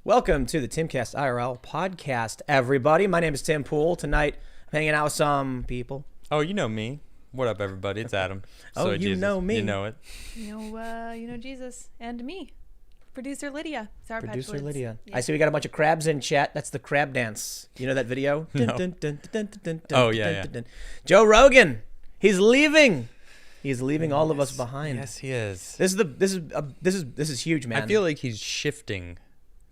Welcome to the TimcastIRL podcast, everybody. My name is Tim Pool. Tonight, I'm hanging out with some people. Oh, you know me. What up, everybody? It's Adam. Oh, Soy you Jesus. know me. You know it. You know Jesus and me, producer Lydia. Sour Patch Producer Kids. Lydia. Yeah. I see we got a bunch of crabs in chat. That's the crab dance. You know that video? No. Oh, yeah. Joe Rogan. He's leaving. He's leaving all of us behind. Yes, he is. This is huge, man. I feel like he's shifting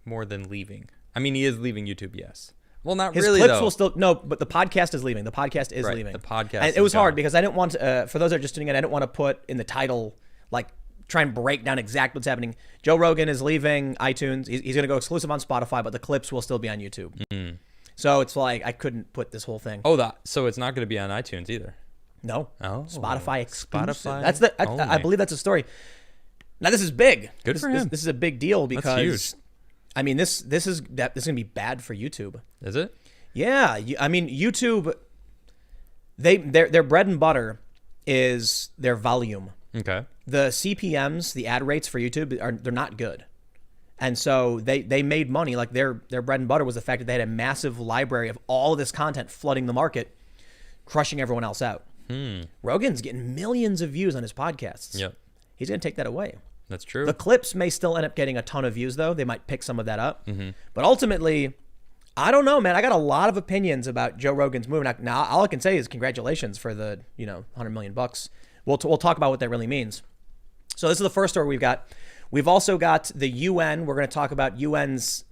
more than leaving. I mean, he is leaving YouTube, yes. Well, not his really, clips though. will still but the podcast is leaving. The podcast is Right, leaving. the podcast And is it was hard gone. because I didn't want to, for those that are just tuning in, I didn't want to put in the title like try and break down exactly what's happening. Joe Rogan is leaving iTunes. He's going to go exclusive on Spotify, but the clips will still be on YouTube. Mm. So it's like I couldn't put this whole thing. Oh, so it's not going to be on iTunes either. No. Oh. Spotify exclusive. Spotify That's I only. believe that's a story. Now this is big. Good for him. This is a big deal because huge. I mean this is going to be bad for YouTube. Is it? Yeah, I mean YouTube. Their bread and butter is their volume. Okay. The CPMs, the ad rates for YouTube they're not good, and so they made money. Like their bread and butter was the fact that they had a massive library of all of this content flooding the market, crushing everyone else out. Rogan's getting millions of views on his podcasts. Yep. He's gonna take that away. That's true. The clips may still end up getting a ton of views though. They might pick some of that up, but ultimately. I don't know, man. I got a lot of opinions about Joe Rogan's move. Now, all I can say is congratulations for the, $100 million. We'll talk about what that really means. So this is the first story we've got. We've also got the UN. We're going to talk about UN's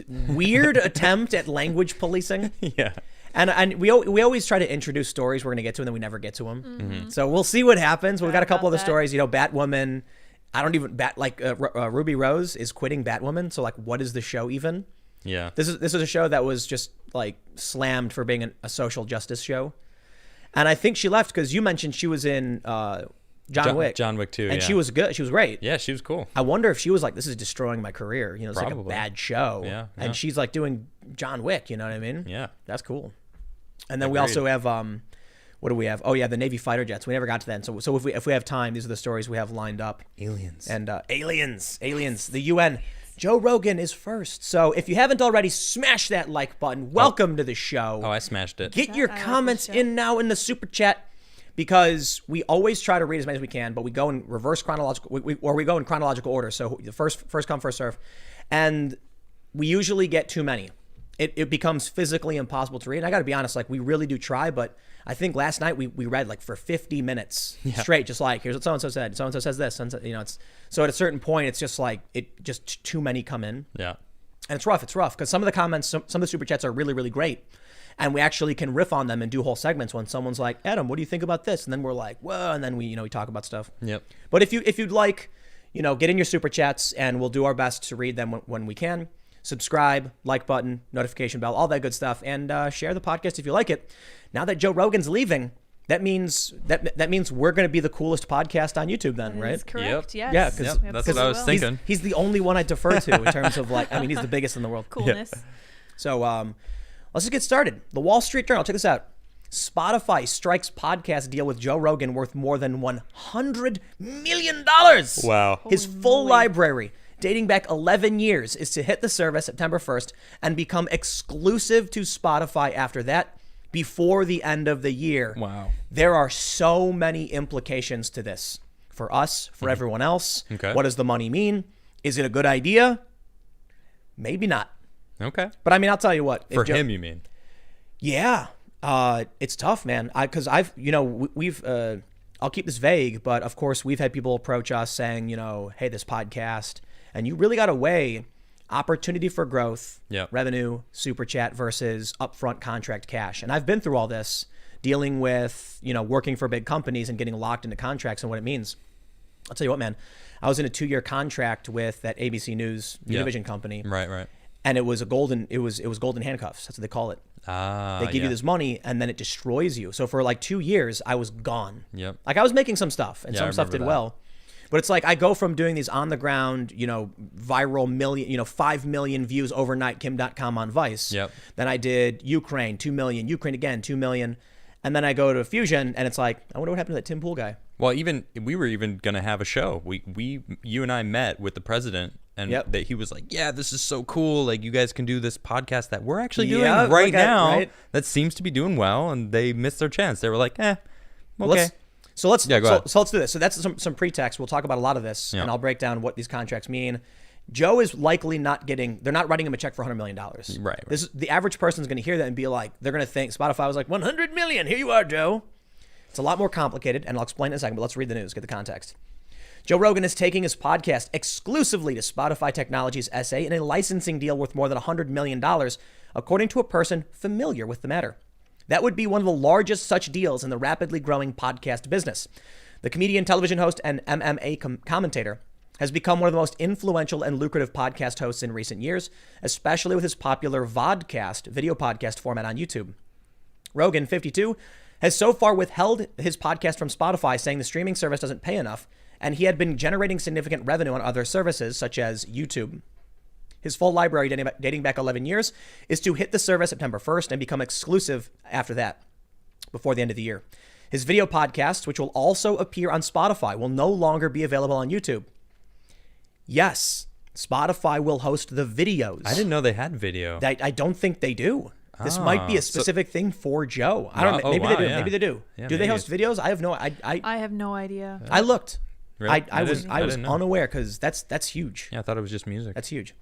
weird attempt at language policing. Yeah. And we always try to introduce stories we're going to get to, and then we never get to them. So we'll see what happens. We've got a couple other stories. Batwoman. Ruby Rose is quitting Batwoman. So what is the show even? Yeah. This is a show that was just slammed for being a social justice show, and I think she left because you mentioned she was in John Wick. John Wick 2, and she was good. She was great. Yeah, she was cool. I wonder if she was like, "This is destroying my career." It's like a Probably. bad show. Yeah, And she's doing John Wick. You know what I mean? Yeah. That's cool. And then we also have what do we have? Oh yeah, the Navy fighter jets. We never got to that. So if we have time, these are the stories we have lined up. Aliens. And aliens, the UN. Joe Rogan is first. So if you haven't already, smash that like button. Welcome to the show. Oh, I smashed it. Get your comments in now in the super chat because we always try to read as many as we can, but we go in reverse chronological, we go in chronological order. So the first come, first serve. And we usually get too many. It becomes physically impossible to read. And I got to be honest, we really do try, but I think last night we read for 50 minutes straight, just here's what so-and-so said. So-and-so says this. So at a certain point, it's just too many come in. Yeah. And it's rough because some of the comments, some of the super chats are really, really great. And we actually can riff on them and do whole segments when someone's like, Adam, what do you think about this? And then we're like, whoa. And then we talk about stuff. Yep. But if you'd like, get in your super chats and we'll do our best to read them when we can. Subscribe, like button, notification bell, all that good stuff, and share the podcast if you like it. Now that Joe Rogan's leaving, that means we're going to be the coolest podcast on YouTube then, right? That's correct. Yep. Yes. Yeah, 'cause- That's what I was thinking. He's the only one I defer to in terms of he's the biggest in the world. Coolness. So let's just get started. The Wall Street Journal, check this out. Spotify strikes podcast deal with Joe Rogan worth more than $100 million. Wow. His full library, dating back 11 years, is to hit the service September 1st and become exclusive to Spotify after that before the end of the year. Wow. There are so many implications to this for us, for everyone else. Okay. What does the money mean? Is it a good idea? Maybe not. Okay. But I mean, I'll tell you what. For him, you mean? Yeah. It's tough, man. Because we've I'll keep this vague, but of course we've had people approach us saying, hey, this podcast, and you really got to weigh opportunity for growth, revenue, super chat versus upfront contract cash. And I've been through all this dealing with, working for big companies and getting locked into contracts and what it means. I'll tell you what, man, I was in a 2-year contract with that ABC News Univision company. Right. And it was golden handcuffs. That's what they call it. They give you this money and then it destroys you. So for 2 years, I was gone. Yep. I was making some stuff and some I stuff did remember that. well. But it's I go from doing these on the ground, viral million, 5 million views overnight, Kim.com on Vice. Yep. Then I did Ukraine, 2 million, Ukraine again, 2 million. And then I go to Fusion and it's I wonder what happened to that Tim Pool guy. Well, we were even going to have a show. You and I met with the president and Yep. that he was like, yeah, this is so cool. Like, you guys can do this podcast that we're actually doing Yeah, right okay, now right. that seems to be doing well, and they missed their chance. They were like, okay. Let's do this. So that's some pretext. We'll talk about a lot of this, Yeah. and I'll break down what these contracts mean. Joe is likely not getting. They're not writing him a check for $100 million. Right. This is, the average person is going to hear that and be like, they're going to think Spotify was like 100 million. Here you are, Joe. It's a lot more complicated, and I'll explain in a second. But let's read the news. Get the context. Joe Rogan is taking his podcast exclusively to Spotify Technologies SA in a licensing deal worth more than $100 million, according to a person familiar with the matter. That would be one of the largest such deals in the rapidly growing podcast business. The comedian, television host, and MMA commentator has become one of the most influential and lucrative podcast hosts in recent years, especially with his popular vodcast, video podcast format on YouTube. Rogan, 52, has so far withheld his podcast from Spotify, saying the streaming service doesn't pay enough, and he had been generating significant revenue on other services, such as YouTube. His full library, dating back 11 years, is to hit the service September 1st and become exclusive after that, before the end of the year. His video podcast, which will also appear on Spotify, will no longer be available on YouTube. Yes, Spotify will host the videos. I didn't know they had video. I don't think they do. This might be a specific thing for Joe. I don't know. Maybe they do. Yeah. Maybe they do. Yeah, Do they host videos? I have no. I have no idea. I looked. Really? I was didn't know. unaware because that's huge. Yeah, I thought it was just music. That's huge.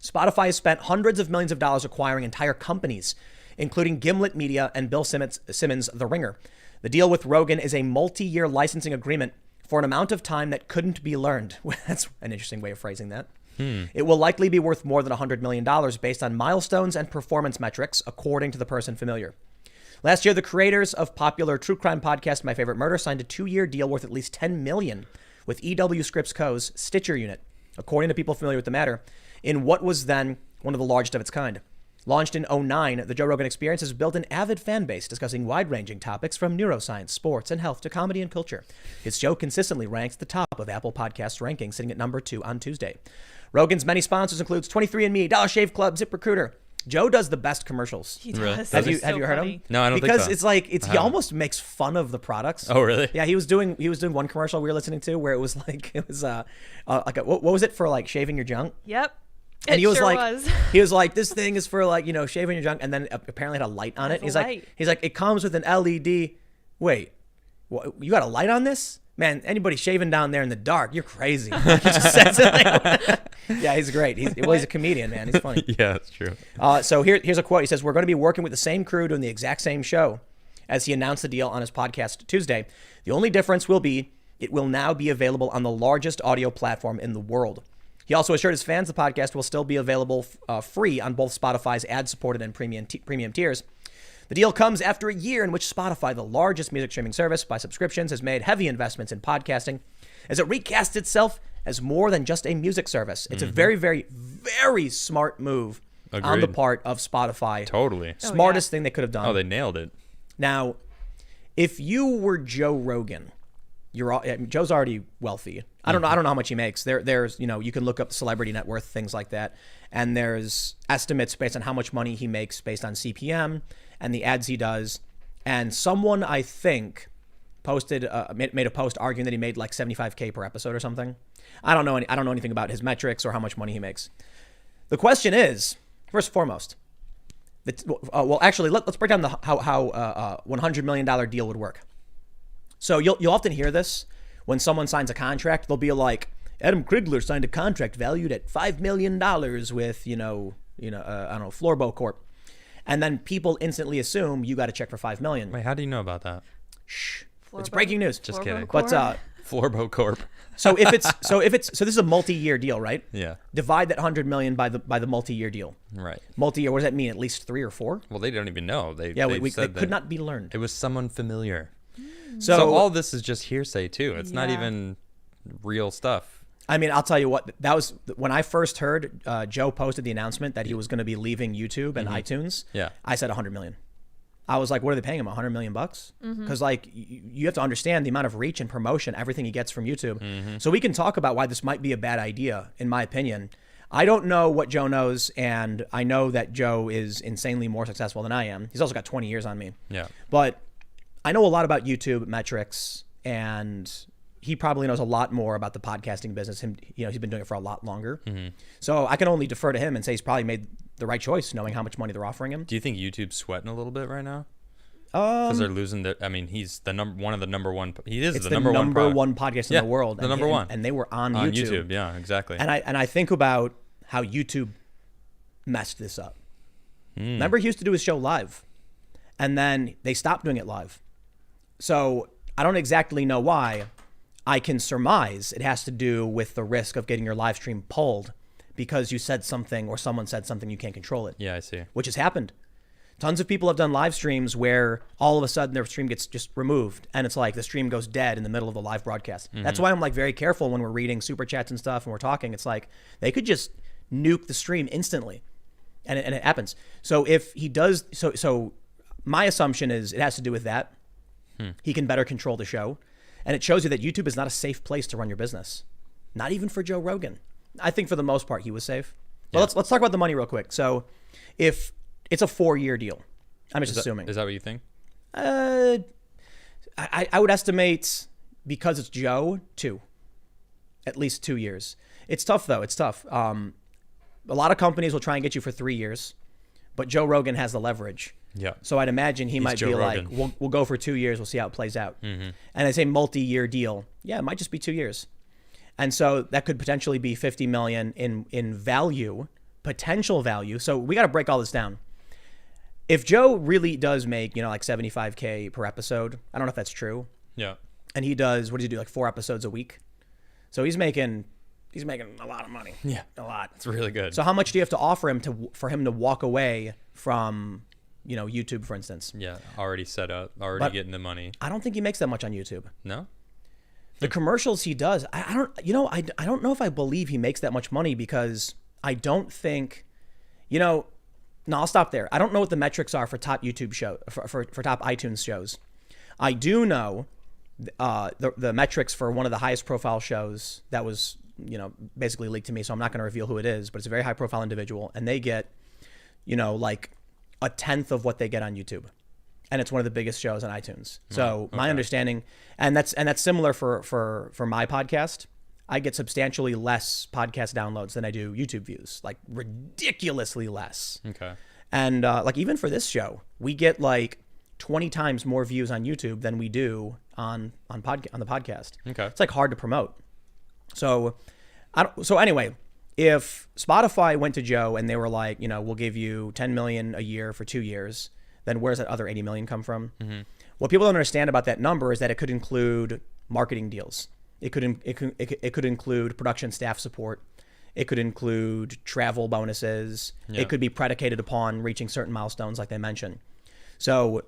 Spotify has spent hundreds of millions of dollars acquiring entire companies, including Gimlet Media and Bill Simmons' The Ringer. The deal with Rogan is a multi-year licensing agreement for an amount of time that couldn't be learned. That's an interesting way of phrasing that. It will likely be worth more than $100 million based on milestones and performance metrics, according to the person familiar. Last year, the creators of popular true crime podcast My Favorite Murder signed a 2-year deal worth at least $10 million with EW Scripps Co.'s Stitcher unit, according to people familiar with the matter, in what was then one of the largest of its kind. Launched in 2009, the Joe Rogan Experience has built an avid fan base discussing wide-ranging topics from neuroscience, sports, and health to comedy and culture. His show consistently ranks at the top of Apple Podcasts rankings, sitting at number 2 on Tuesday. Rogan's many sponsors includes 23andMe, Dollar Shave Club, ZipRecruiter. Joe does the best commercials. He Really? does. Have you It's have so you heard funny. him? No, I don't because think so. he almost makes fun of the products. Oh, really? Yeah, he was doing one commercial we were listening to where it was like what was it for, like shaving your junk? Yep. And he was sure like, was. he was like, this thing is for like, shaving your junk, and then apparently had a light on it. Has a light. He's like, it comes with an LED. Wait, what, you got a light on this? Man, anybody shaving down there in the dark, you're crazy. He just says it like, yeah, he's great. He's a comedian, man. He's funny. Yeah, that's true. So here's a quote. He says, "We're going to be working with the same crew doing the exact same show," as he announced the deal on his podcast Tuesday. The only difference will be it will now be available on the largest audio platform in the world. He also assured his fans the podcast will still be available free on both Spotify's ad-supported and premium tiers. The deal comes after a year in which Spotify, the largest music streaming service by subscriptions, has made heavy investments in podcasting as it recasts itself as more than just a music service. It's a very, very, very smart move on the Agreed. part of Spotify. Totally. Smartest thing they could have done. Oh, they nailed it. Now, if you were Joe Rogan, Joe's already wealthy. I don't know how much he makes. There's you can look up the celebrity net worth, things like that, and there's estimates based on how much money he makes based on CPM and the ads he does. And someone, I think, made a post arguing that he made like $75K per episode or something. I don't know anything about his metrics or how much money he makes. The question is, first and foremost, actually, let's break down how $100 million deal would work. So you'll often hear this when someone signs a contract. They'll be like, Adam Krigler signed a contract valued at $5 million with I don't know, Florbo Corp, and then people instantly assume you got a check for $5 million. Wait, how do you know about that? Shh, it's breaking news. Just kidding. But Florbo Corp. so this is a multi-year deal, right? Yeah. Divide that $100 million by the multi-year deal. Right. Multi-year. What does that mean? At least 3 or 4? Well, they don't even know. They They could not be learned. It was someone familiar. So all this is just hearsay too. It's not Yeah. even real stuff. I mean, I'll tell you what, that was when I first heard Joe posted the announcement that he was going to be leaving YouTube and iTunes. Yeah. I said 100 million. I was like, what are they paying him? $100 million bucks? Because like you have to understand the amount of reach and promotion, everything he gets from YouTube. So we can talk about why this might be a bad idea, in my opinion. I don't know what Joe knows, and I know that Joe is insanely more successful than I am. He's also got 20 years on me. Yeah. But I know a lot about YouTube metrics and he probably knows a lot more about the podcasting business. He's been doing it for a lot longer. So I can only defer to him and say he's probably made the right choice, knowing how much money they're offering him. Do you think YouTube's sweating a little bit right now? Because they're losing I mean, he's one of the number one. He is it's the number one podcast in the world. The number one. And they were on YouTube. Yeah, exactly. And I think about how YouTube messed this up. Remember, he used to do his show live, and then they stopped doing it live. So I don't exactly know why. I can surmise it has to do with the risk of getting your live stream pulled because you said something or someone said something, you can't control it. Yeah, I see. Which has happened. Tons of people have done live streams where all of a sudden their stream gets just removed and it's like the stream goes dead in the middle of the live broadcast. That's why I'm like very careful when we're reading super chats and stuff and we're talking. It's like they could just nuke the stream instantly. And it happens. So if he does, so my assumption is it has to do with that. He can better control the show. And it shows you that YouTube is not a safe place to run your business. Not even for Joe Rogan. I think for the most part he was safe. But let's talk about the money real quick. So if it's a 4-year deal, I'm just assuming. Is that what you think? I would estimate, because it's Joe, 2. At least 2 years. It's tough though. It's tough. A lot of companies will try and get you for 3 years, but Joe Rogan has the leverage. Yeah. So I'd imagine he might Joe be Rogan. like, we'll go for 2 years. We'll see how it plays out. And it's a multi-year deal. Yeah, it might just be 2 years. And so that could potentially be 50 million in value, potential value. So we got to break all this down. If Joe really does make, like 75K per episode, I don't know if that's true. Yeah. And he does, what does he do? Like 4 episodes a week. So he's making a lot of money. Yeah. A lot. It's really good. So how much do you have to offer him for him to walk away from, YouTube, for instance? Yeah. Already set up, getting the money. I don't think he makes that much on YouTube. No? The commercials he does, I don't know if I believe he makes that much money because I don't think, no, I'll stop there. I don't know what the metrics are for top YouTube show, for top iTunes shows. I do know the metrics for one of the highest profile shows that was, basically leaked to me. So I'm not going to reveal who it is, but it's a very high profile individual and they get, like a 1/10 of what they get on YouTube. And it's one of the biggest shows on iTunes. So my understanding, and that's similar for my podcast. I get substantially less podcast downloads than I do YouTube views, like ridiculously less. Okay. And like even for this show, we get like 20 times more views on YouTube than we do on the podcast. Okay. It's like hard to promote. So anyway, if Spotify went to Joe and they were like, we'll give you 10 million a year for 2 years, then where's that other 80 million come from? What people don't understand about that number is that it could include marketing deals. It could include production staff support. It could include travel bonuses. Yeah. It could be predicated upon reaching certain milestones like they mentioned. So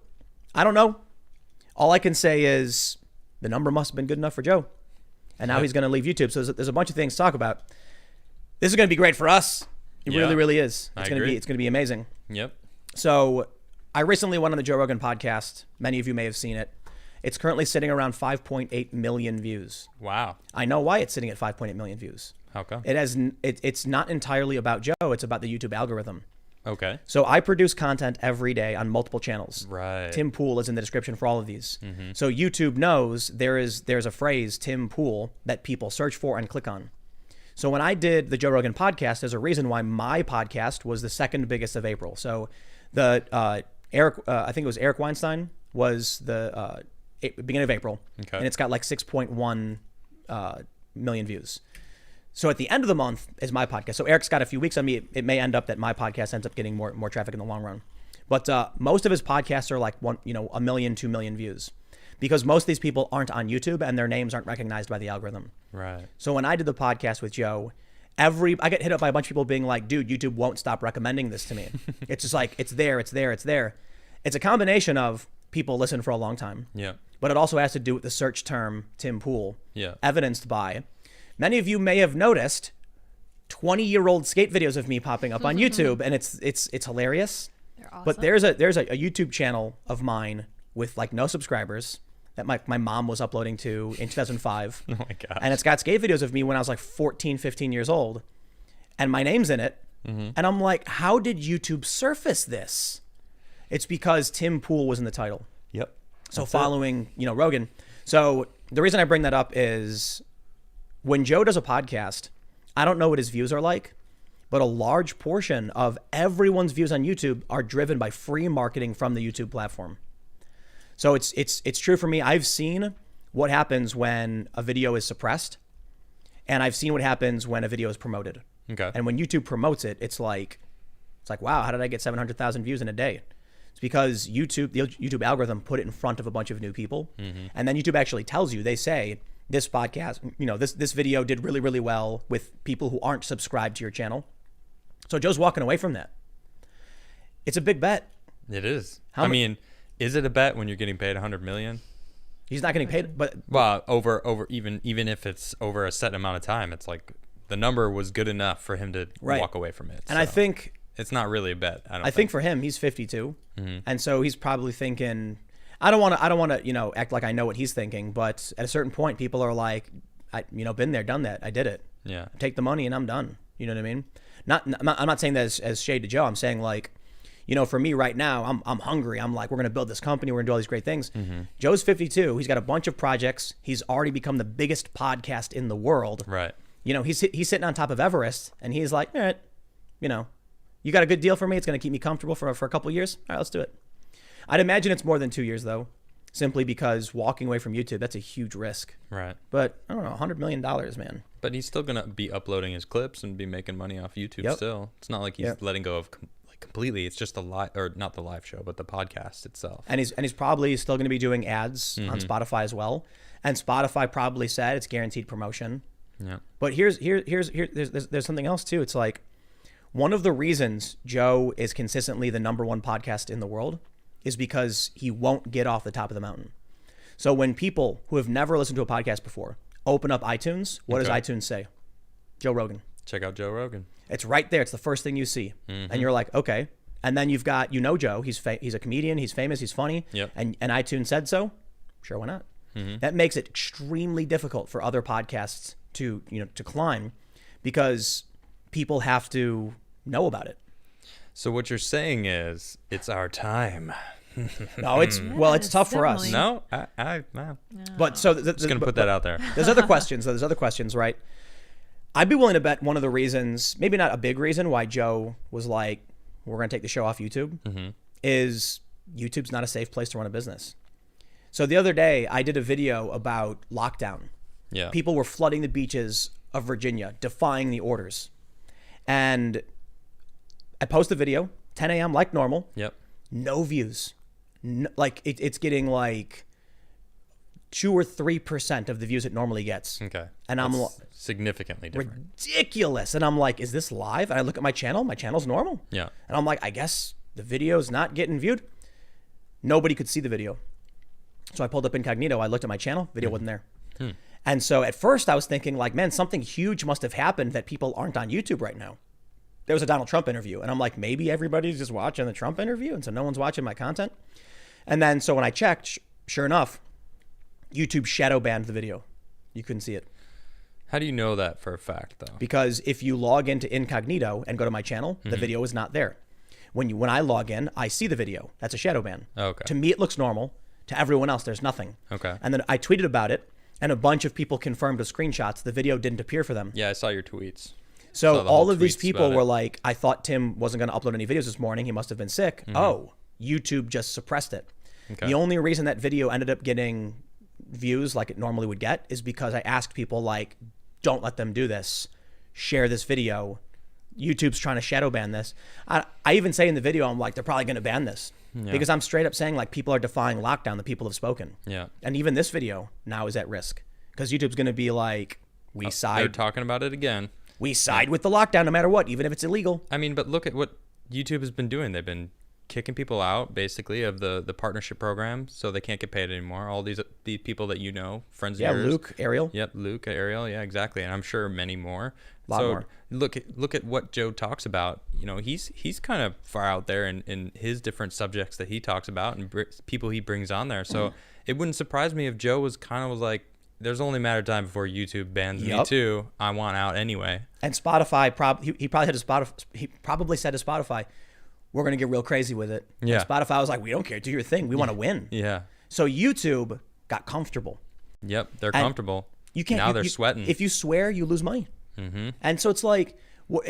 I don't know. All I can say is the number must have been good enough for Joe. And now he's going to leave YouTube. So there's a bunch of things to talk about. This is going to be great for us. It really, really is. It's going to be amazing. Yep. So I recently went on the Joe Rogan podcast. Many of you may have seen it. It's currently sitting around 5.8 million views. Wow. I know why it's sitting at 5.8 million views. How come? It's not entirely about Joe. It's about the YouTube algorithm. Okay. So I produce content every day on multiple channels. Right. Tim Pool is in the description for all of these. So YouTube knows there's a phrase, Tim Pool, that people search for and click on. So when I did the Joe Rogan podcast, there's a reason why my podcast was the second biggest of April. So the I think it was Eric Weinstein was the beginning of April. Okay. And it's got like 6.1 million views. So at the end of the month is my podcast. So Eric's got a few weeks on me. It may end up that my podcast ends up getting more traffic in the long run. But most of his podcasts are like 1 million, 2 million views. Because most of these people aren't on YouTube and their names aren't recognized by the algorithm. Right. So when I did the podcast with Joe, I get hit up by a bunch of people being like, dude, YouTube won't stop recommending this to me. It's just like, it's there. It's a combination of people listen for a long time. Yeah. But it also has to do with the search term Tim Pool. Yeah. Evidenced by, many of you may have noticed 20-year-old skate videos of me popping up on YouTube, and it's hilarious. They're awesome. But there's a YouTube channel of mine with like no subscribers that my mom was uploading to in 2005. Oh my gosh. And it's got skate videos of me when I was like 14, 15 years old. And my name's in it. Mm-hmm. And I'm like, how did YouTube surface this? It's because Tim Pool was in the title. Yep. So following, Rogan. So The reason I bring that up is when Joe does a podcast, I don't know what his views are like, but a large portion of everyone's views on YouTube are driven by free marketing from the YouTube platform. So it's true for me. I've seen what happens when a video is suppressed, and I've seen what happens when a video is promoted. Okay. And when YouTube promotes it, it's like, wow, how did I get 700,000 views in a day? It's because the YouTube algorithm put it in front of a bunch of new people. Mm-hmm. And then YouTube actually tells you, they say, this podcast, this video did really, really well with people who aren't subscribed to your channel. So Joe's walking away from that. It's a big bet. It is. I mean, is it a bet when you're getting paid $100 million? He's not getting paid, but over even if it's over a set amount of time, it's like the number was good enough for him to walk away from it. And so I think it's not really a bet. I think for him, he's 52, and so he's probably thinking, I don't want to act like I know what he's thinking, but at a certain point, people are like, been there, done that, I did it. Yeah. Take the money and I'm done. You know what I mean? I'm not saying that as shade to Joe. I'm saying like, for me right now, I'm hungry. I'm like, we're going to build this company. We're going to do all these great things. Mm-hmm. Joe's 52. He's got a bunch of projects. He's already become the biggest podcast in the world. Right. He's sitting on top of Everest, and he's like, all right, you got a good deal for me. It's going to keep me comfortable for a couple of years. All right, let's do it. I'd imagine it's more than 2 years, though, simply because walking away from YouTube, that's a huge risk. Right. But I don't know, $100 million, man. But he's still going to be uploading his clips and be making money off YouTube still. It's not like he's letting go of completely. It's just not the live show, but the podcast itself. And he's probably still going to be doing ads on Spotify as well. And Spotify probably said it's guaranteed promotion. Yeah. But there's something else too. It's like one of the reasons Joe is consistently the #1 podcast in the world is because he won't get off the top of the mountain. So when people who have never listened to a podcast before open up iTunes, what does iTunes say? Joe Rogan. Check out Joe Rogan. It's right there. It's the first thing you see. Mm-hmm. And you're like, okay. And then you've got, Joe, he's a comedian, he's famous, he's funny. Yep. And iTunes said so. Sure, why not? Mm-hmm. That makes it extremely difficult for other podcasts to climb because people have to know about it. So what you're saying is it's our time. No, it's tough for us. No, no. But so just gonna put that out there. There's other questions, right? I'd be willing to bet one of the reasons, maybe not a big reason, why Joe was like, we're going to take the show off YouTube, is YouTube's not a safe place to run a business. So the other day, I did a video about lockdown. Yeah. People were flooding the beaches of Virginia, defying the orders. And I post the video, 10 a.m. like normal. Yep. No views. No, it's getting like 2 or 3% of the views it normally gets. Okay. And I'm significantly different. Ridiculous. And I'm like, is this live? And I look at my channel. My channel's normal. Yeah. And I'm like, I guess the video's not getting viewed. Nobody could see the video. So I pulled up incognito. I looked at my channel. Video wasn't there. And so at first I was thinking like, man, something huge must have happened that people aren't on YouTube right now. There was a Donald Trump interview. And I'm like, maybe everybody's just watching the Trump interview. And so no one's watching my content. And then so when I checked, sure enough, YouTube shadow banned the video. You couldn't see it. How do you know that for a fact, though? Because if you log into incognito and go to my channel, the video is not there. When I log in, I see the video. That's a shadow ban. Okay. To me, it looks normal. To everyone else, there's nothing. Okay. And then I tweeted about it, and a bunch of people confirmed with screenshots the video didn't appear for them. Yeah, I saw your tweets. So all of these people were like, I thought Tim wasn't going to upload any videos this morning. He must have been sick. Oh, YouTube just suppressed it. Okay. The only reason that video ended up getting views like it normally would get is because I asked people like, don't let them do this. Share this video. YouTube's trying to shadow ban this. I even say in the video, I'm like, they're probably going to ban this. Yeah. Because I'm straight up saying like people are defying lockdown. The people have spoken. Yeah. And even this video now is at risk because YouTube's going to be like, They're talking about it again. We side with the lockdown no matter what, even if it's illegal. I mean, but look at what YouTube has been doing. They've been kicking people out basically of the partnership program, so they can't get paid anymore. All these people that friends of yours. Yeah, Luke, Ariel. Yep, Luke, Ariel. Yeah, exactly, and I'm sure many more. A lot more. Look at what Joe talks about. He's kind of far out there in his different subjects that he talks about and people he brings on there. So it wouldn't surprise me if Joe was like, there's only a matter of time before YouTube bans me too. I want out anyway. And Spotify he probably said to Spotify, we're going to get real crazy with it. Yeah. And Spotify was like, we don't care. Do your thing. We want to win. Yeah. So YouTube got comfortable. Yep, they're And comfortable. You can't. Now they're sweating. If you swear, you lose money. Mm-hmm. And so it's like,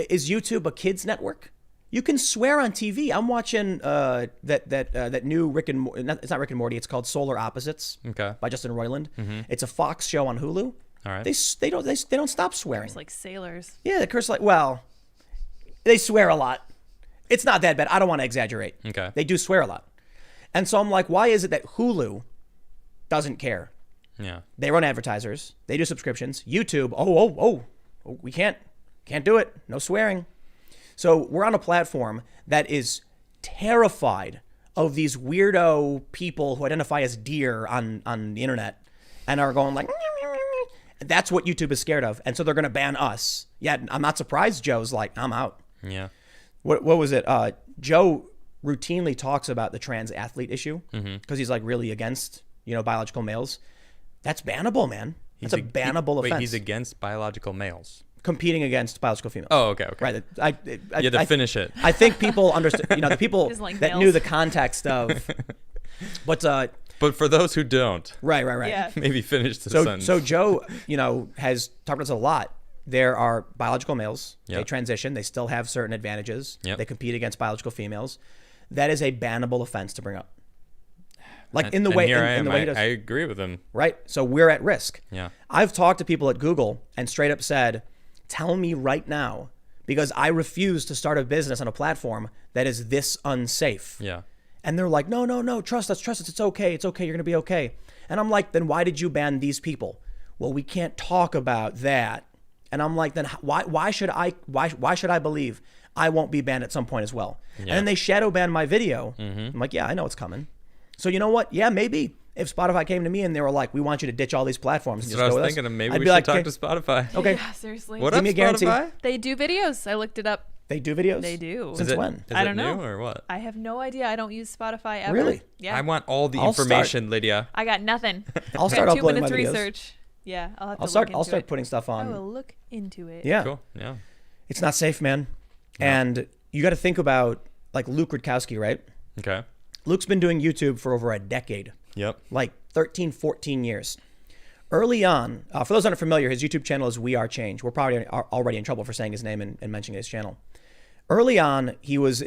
is YouTube a kids network? You can swear on TV. I'm watching that new Rick and it's not Rick and Morty. It's called Solar Opposites. Okay. By Justin Roiland. Mm-hmm. It's a Fox show on Hulu. All right. They don't stop swearing. It's like sailors. Yeah, they curse like, well, they swear a lot. It's not that bad. I don't want to exaggerate. Okay. They do swear a lot. And so I'm like, why is it that Hulu doesn't care? Yeah. They run advertisers. They do subscriptions. YouTube, we can't do it. No swearing. So we're on a platform that is terrified of these weirdo people who identify as deer on the internet and are going like, that's what YouTube is scared of. And so they're going to ban us. Yeah, I'm not surprised Joe's like, I'm out. Yeah. What was it? Joe routinely talks about the trans athlete issue because he's like really against, biological males. That's bannable, man. It's a bannable offense. Wait, he's against biological males. Competing against biological females. Oh, okay. Right. You had to finish it. I think people understood, the people Like that males. knew the context of, but for those who don't, right. Yeah. maybe finish the So sentence. so Joe, has talked about this a lot. There are biological males. They Yep. transition. They still have certain advantages. Yep. They compete against biological females. That is a bannable offense to bring up. Like in the way here I in am. the way he does. I agree with him. Right? So we're at risk. Yeah. I've talked to people at Google and straight up said, tell me right now, because I refuse to start a business on a platform that is this unsafe. Yeah. And they're like, no, trust us. It's okay. You're going to be okay. And I'm like, then why did you ban these people? Well, we can't talk about that. And I'm like, then why should I believe I won't be banned at some point as well? Yeah. And then they shadow ban my video. I'm like, yeah, I know it's coming. So you know what? Yeah, maybe if Spotify came to me and they were like, we want you to ditch all these platforms. And That's just what I go was with us," thinking of. Maybe I'd we be should like, talk "Okay, to Spotify. Okay. Yeah, seriously. What Give up, me a guarantee. Spotify? They do videos. I looked it up. They do videos? They do. Since when? Is I it don't know. new or what? I have no idea. I don't use Spotify ever. Really? Yeah. I want all the I'll information, Lydia. I got nothing. I'll I start got 2 uploading my minutes videos. research. Yeah, I'll have to I'll start look into it. putting stuff I on. will look into it. Yeah. Cool. Yeah. It's not safe, man. And you got to think about like Luke Rutkowski, right? Okay. Luke's been doing YouTube for over a decade, Yep. like 13, 14 years. Early on, for those that aren't familiar, his YouTube channel is We Are Change. We're probably already in trouble for saying his name and mentioning his channel. Early on, he was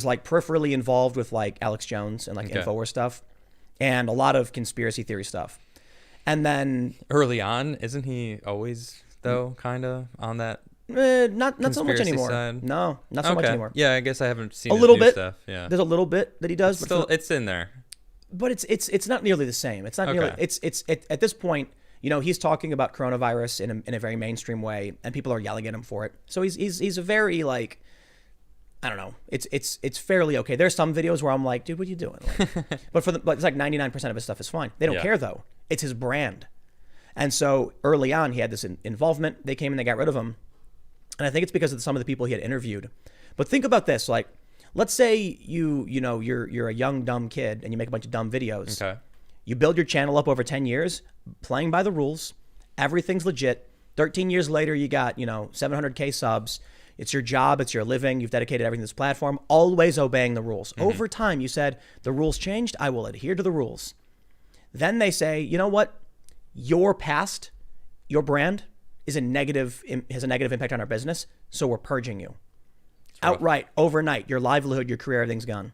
like peripherally involved with like Alex Jones and like Okay. InfoWars stuff and a lot of conspiracy theory stuff. And then Early on, isn't he always though kind of on that? not so much Conspiracy anymore. side? No, not so much anymore. Yeah, I guess I haven't seen A his little new bit. stuff. Yeah. There's a little bit that he does, Still, but it's in there. it's not nearly the same. It's not nearly. Okay. It's at this point, he's talking about coronavirus in a very mainstream way, and people are yelling at him for it. So he's a very like, I don't know. It's fairly okay. There's some videos where I'm like, dude, what are you doing? Like, but it's like 99% of his stuff is fine. They don't Yeah. care though. It's his brand. And so early on, he had this involvement. They came and they got rid of him. And I think it's because of some of the people he had interviewed. But think about this, like, let's say you're a young dumb kid and you make a bunch of dumb videos. Okay. You build your channel up over 10 years, playing by the rules. Everything's legit. 13 years later, you got 700K subs. It's your job. It's your living. You've dedicated everything to this platform. Always obeying the rules. Over time, you said the rules changed. I will adhere to the rules. Then they say, you know what? Your past, your brand has a negative impact on our business, so we're purging you. Outright, overnight, your livelihood, your career, everything's gone.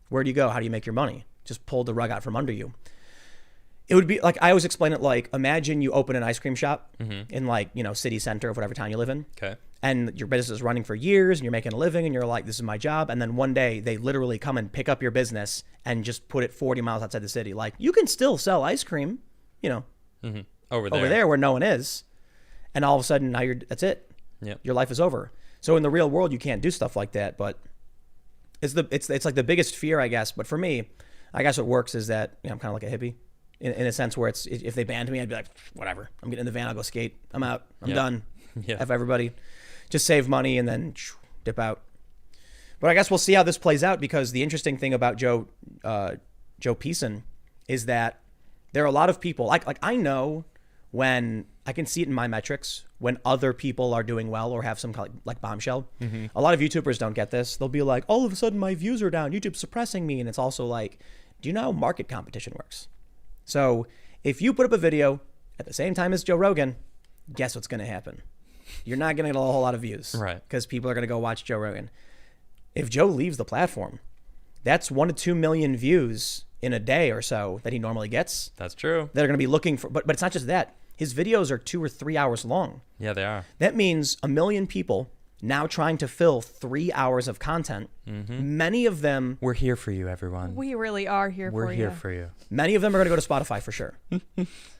Where do you go? How do you make your money? Just pull the rug out from under you. It would be like, I always explain it like, imagine you open an ice cream shop in like, city center of whatever town you live in. Okay. And your business is running for years and you're making a living and you're like, this is my job. And then one day they literally come and pick up your business and just put it 40 miles outside the city. Like, you can still sell ice cream, Over there. over there where no one is. And all of a sudden now that's it. Yep. Your life is over. So in the real world, you can't do stuff like that. But it's like the biggest fear, I guess. But for me, I guess what works is that I'm kind of like a hippie in a sense where it's, if they banned me, I'd be like, whatever. I'm getting in the van. I'll go skate. I'm out. I'm done. Yeah. F everybody. Just save money and then dip out. But I guess we'll see how this plays out, because the interesting thing about Joe Peason is that there are a lot of people like I know when I can see it in my metrics when other people are doing well or have some kind of like bombshell. A lot of YouTubers don't get this. They'll be like, all of a sudden my views are down. YouTube's suppressing me. And it's also like, do you know how market competition works? So if you put up a video At the same time as Joe Rogan, guess what's going to happen? You're not going to get a whole lot of views. Right. Because people are going to go watch Joe Rogan. If Joe leaves the platform, that's 1 to 2 million views in a day or so that he normally gets. That's true. That are going to be looking for, but it's not just that. His videos are 2 or 3 hours long. Yeah, they are. That means 1 million people now trying to fill 3 hours of content. Many of them, We're here for you, everyone. We really are here We're for here you. for you. many of them are going to go to Spotify for sure.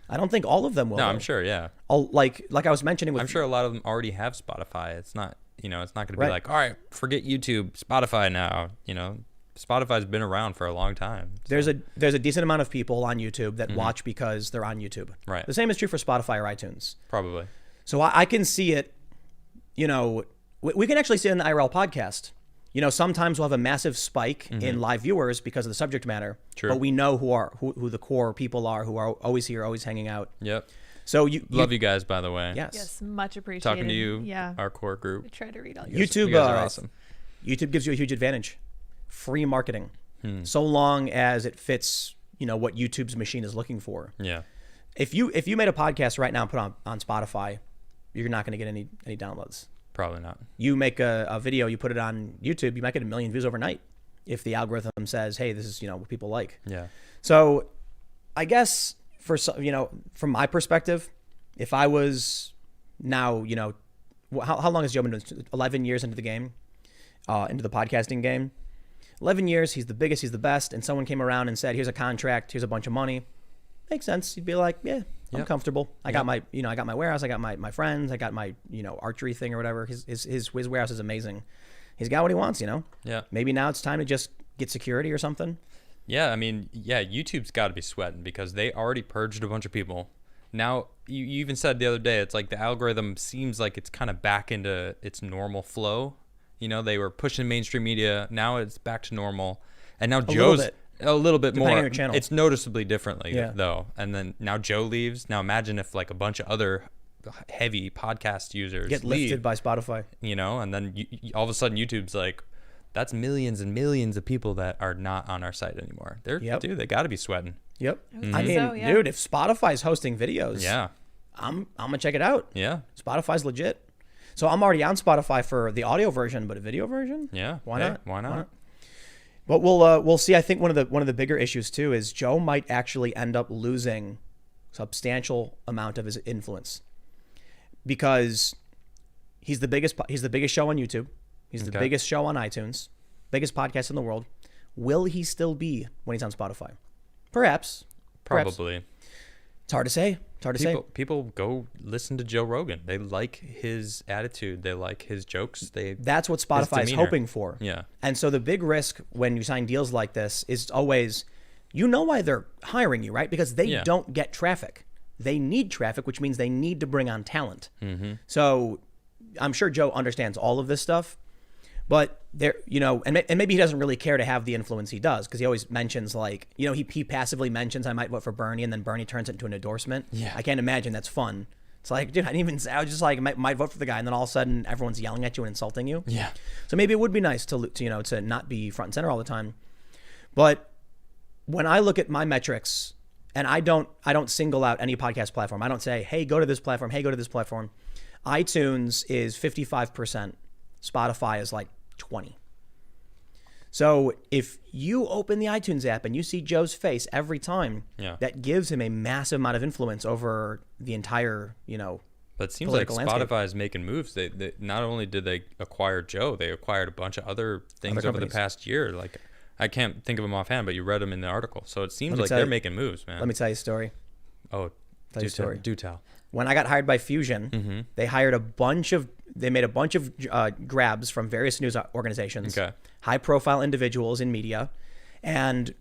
I don't think all of them will. No, though. I'm sure. Yeah. Like I was mentioning with, I'm sure a lot of them already have Spotify. It's not, it's not going to be Right. like, all right, forget YouTube, Spotify now. Spotify's been around for a long time. there's a decent amount of people on YouTube that watch because they're on YouTube. Right. The same is true for Spotify or iTunes. Probably. So I can see it, we can actually see it in the IRL podcast. Sometimes we'll have a massive spike in live viewers because of the subject matter. True. But we know who the core people are who are always here, always hanging out. Yep. So Love you guys, by the way. Yes. Yes, much appreciated. Talking to you, Yeah. our core group. We try to read all your YouTube, You guys are awesome. YouTube gives you a huge advantage. Free marketing. So long as it fits, what YouTube's machine is looking for. Yeah. If you made a podcast right now and put on Spotify, you're not going to get any downloads. Probably not. You make a video, you put it on YouTube, you might get 1 million views overnight if the algorithm says, hey, this is what people like. Yeah. So I guess from my perspective, if I was now, how long has Joe been doing? 11 years into the game, into the podcasting game. 11 years, he's the biggest, he's the best, and someone came around and said, here's a contract, here's a bunch of money. Makes sense. You'd be like, yeah, I'm Yep. comfortable. I got my, I got my warehouse, I got my friends, I got my, archery thing or whatever. His warehouse is amazing. He's got what he wants, Yeah. Maybe now it's time to just get security or something. Yeah, I mean, YouTube's got to be sweating because they already purged a bunch of people. Now, you even said the other day, it's like the algorithm seems like it's kind of back into its normal flow. They were pushing mainstream media. Now it's back to normal. And now Joe's a little bit Depending more. on your channel. It's noticeably differently, Yeah. though. And then now Joe leaves. Now imagine if like a bunch of other heavy podcast users Get leave, lifted by Spotify. and then all of a sudden YouTube's like, that's millions and millions of people that are not on our site anymore. Dude, they got to be sweating. Yep. would I say mean, so, yeah. dude, if Spotify's hosting videos, Yeah. I'm gonna check it out. Yeah. Spotify's legit. So I'm already on Spotify for the audio version, but a video version? Yeah. Why Hey, not? Why not? But we'll see. I think one of the bigger issues too is Joe might actually end up losing substantial amount of his influence because he's the biggest show on YouTube. He's the Okay. biggest show on iTunes, biggest podcast in the world. Will he still be when he's on Spotify? Perhaps. Probably. It's hard to say. It's hard to say. People go listen to Joe Rogan. They like his attitude. They like his jokes. That's what Spotify is demeanor. hoping for. Yeah. And so the big risk when you sign deals like this is always, why they're hiring you, right? Because they don't get traffic. They need traffic, which means they need to bring on talent. Mm-hmm. So I'm sure Joe understands all of this stuff, but there, and maybe he doesn't really care to have the influence he does because he always mentions like, he passively mentions I might vote for Bernie and then Bernie turns it into an endorsement. Yeah. I can't imagine that's fun. It's like, dude, I was just like, might vote for the guy, and then all of a sudden everyone's yelling at you and insulting you. Yeah. So maybe it would be nice to not be front and center all the time. But when I look at my metrics, and I don't single out any podcast platform. I don't say, hey, go to this platform. Hey, go to this platform. iTunes is 55%. Spotify is like 20. So if you open the iTunes app and you see Joe's face every time, that gives him a massive amount of influence over the entire, But it seems like political landscape. Spotify is making moves. They not only did they acquire Joe, they acquired a bunch of other things over the companies. past year. Like I can't think of them offhand, but you read them in the article. So it seems Let me like tell they're you- making moves, man. let me tell you a story. Oh, Tell you a story. Do tell. When I got hired by Fusion, they made a bunch of grabs from various news organizations, Okay. high profile individuals in media, and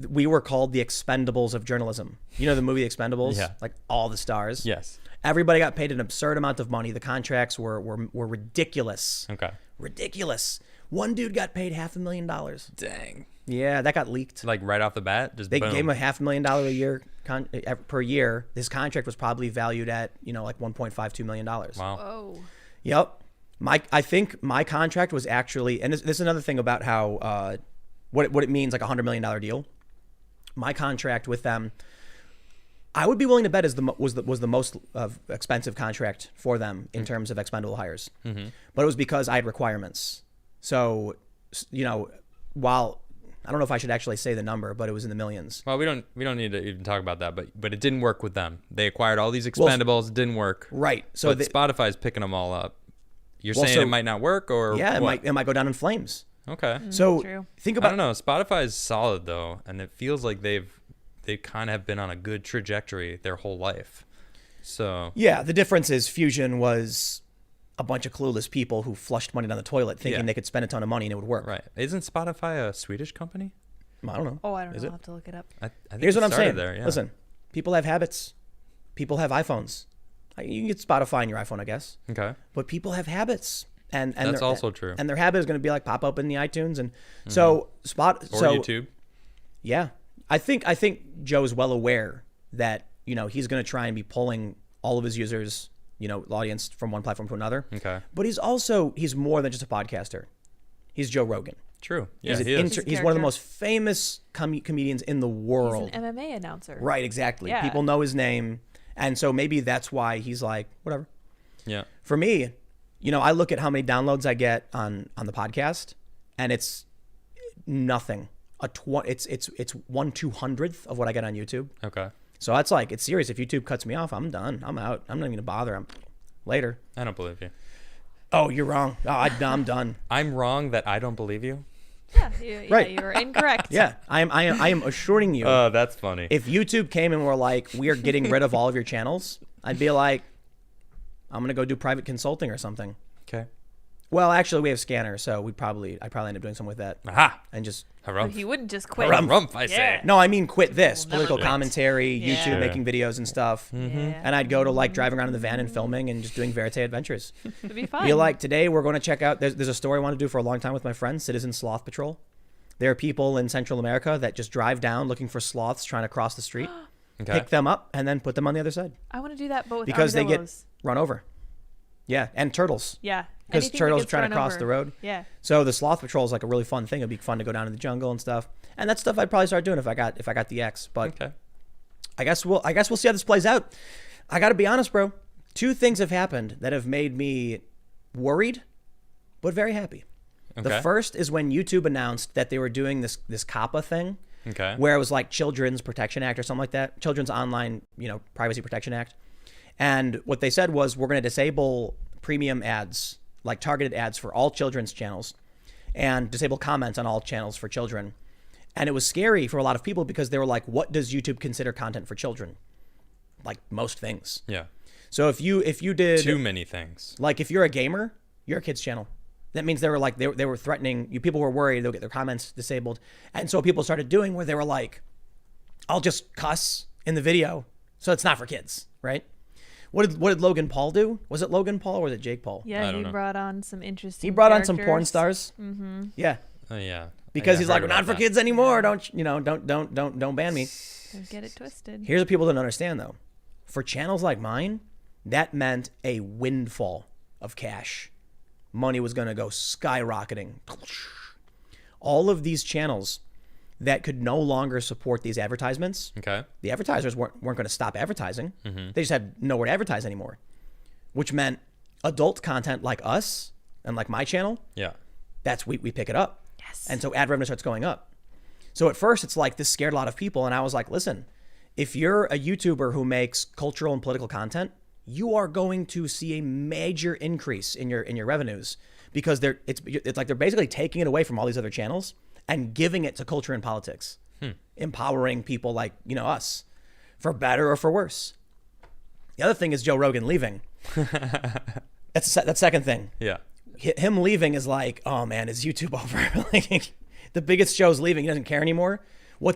we were called the Expendables of journalism. You know the movie The Expendables? Yeah. Like all the stars. Yes. Everybody got paid an absurd amount of money. The contracts were ridiculous. Okay. Ridiculous. One dude got paid $500,000. Dang. Yeah, that got leaked. Like right off the bat, just They boom. gave him a $500,000 a year per year. His contract was probably valued at like $1.52 million. Wow. Oh. Yep. I think my contract was actually, and this is another thing about how what it means, like $100 million deal. My contract with them, I would be willing to bet was the most expensive contract for them in terms of expendable hires. But it was because I had requirements. So, while I don't know if I should actually say the number, but it was in the millions. Well, we don't need to even talk about that, but it didn't work with them. They acquired all these expendables, it didn't work. Right. So but Spotify's picking them all up. You're saying so- it might not work, or yeah, what? it might go down in flames. Okay. So True. think I about don't know. Spotify is solid though, and it feels like they kind of have been on a good trajectory their whole life. So Yeah, the difference is Fusion was a bunch of clueless people who flushed money down the toilet thinking they could spend a ton of money and it would work. right, isn't Spotify a Swedish company? I don't know. Oh, I don't know. Is I'll it? have to look it up. I think Here's it what I'm started saying. There, yeah. Listen, people have habits. People have iPhones. You can get Spotify on your iPhone, I guess. Okay. But people have habits. And That's their- also true. And their habit is going to be like pop up in the iTunes and so Or YouTube. Yeah. I think Joe's well aware that, he's going to try and be pulling all of his users, the audience from one platform to another. Okay. But he's more than just a podcaster. He's Joe Rogan. True. Yeah, He's, he is. he's one of the most famous comedians in the world. He's an MMA announcer. Right, exactly. Yeah. People know his name. And so maybe that's why he's like, whatever. Yeah. For me, I look at how many downloads I get on the podcast, and it's nothing. It's 1/200th of what I get on YouTube. Okay. So that's like, it's serious. If YouTube cuts me off, I'm done. I'm out. I'm not even gonna bother. I'm later. I don't believe you. Oh, you're wrong. Oh, I'm done. I'm wrong that I don't believe you. Yeah, Right. you were incorrect. Yeah, I am assuring you. Oh, that's funny. If YouTube came and were like, we are getting rid of all of your channels, I'd be like, I'm gonna go do private consulting or something. Okay. Well, actually, we have Scanner, so I'd probably end up doing something with that Aha. and just. But Harumph. he wouldn't just quit. Harumph, I say. No, I mean quit this We'll never political quit. commentary, Yeah. YouTube Sure. making videos and stuff. Yeah. And I'd go to like driving around in the van and filming and just doing verite adventures. It'd be fun. Be like, today we're going to check out. There's a story I want to do for a long time with my friends, Citizen Sloth Patrol. There are people in Central America that just drive down looking for sloths trying to cross the street, Okay. pick them up, and then put them on the other side I want to do that, but with because they get armadillos. run over. Yeah, and turtles. Yeah. Because Anything that turtles are gets trying run to cross over. the road. Yeah. So the Sloth Patrol is like a really fun thing. It'd be fun to go down to the jungle and stuff. And that's stuff I'd probably start doing if I got the X. But Okay. I guess we'll see how this plays out. I got to be honest, bro. 2 things have happened that have made me worried, but very happy. The Okay. first is when YouTube announced that they were doing this COPPA thing, Okay. where it was like Children's Protection Act or something like that, Children's Online, Privacy Protection Act. And what they said was we're going to disable premium ads, like targeted ads for all children's channels, and disable comments on all channels for children. And it was scary for a lot of people because they were like, what does YouTube consider content for children? Like most things. Yeah. So if you did Too many things. like if you're a gamer, you're a kid's channel. That means they were like they were threatening you. People were worried they'll get their comments disabled, and so people started doing where they were like, "I'll just cuss in the video, so it's not for kids, right?" What did Logan Paul do? Was it Logan Paul or was it Jake Paul? I Yeah, don't he know. brought on some interesting He brought on some porn characters. stars. Mm-hmm. Yeah, Yeah. because I he's heard like, "We're about not for that. kids anymore. Don't ban me." Don't get it twisted. Here's what people don't understand though: for channels like mine, that meant a windfall of cash. Money was going to go skyrocketing. All of these channels that could no longer support these advertisements, Okay. the advertisers weren't going to stop advertising. They just had nowhere to advertise anymore, which meant adult content like us and like my channel, Yeah. we pick it up. Yes. And so ad revenue starts going up. So at first it's like this scared a lot of people. And I was like, listen, if you're a YouTuber who makes cultural and political content, you are going to see a major increase in your revenues because it's like they're basically taking it away from all these other channels and giving it to culture and politics, empowering people like, us for better or for worse. The other thing is Joe Rogan leaving. That's second thing. Yeah. Him leaving is like, oh man, is YouTube over? Like the biggest show's leaving. He doesn't care anymore.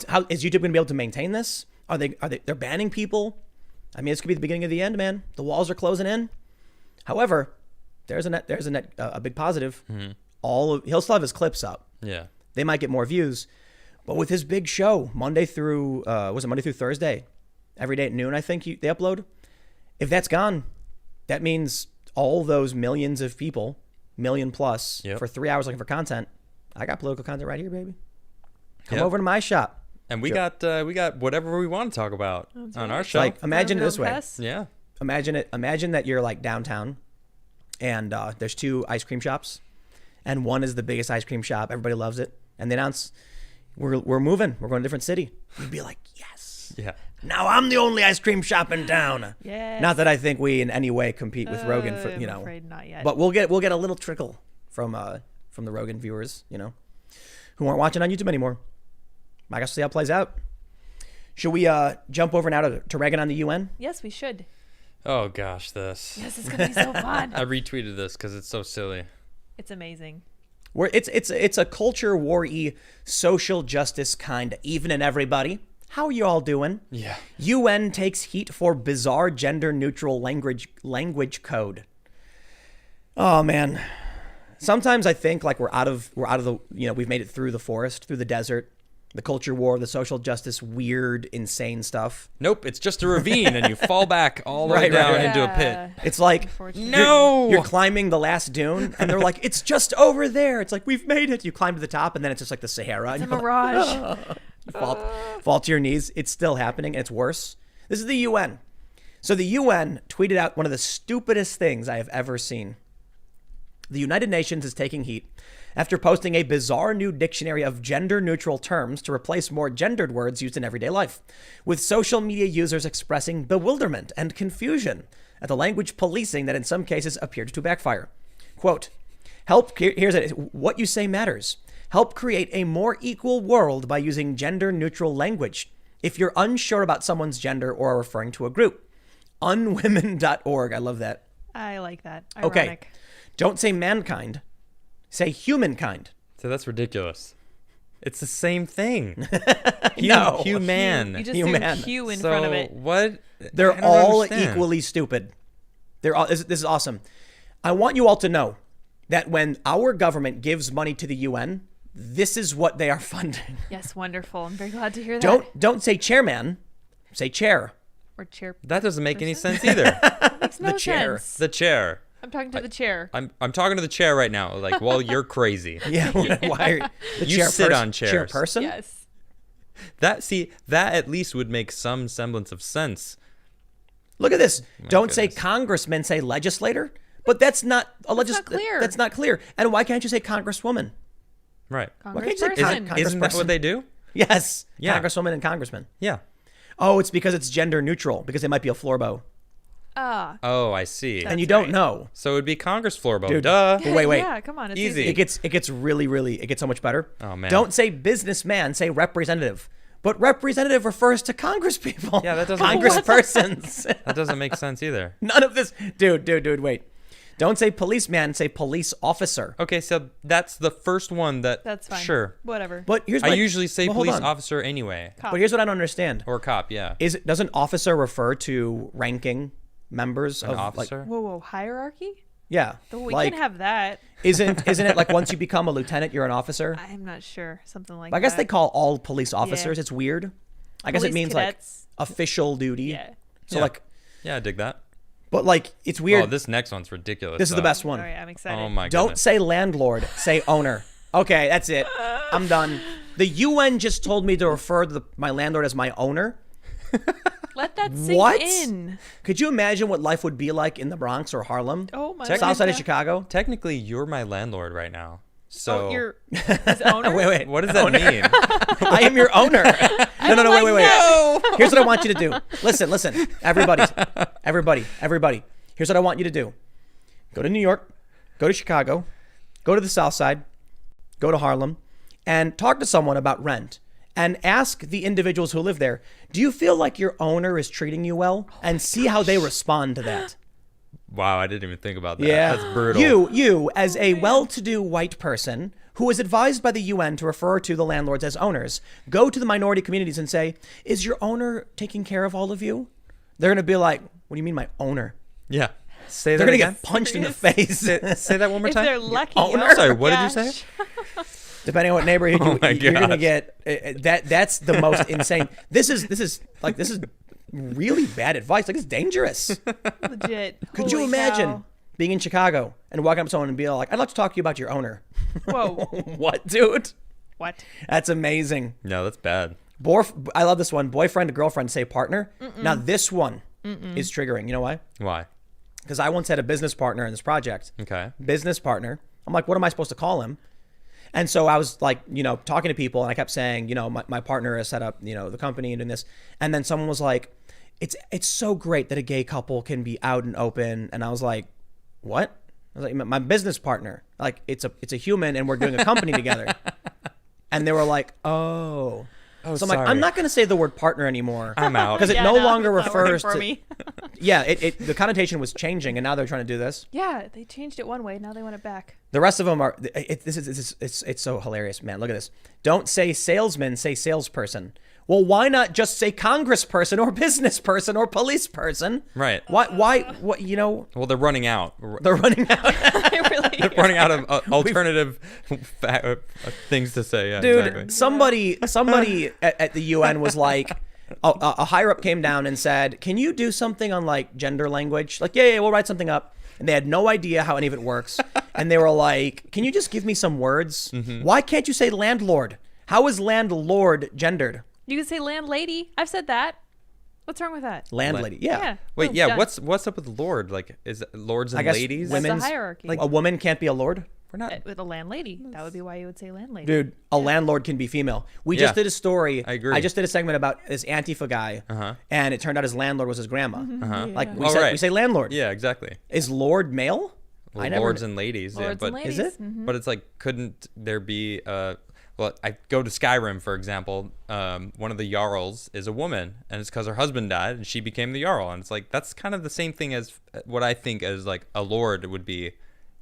How is YouTube going to be able to maintain this? They're banning people? I mean, this could be the beginning of the end, man. The walls are closing in. However, there's a big positive. He'll still have his clips up. Yeah. They might get more views, but with his big show, Monday through Thursday, every day at noon, I think they upload. If that's gone, that means all those millions of people, million plus, Yep. for 3 hours looking for content. I got political content right here, baby. Come Yep. over to my shop. And we got whatever we want to talk about That's on right. our It's show. Like, imagine it Whatever this don't way. cuss. Yeah. Imagine that you're like downtown, and there's 2 ice cream shops, and one is the biggest ice cream shop. Everybody loves it, and they announce we're moving. We're going to a different city. You'd be like, yes. Yeah. Now I'm the only ice cream shop in town. Yes. Not that I think we in any way compete with Rogan for I'm afraid not yet. but we'll get a little trickle from the Rogan viewers, who aren't watching on YouTube anymore. I guess we'll see how it plays out. Should we jump over now to Reagan on the UN? Yes, we should. Oh gosh, this. Yes, it's gonna be so fun. I retweeted this because it's so silly. It's amazing. Where it's a culture war-y social justice kind of even and everybody. How are you all doing? Yeah. UN takes heat for bizarre gender-neutral language code. Oh man. Sometimes I think like we're out of the we've made it through the forest, through the desert, the culture war, the social justice, weird, insane stuff. Nope, it's just a ravine, and you fall back all the way down into a pit. It's like Unfortunately. No! you're climbing the last dune, and they're like, it's just over there. It's like, we've made it. You climb to the top, and then it's just like the Sahara. It's a And you're mirage. like, fall to your knees. It's still happening, and it's worse. This is the UN. So the UN tweeted out one of the stupidest things I have ever seen. The United Nations is taking heat after posting a bizarre new dictionary of gender-neutral terms to replace more gendered words used in everyday life, with social media users expressing bewilderment and confusion at the language policing that in some cases appeared to backfire. Quote, here's it. What you say matters. Help create a more equal world by using gender-neutral language if you're unsure about someone's gender or are referring to a group. Unwomen.org. I love that. I like that. Okay. Ironic. Don't say mankind. Say humankind. So that's ridiculous. It's the same thing. No. Human. You just Human. threw Q in So front of it. what? They're I don't all understand. equally stupid. They're all. This is awesome. I want you all to know that when our government gives money to the UN, this is what they are funding. Yes, wonderful. I'm very glad to hear that. Don't say chairman. Say chair. Or chair. That doesn't make any Person? sense either. Makes no The chair. sense. The chair. I'm talking to the chair. I'm talking to the chair right now. Like, well, you're crazy. Yeah. Why are the You sit on chairs. Chairperson. Yes. That at least would make some semblance of sense. Look at this. Don't say goodness. congressman. Say legislator. But that's not a not clear. That's not clear. And why can't you say congresswoman? Right. Why can't you say Congressperson. Isn't that what they do? Yes. Yeah. Congresswoman and congressman. Yeah. Oh, it's because it's gender neutral because it might be a floorbow. Ah. Oh, I see. And you That's don't right. know. So it'd be Congress floorbow. Dude. Duh. Wait. Yeah, come on. It's Easy. It gets really, it gets so much better. Oh, man. Don't say businessman, say representative. But representative refers to Congress people. Yeah, that doesn't- Congresspersons. That doesn't make sense either. None of this. Dude, wait. Don't say policeman, say police officer. Okay, so that's the first one that. That's fine. Sure. Whatever. But here's I what usually say well, hold police on. officer anyway, Cop. But here's what I don't understand. or cop. Yeah. Doesn't officer refer to ranking members An of officer. like Whoa, hierarchy? yeah. Well, we like can have that. isn't it like once you become a lieutenant you're an officer? I'm not sure. Something like I guess that. they call all police officers. It's weird. I guess it Police means cadets. like official duty. Yeah. So Yeah. like Yeah, I dig that. but like it's weird. Oh, this next one's ridiculous. This is the though. best one. All right, I'm excited. Oh my Don't goodness. say landlord, say owner. Okay, that's it. I'm done. The UN just told me to refer to my landlord as my owner. Let that sink What? in. Could you imagine what life would be like in the Bronx or Harlem? Oh my Technically- South side of God. Chicago? Technically, you're my landlord right now. So Oh, you're his owner? Wait. what does that mean? I am your owner. No, wait. No. Here's what I want you to do. Listen. Everybody. Here's what I want you to do. Go to New York, go to Chicago, go to the South Side, go to Harlem, and talk to someone about rent. And ask the individuals who live there, do you feel like your owner is treating you well? And see how they respond to that. Wow, I didn't even think about that. Yeah. That's brutal. You, as a well-to-do white person who is advised by the UN to refer to the landlords as owners, go to the minority communities and say, is your owner taking care of all of you? They're going to be like, what do you mean my owner? Yeah. Say They're that going to again. get punched in the face. Say that one more If time. they're lucky. owner? Oh, Sorry, what did you gosh. say? Depending on what neighborhood Oh my you're going to gosh. get, that's the most insane. This is really bad advice. Like, it's dangerous. Legit. Could you Holy imagine cow. being in Chicago and walking up to someone and be like, I'd like to talk to you about your owner. Whoa. What, dude? What? That's amazing. No, that's bad. I love this one. Boyfriend to girlfriend say partner. Now this one is triggering. You know why? Why? Because I once had a business partner in this project. Okay. Business partner. I'm like, what am I supposed to call him? And so I was like, talking to people, and I kept saying, my partner has set up, the company and doing this. And then someone was like, it's so great that a gay couple can be out and open. And I was like, what? I was like, my business partner. Like, it's a human, and we're doing a company together. And they were like, oh. So I'm sorry. like, I'm not going to say the word partner anymore. I'm out. Because it no longer it's not working refers for to. me. Yeah, the connotation was changing, and now they're trying to do this. Yeah, they changed it one way. Now they want it back. The rest of them are. It's so hilarious, man. Look at this. Don't say salesman, say salesperson. Well, why not just say congressperson or business person or police person? Right. Why? What? Well, they're running out. They're running out. They're running out of alternative things to say. Yeah, Dude, exactly. somebody at the UN was like, a higher up came down and said, "Can you do something on like gender language?" Like, yeah, we'll write something up. And they had no idea how any of it works. And they were like, "Can you just give me some words? Why can't you say landlord? How is landlord gendered?" You can say landlady. I've said that. What's wrong with that? Landlady, yeah. Wait, Boom, yeah. done. What's up with lord? Like, is it lords and I guess ladies? That's the women's hierarchy. Like a woman can't be a lord. We're not. With a landlady. That would be why you would say landlady. Dude, a landlord can be female. We Yeah. just did a story. I agree. I just did a segment about this Antifa guy, and it turned out his landlord was his grandma. Like we Oh, said, right. we say landlord. Yeah, exactly. Is lord male? Well, I never. lords and ladies. Lords yeah, but and ladies. Is it? Mhm. But it's like, couldn't there be? Well, I go to Skyrim, for example. One of the Jarls is a woman, and it's because her husband died, and she became the Jarl. And it's like, that's kind of the same thing as what I think as like a lord would be.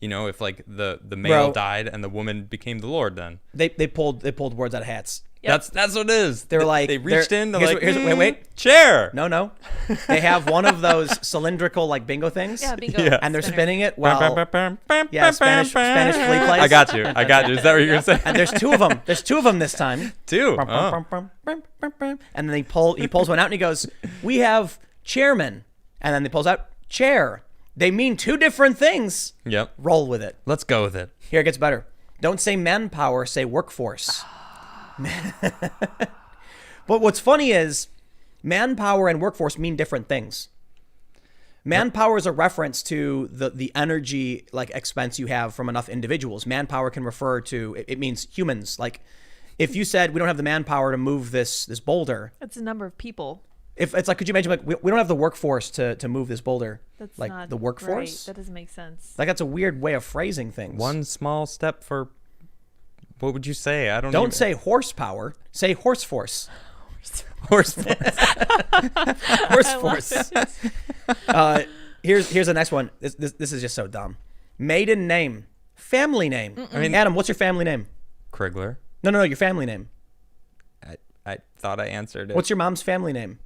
If like the male Bro. died and the woman became the lord, then They pulled words out of hats. Yep. that's what it is. They're like they reached in. They're here's like, what- wait. chair. No. They have one of those cylindrical like bingo things. Yeah, bingo. Yeah. And they're Spinner. spinning it while yeah, Spanish flea plays. I got you. Is that what you're gonna say? And there's two of them. There's two of them this time. Two. And then he pulls one out and he goes, "We have chairman." And then he pulls out chair. They mean two different things. Yep. Roll with it. Let's go with it. Here it gets better. Don't say manpower, say workforce. But what's funny is manpower and workforce mean different things. Manpower is a reference to the energy like expense you have from enough individuals. Manpower can refer to it means humans. Like if you said we don't have the manpower to move this boulder, That's a number of people. if it's like, could you imagine like we don't have the workforce to move this boulder? That's like not the workforce. Right. That doesn't make sense. Like that's a weird way of phrasing things. One small step for. What would you say? I don't. Don't even- say horsepower. Say horse force. horse force. Horse force. Here's the next one. This is just so dumb. Maiden name, family name. I mean, Adam, what's your family name? Krigler. No, your family name. I thought I answered it. What's your mom's family name?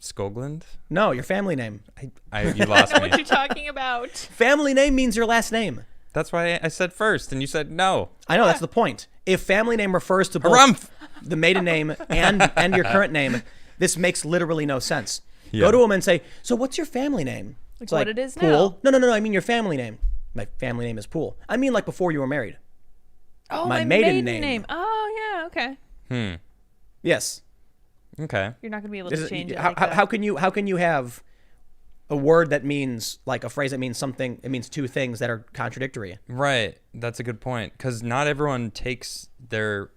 Skogland? No, your family name. You lost me. What you talking about? Family name means your last name. That's why I said first, and you said no. I know that's the point. If family name refers to both Harumph. the maiden name and your current name, this makes literally no sense. Yeah. Go to them and say, "So what's your family name?" It's what it is Pool. No. I mean your family name. My family name is Pool. I mean like before you were married. Oh, My my maiden maiden, name. name. Oh, yeah. Okay. Yes. Okay. You're not gonna be able to change it. How, like that. how can you have a word that means like a phrase that means something? It means two things that are contradictory. Right. That's a good point. Because not everyone takes their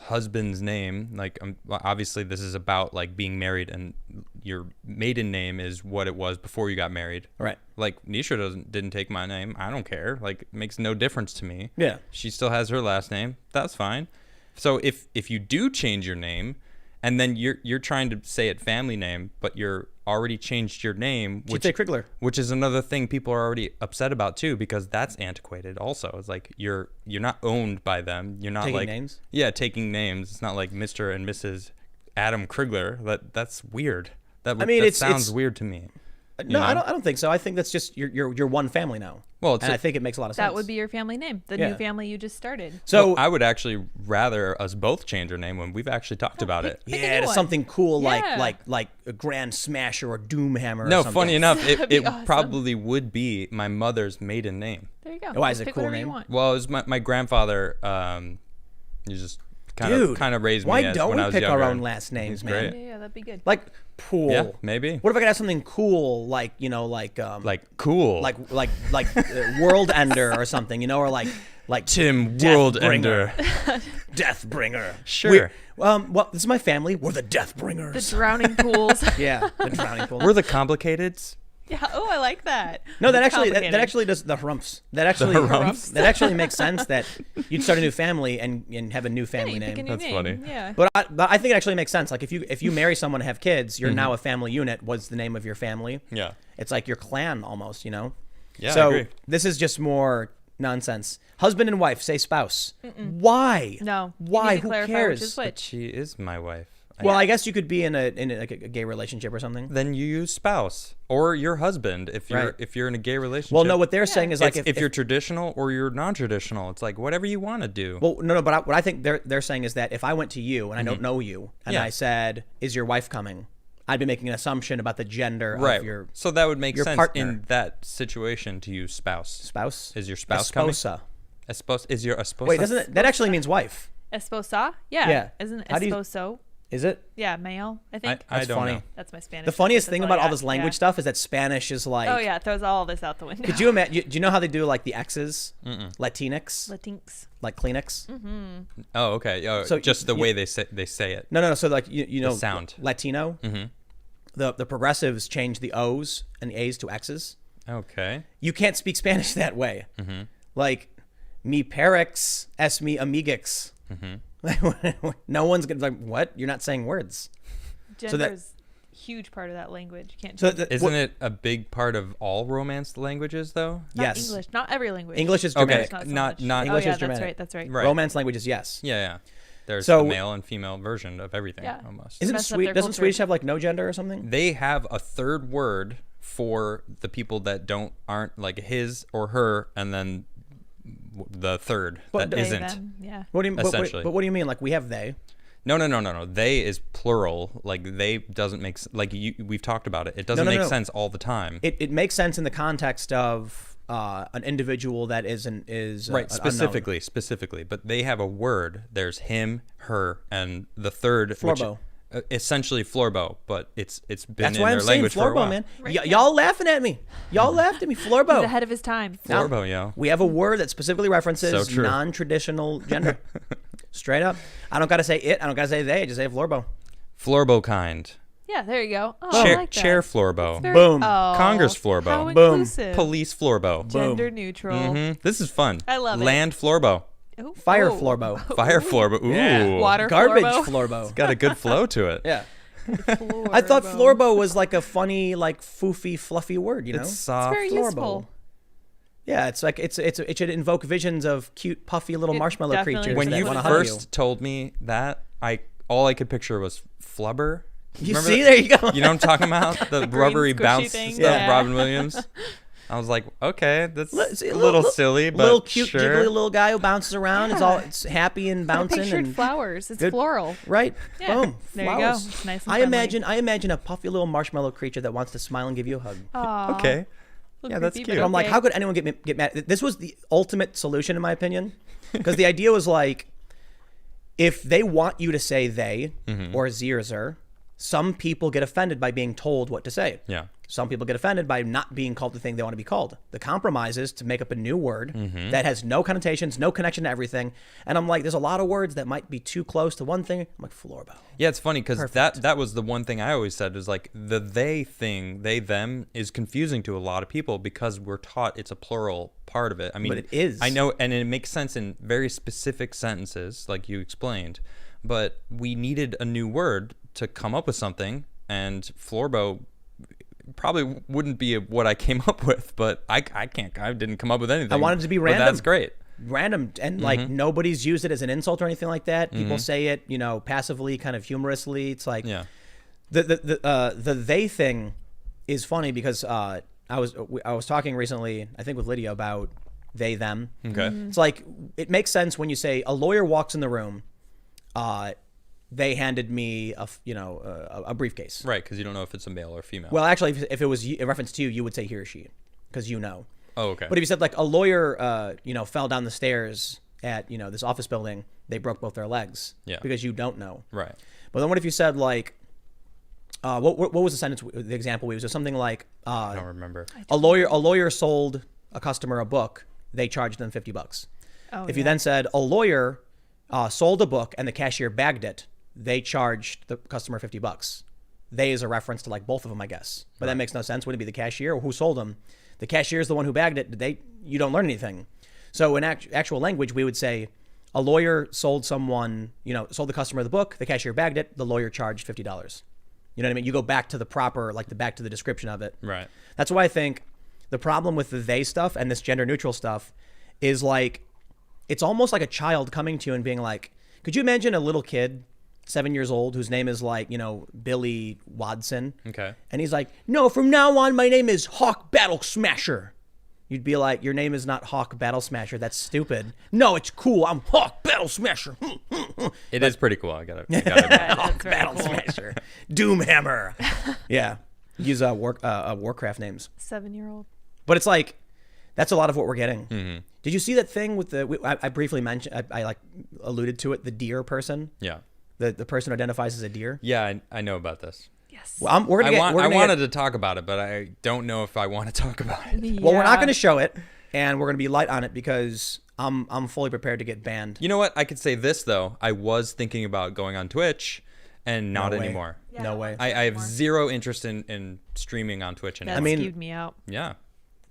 husband's name. Like, obviously, this is about like being married, and your maiden name is what it was before you got married. Right. Like Nisha didn't take my name. I don't care. Like, it makes no difference to me. Yeah. She still has her last name. That's fine. So if you do change your name, and then you're trying to say it family name, but you're already changed your name, She'd say Krigler. which is another thing people are already upset about too, because that's antiquated also. It's like you're not owned by them. You're not Taking like names? Yeah, taking names. It's not like Mr. and Mrs. Adam Krigler. That's weird. That sounds weird to me. No, know? I don't think so. I think that's just you're one family now. Well, and I think it makes a lot of sense. That would be your family name, the Yeah. new family you just started. so. Well, I would actually rather us both change our name when we've actually talked about it. Pick a yeah, new to one. something cool Yeah. like a Grand Smasher or Doomhammer. No, or something. funny enough, That'd it be awesome. probably would be my mother's maiden name. There you go. Why is Just it a pick cool whatever name? You want. Well, it was my grandfather. He's just kind of raised me. Why as, don't when I we was pick our younger. own last names, He's man? great. Yeah, that'd be good. Like Pool. Yeah, maybe. What if I could have something cool, like Cool. like World Ender or something, or like Tim Death World Bringer. Ender. Deathbringer. Sure. Well, this is my family. We're the Deathbringers. The drowning pools. Yeah, the drowning pool. We're the Complicateds. Yeah. Oh, I like that. No, that It's actually that complicated. actually does the Harumphs. That actually Harumphs? that actually makes sense that you'd start a new family and have a new Yeah, family you pick a name. new That's name. funny. Yeah. But I think it actually makes sense. Like if you marry someone and have kids, you're now a family unit. What's the name of your family? Yeah. It's like your clan almost, Yeah, So I agree. this is just more nonsense. Husband and wife say spouse. Why? No. Why? You need to Who clarify cares? which is But which. she is my wife. Well, I guess you could be in a gay relationship or something. Then you use spouse or your husband if you're in a gay relationship. Well, no, what they're saying is like if you're traditional or you're non-traditional, it's like whatever you want to do. well, no, but what I think they're saying is that if I went to you and I don't know you and Yeah. I said, "Is your wife coming?" I'd be making an assumption about the gender right. of your So that would make your sense partner. in that situation to use spouse. spouse. Is your spouse coming? Esposa. Is your esposa? Wait, doesn't it? That actually means wife. Esposa? Yeah. Yeah. Isn't it How do you- esposo? Is it? Yeah, male, I think. I That's don't funny. know. That's my Spanish. The funniest That's thing all about I all got. this language Yeah. stuff is that Spanish is like. Oh, yeah. It throws all this out the window. Could you imagine? Do you know how they do like the X's? Latinx, Latinx. like Kleenex. Oh, okay. Oh, So just the you- way they say it. No. So like you know sound. Latino. The progressives change the O's and the A's to X's. Okay. You can't speak Spanish that way. Like mi perex es mi amigix. No one's gonna like what? You're not saying words. Gender's that- huge part of that language. You can't So change it. Isn't it a big part of all Romance languages though? Not yes. English. Not every language. English is Okay. Germanic. Not so Not- much. not- English oh, yeah, is Germanic. That's right. Right. Romance languages, yes. Yeah. There's So- a male and female version of everything Yeah. almost. Isn't Mess up their Doesn't culture. Swedish have like no gender or something? They have a third word for the people that aren't like his or her, and then the third But that They, isn't. them, yeah. What do you? Essentially. But what do you mean? Like we have they? No. They is plural. Like they doesn't make like we've talked about it. It doesn't make no. sense all the time. It makes sense in the context of an individual that is Right, an unknown. specifically, but they have a word. There's him, her, and the third, Florbo. which essentially florbo, but it's been That's in why their I'm saying language for a Florbo, while. man. Right, yeah. Y'all laughing at me. Y'all laughed at me. He's Florbo. ahead of his time. Florbo, yo. We have a word that specifically references So true. non-traditional gender. Straight up. I don't gotta say it. I don't gotta say they. I just say Florbo. Florbo kind. Yeah, there you go. Oh, I Chair, like that. chair florbo. Very- Boom. Oh, Congress florbo. How Boom. inclusive. Police florbo. Gender neutral. This is fun. I love it. Land florbo. Ooh, Fire oh. Florbo. Fire florbo. Ooh. Yeah. Water Garbage Florbo. Florbo. Got a good flow to it. Yeah. Florbo. I thought Florbo was like a funny, like foofy, fluffy word. You know. It's It's soft. very Florbo. useful. Yeah, it's like it should invoke visions of cute, puffy little It marshmallow definitely creatures When that you want to hug you. first told me that, all I could picture was flubber. You Remember see, that? there you go. You know what I'm talking about? The green rubbery squishy bounce thing. stuff, Yeah. Robin Williams. I was like, okay, that's See, a little silly, but little cute, sure. jiggly little guy who bounces around. Yeah. It's happy and I bouncing pictured and flowers. It's good. floral. right. Yeah. Boom. There you go. Flowers. It's nice and I friendly. imagine a puffy little marshmallow creature that wants to smile and give you a hug. Aw. Okay. Little Yeah, that's creepy, cute. but I'm like, okay. how could anyone get mad? This was the ultimate solution, in my opinion, because the idea was like, if they want you to say they Mm-hmm. or sie or zer, some people get offended by being told what to say. Yeah. Some people get offended by not being called the thing they want to be called. The compromise is to make up a new word Mm-hmm. that has no connotations, no connection to everything. And I'm like, there's a lot of words that might be too close to one thing. I'm like, Florbo. Yeah, it's funny because that was the one thing I always said is like the they thing, they them is confusing to a lot of people because we're taught it's a plural part of it. I mean, But it is. I know, and it makes sense in very specific sentences, like you explained. But we needed a new word to come up with something, and florbo probably wouldn't be what I came up with. But I didn't come up with anything. I wanted it to be But random. that's great. Random, and like nobody's used it as an insult or anything like that. People say it, passively, kind of humorously. It's like Yeah. the they thing is funny because I was talking recently, I think with Lydia, about they them. Okay. It's like it makes sense when you say a lawyer walks in the room. They handed me a briefcase. Right, because you don't know if it's a male or female. Well, actually, if it was a reference to you, you would say he or she, because you know. oh, okay. But if you said like a lawyer, fell down the stairs at this office building, they broke both their legs. Yeah. Because you don't know. Right. But then what if you said like, what was the sentence? The example we used was something like, I don't remember. a lawyer sold a customer a book, they charged them $50. Oh, If you then said a lawyer sold a book and the cashier bagged it, they charged the customer $50. They is a reference to like both of them, I guess. But that makes no sense. Wouldn't it be the cashier or who sold them? The cashier is the one who bagged it. You don't learn anything. So in actual language, we would say a lawyer sold someone, sold the customer the book, the cashier bagged it, the lawyer charged $50. You know what I mean? You go back to the proper, back to the description of it. Right. That's why I think the problem with the they stuff and this gender neutral stuff is like, it's almost like a child coming to you and being like, could you imagine a little kid, 7 years old, whose name is like, Billy Watson. Okay. And he's like, no, from now on, my name is Hawk Battle Smasher. You'd be like, your name is not Hawk Battle Smasher. That's stupid. No, it's cool. I'm Hawk Battle Smasher. It is pretty cool. I gotta admit. Yeah, Hawk that's very Battle cool. Smasher. Doomhammer. Yeah. Use Warcraft names. 7-year-old. But it's like, that's a lot of what we're getting. Mm-hmm. Did you see that thing with I briefly mentioned, I alluded to it, the deer person? Yeah. The person who identifies as a deer? Yeah, I know about this. Yes. Well, we're gonna I wanted to talk about it, but I don't know if I want to talk about it. Well, we're not going to show it, and we're going to be light on it because I'm fully prepared to get banned. You know what? I could say this though. I was thinking about going on Twitch, and not No way. anymore. Yeah, No way. I have zero interest in streaming on Twitch anymore. That I mean- skewed me out. Yeah.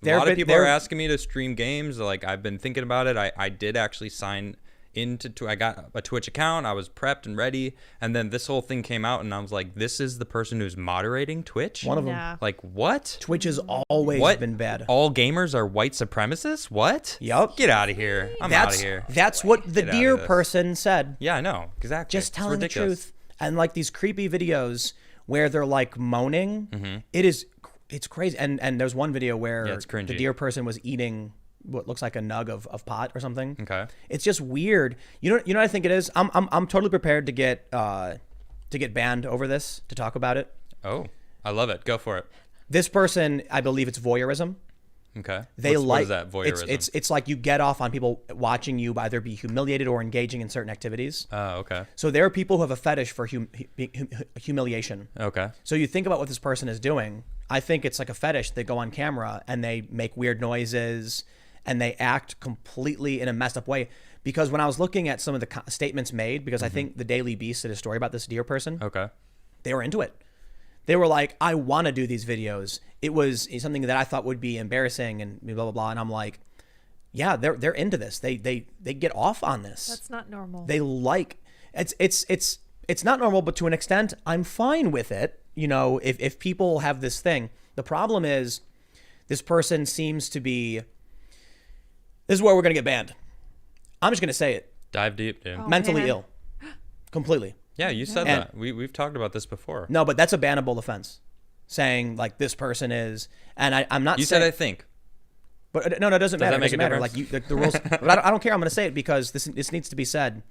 There A lot have of been- people are there- asking me to stream games. Like, I've been thinking about it. I did actually sign into I got a Twitch account. I was prepped and ready. And then this whole thing came out and I was like, this is the person who's moderating Twitch? One of them. Nah. Like, what? Twitch has always What? been bad. All gamers are white supremacists? What? Yup. Get out of here. I'm out of here. That's what the Get out of deer this. person said. Yeah, I know. Exactly. Just It's telling the ridiculous. truth. And like these creepy videos where they're like moaning, Mm-hmm. it's crazy. And there's one video where Yeah, it's cringy. the deer person was eating what looks like a nug of pot or something. Okay. It's just weird. You know what I think it is? I'm totally prepared to get banned over this, to talk about it. Oh, I love it. Go for it. This person, I believe it's voyeurism. Okay. They what like is that? Voyeurism. It's like you get off on people watching you either be humiliated or engaging in certain activities. Oh, okay. So there are people who have a fetish for humiliation. Okay. So you think about what this person is doing. I think it's like a fetish. They go on camera and they make weird noises and they act completely in a messed up way. Because when I was looking at some of the statements made, because I think the Daily Beast did a story about this deer person, Okay. they were into it. They were like, I want to do these videos. It was something that I thought would be embarrassing and blah, blah, blah. And I'm like, yeah, they're into this. They get off on this. That's not normal. They like it's not normal, but to an extent, I'm fine with it. If people have this thing. The problem is this person seems to be, this is where we're gonna get banned. I'm just gonna say it. Dive deep, dude. Oh, Mentally man. ill. Completely. Yeah, you said And- that. We've talked about this before. No, but that's a bannable offense. Saying like this person is, and I'm not You saying, said I think. but no, it doesn't matter. that It make doesn't a matter. difference? Like the rules. But I don't care. I'm going to say it because this needs to be said.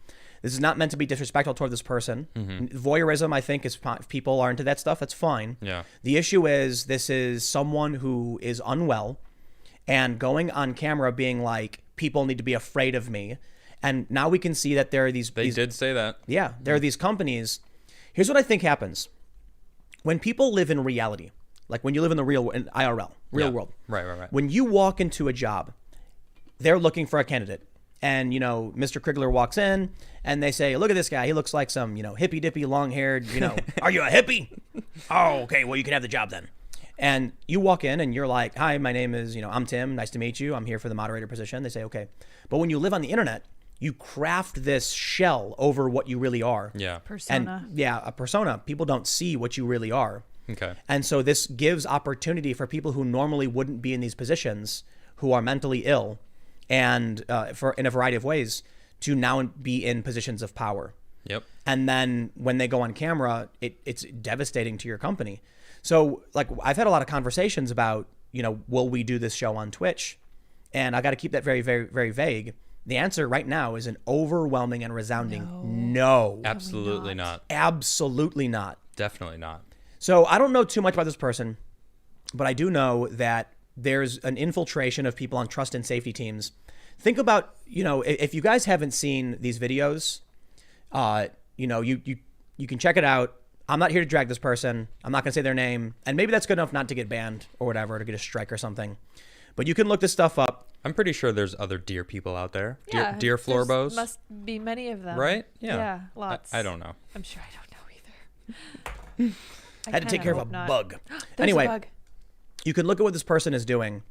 This is not meant to be disrespectful toward this person. Voyeurism, I think, is if people are into that stuff, that's fine. Yeah. The issue is this is someone who is unwell and going on camera being like, people need to be afraid of me. And now we can see that there are They these did say that. yeah, there are these companies. Here's what I think happens. When people live in reality, like when you live in the in IRL, real Yeah. world. Right. When you walk into a job, they're looking for a candidate. And, Mr. Krigler walks in and they say, look at this guy. He looks like some, hippy dippy, long haired, are you a hippie? Oh, okay. Well, you can have the job then. And you walk in and you're like, hi, my name is, I'm Tim. Nice to meet you. I'm here for the moderator position. They say, okay. But when you live on the internet, you craft this shell over what you really are. Yeah. Persona. And yeah, a persona. People don't see what you really are. Okay. And so this gives opportunity for people who normally wouldn't be in these positions, who are mentally ill, and for in a variety of ways, to now be in positions of power. Yep. And then when they go on camera, it's devastating to your company. So like I've had a lot of conversations about, will we do this show on Twitch? And I got to keep that very, very, very vague. The answer right now is an overwhelming and resounding no. Absolutely not. Absolutely not. Definitely not. So I don't know too much about this person, but I do know that there's an infiltration of people on trust and safety teams think about, if you guys haven't seen these videos, you can check it out. I'm not here to drag this person. I'm not going to say their name. And maybe that's good enough not to get banned or whatever, to get a strike or something. But you can look this stuff up. I'm pretty sure there's other deer people out there. Yeah, Deer floorbows. must be many of them. Right? Yeah. Yeah, lots. I don't know. I'm sure I don't know either. I had to take care of a bug. There's Anyway, a bug. you can look at what this person is doing.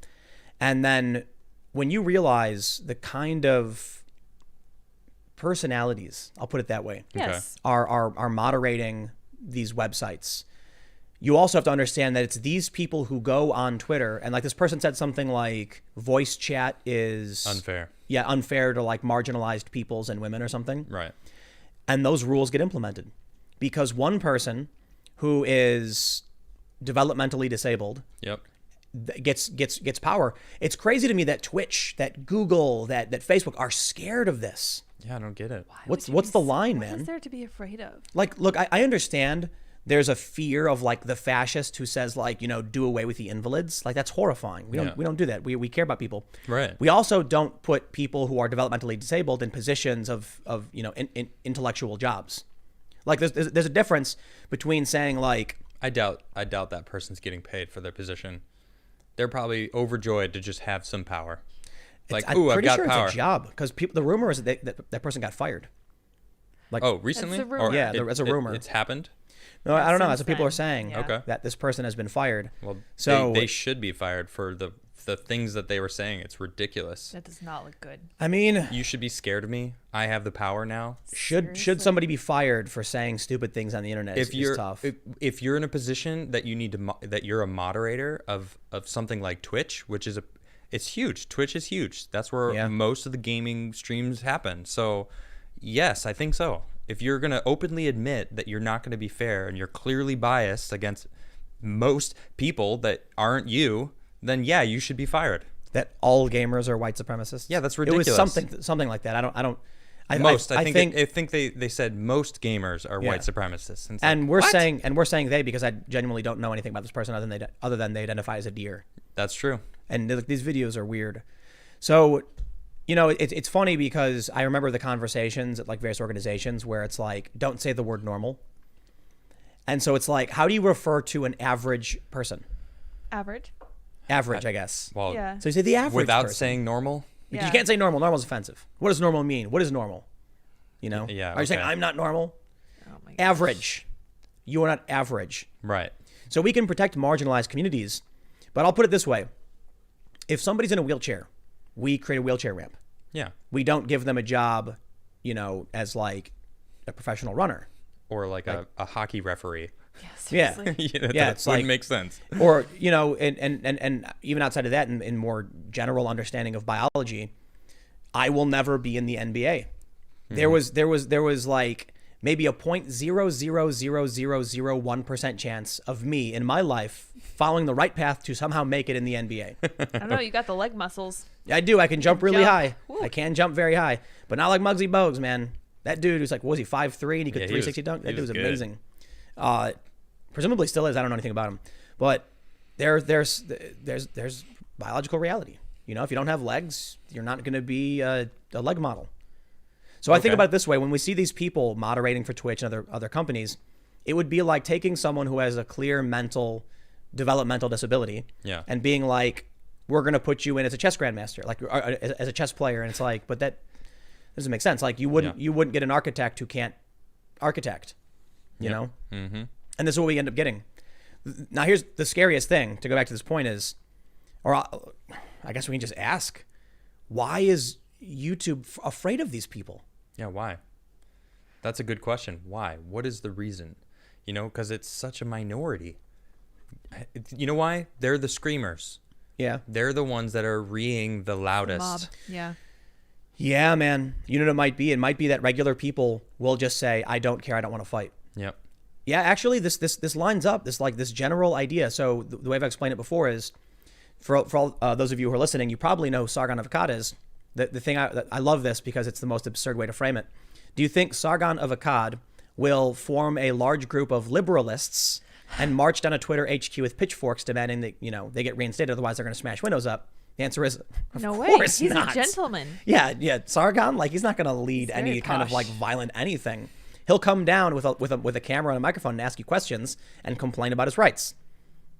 And then when you realize the kind of personalities, I'll put it that way, Yes. are moderating these websites, you also have to understand that it's these people who go on Twitter and, like, this person said something like voice chat is Unfair. Yeah, unfair to, like, marginalized peoples and women or something. Right. And those rules get implemented because one person who is developmentally disabled Yep. gets power. It's crazy to me that Twitch, that Google, that Facebook are scared of this. Yeah, I don't get it. Why What's would you the be- line, what man? is there to be afraid of? Like, look, I understand there's a fear of, like, the fascist who says, like, do away with the invalids. Like, that's horrifying. We don't do that. We care about people. Right. We also don't put people who are developmentally disabled in positions of intellectual jobs. Like, there's a difference between saying, like, I doubt that person's getting paid for their position. They're probably overjoyed to just have some power. Like, I'm ooh, I've pretty got sure power. it's a job because the rumor is that person got fired. Like, Oh, recently? It's a rumor. Yeah, it's a rumor. It's happened? no, I don't know. since That's what people are then, saying. yeah. Okay. That this person has been fired. Well, So they should be fired for the things that they were saying. It's ridiculous. That does not look good. I mean, You should be scared of me. I have the power now. should Seriously? somebody be fired for saying stupid things on the internet? If you're is tough. if you're in a position that you need to that you're a moderator of something like Twitch, which is it's huge. Twitch is huge. That's where Yeah. most of the gaming streams happen. So, yes, I think so. If you're going to openly admit that you're not going to be fair and you're clearly biased against most people that aren't you, then yeah, you should be fired. that all gamers are white supremacists. Yeah, that's It ridiculous. was something like that. I think they said most gamers are Yeah. white supremacists. And, it's and like, we're what? saying they because I genuinely don't know anything about this person other than they identify as a deer. That's true. And these videos are weird. So, it's funny because I remember the conversations at, like, various organizations where it's like, don't say the word normal. And so it's like, how do you refer to an average person? Average. Average, I guess. Well, Yeah. So you say the average without person. saying normal. Because Yeah. you can't say normal. Normal is offensive. What does normal mean? What is normal? Yeah, Are you saying okay. I'm not normal? Oh my God. Average. You are not average. Right. So we can protect marginalized communities. But I'll put it this way. If somebody's in a wheelchair, we create a wheelchair ramp. Yeah. We don't give them a job, as, like, a professional runner. Or like a hockey referee. Yeah, Yeah. seriously. Yeah, that Yeah, it's wouldn't like- make sense. Or, and even outside of that, in more general understanding of biology, I will never be in the NBA. There was like maybe a 0.0000001% chance of me in my life following the right path to somehow make it in the NBA. I don't know. You got the leg muscles. I do. I can jump really jump. high. Woo. I can jump very high, but not like Muggsy Bogues, man. That dude who's like, what was he, 5'3", and he could Yeah, he was- 360 dunk? That he dude was was good. amazing. Presumably still is. I don't know anything about him, but there's biological reality. If you don't have legs, you're not going to be a leg model. So I think Okay. about it this way: when we see these people moderating for Twitch and other companies, it would be like taking someone who has a clear developmental disability, Yeah. and being like, we're going to put you in as a chess grandmaster, like as a chess player, and it's like, but that doesn't make sense. Like you wouldn't get an architect who can't architect, you know? Mm-hmm. And this is what we end up getting. Now, here's the scariest thing to go back to this point is, or I guess we can just ask, why is YouTube afraid of these people? Yeah, why? That's a good question. Why? What is the reason? Because it's such a minority. You know why? They're the screamers. Yeah. They're the ones that are reeing the loudest. Mob. Yeah. Yeah, man. You know what it might be? It might be that regular people will just say, I don't care. I don't want to fight. Yep. Yeah, actually, this lines up. This general idea. So the way I've explained it before is, for all those of you who are listening, you probably know Sargon of Akkad is. The thing I love this because it's the most absurd way to frame it. Do you think Sargon of Akkad will form a large group of liberalists and march down a Twitter HQ with pitchforks demanding that they get reinstated, otherwise they're going to smash windows up? The answer is, of No way. course He's not. a gentleman. Yeah. Sargon, like, he's not going to lead He's any very kind of posh. like violent anything. He'll come down with a camera and a microphone and ask you questions and complain about his rights.